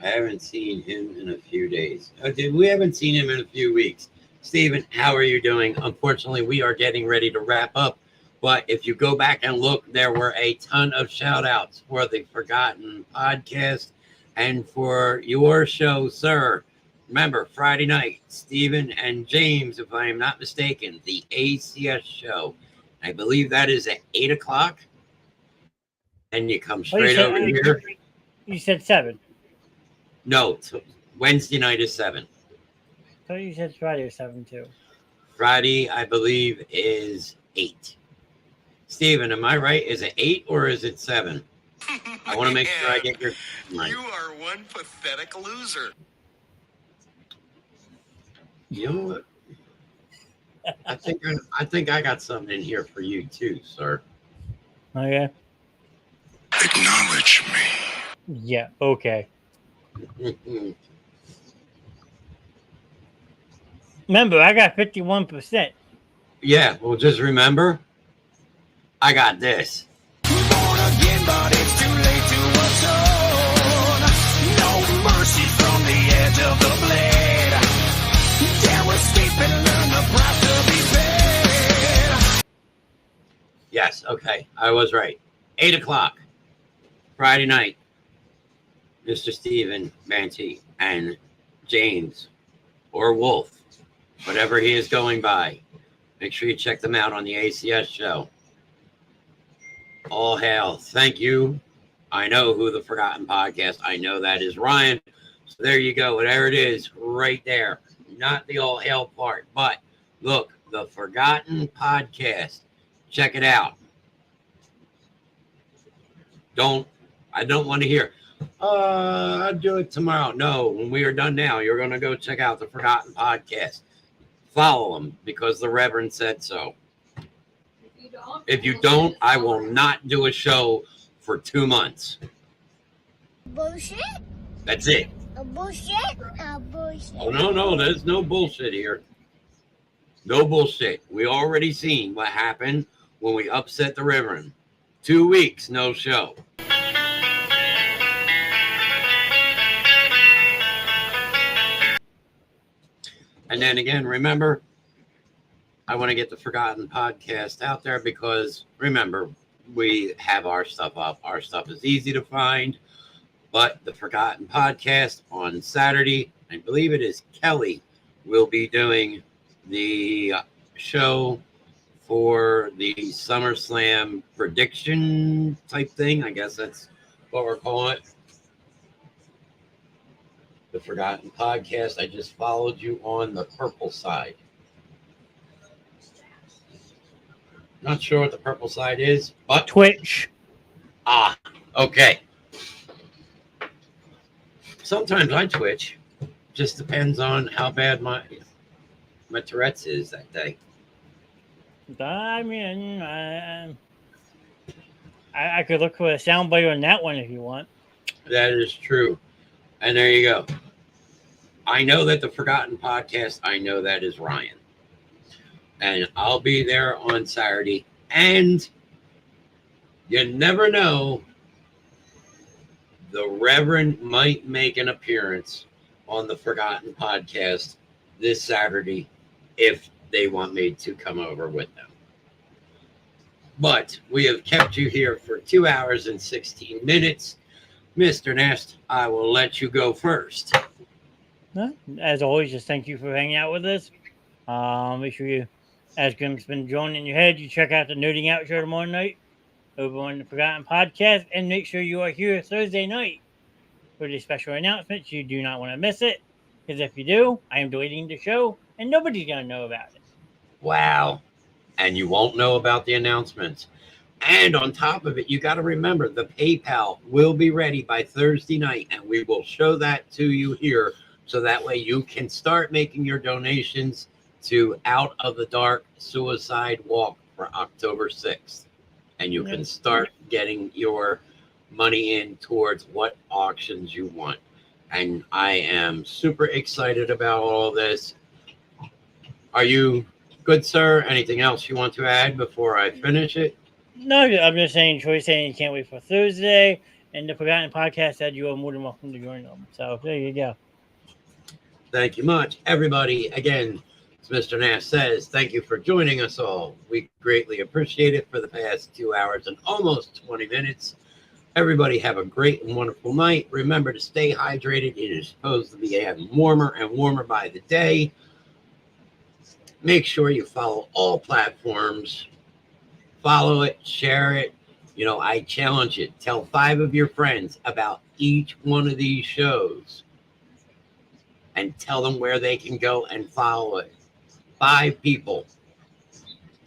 I haven't seen him in a few days. We haven't seen him in a few weeks. Steven, how are you doing? Unfortunately, we are getting ready to wrap up. But if you go back and look, there were a ton of shout outs for the Forgotten Podcast and for your show, sir. Remember, Friday night, Stephen and James, if I am not mistaken, the ACS show. I believe that is at 8 o'clock. And you come straight over here. You said 7. No, Wednesday night is 7. I thought you said Friday was 7 too. Friday, I believe, is 8. Stephen, am I right? Is it 8 or is it 7? I want to make sure I get your right. You are one pathetic loser. You know what? I think I got something in here for you too, sir. Okay. Acknowledge me. Yeah, okay. Remember, I got 51%. Yeah, well, just remember, I got this. Born again, but it's too late to atone. No mercy from the edge of the blade. Dare escape and learn the price to be paid. Yes, okay, I was right. 8 o'clock, Friday night. Mr. Stephen Manti and James or Wolf, whatever he is going by. Make sure you check them out on the ACS show. All hail. Thank you. I know who the Forgotten Podcast. I know that is Ryan. So there you go. Whatever it is, right there. Not the all hail part, but look, the Forgotten Podcast. Check it out. I don't want to hear, I'll do it tomorrow. No, when we are done now, you're going to go check out the Forgotten Podcast. Follow them because the Reverend said so. If you don't, I will not do a show for 2 months. Bullshit? That's it. A bullshit? A bullshit. Oh, no, there's no bullshit here. No bullshit. We already seen what happened when we upset the Reverend. 2 weeks, no show. And then again, remember, I want to get the Forgotten podcast out there because remember, we have our stuff up. Our stuff is easy to find, but the Forgotten podcast on Saturday, I believe it is Kelly, will be doing the show for the SummerSlam prediction type thing. I guess that's what we're calling it. The Forgotten podcast. I just followed you on the purple side. Not sure what the purple side is, but Twitch. Ah, okay. Sometimes I twitch. Just depends on how bad my Tourette's is that day. I mean, I could look for a soundbite on that one if you want. That is true. And there you go. I know that the Forgotten podcast, I know that is Ryan. And I'll be there on Saturday. And you never know, the Reverend might make an appearance on the Forgotten podcast this Saturday if they want me to come over with them. But we have kept you here for 2 hours and 16 minutes. Mr. Nest, I will let you go first. As always, just thank you for hanging out with us. Make sure you, as Grim's been drawn in your head, you check out the Nerding Out show tomorrow night over on the Forgotten podcast, and make sure you are here Thursday night for the special announcements. You do not want to miss it, because if you do, I am deleting the show, and nobody's going to know about it. Wow. And you won't know about the announcements. And on top of it, you got to remember the PayPal will be ready by Thursday night, and we will show that to you here. So that way you can start making your donations to Out of the Dark Suicide Walk for October 6th. And you can start getting your money in towards what auctions you want. And I am super excited about all this. Are you good, sir? Anything else you want to add before I finish it? No, I'm just saying, Troy's saying you can't wait for Thursday, and the Forgotten podcast said you are more than welcome to join them. So there you go. Thank you much, everybody. Again, as Mr. Nash says, thank you for joining us all. We greatly appreciate it for the past 2 hours and almost 20 minutes. Everybody have a great and wonderful night. Remember to stay hydrated. It is supposed to be getting warmer and warmer by the day. Make sure you follow all platforms. Follow it, share it. You know, I challenge it. Tell 5 of your friends about each one of these shows. And tell them where they can go and follow it. 5 people.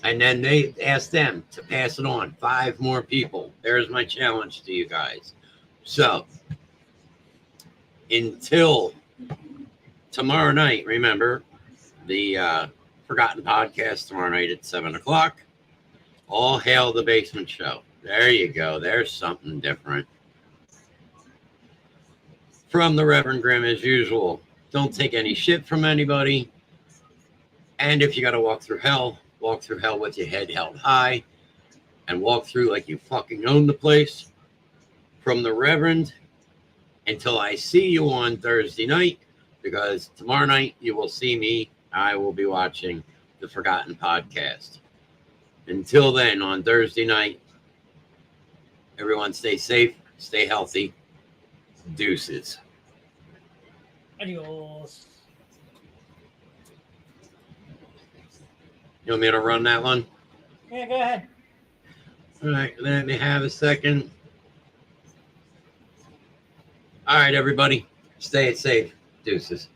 And then they ask them to pass it on. 5 more people. There's my challenge to you guys. So, until tomorrow night, remember, the Forgotten podcast tomorrow night at 7 o'clock. All hail the Basement Show. There you go. There's something different. From the Reverend Grimm, as usual. Don't take any shit from anybody. And if you got to walk through hell with your head held high and walk through like you fucking own the place. From the Reverend, until I see you on Thursday night, because tomorrow night you will see me. I will be watching the Forgotten podcast. Until then, on Thursday night, everyone stay safe, stay healthy. Deuces. Adios. You want me to run that one? Yeah, go ahead. All right, let me have a second. All right, everybody, stay safe. Deuces.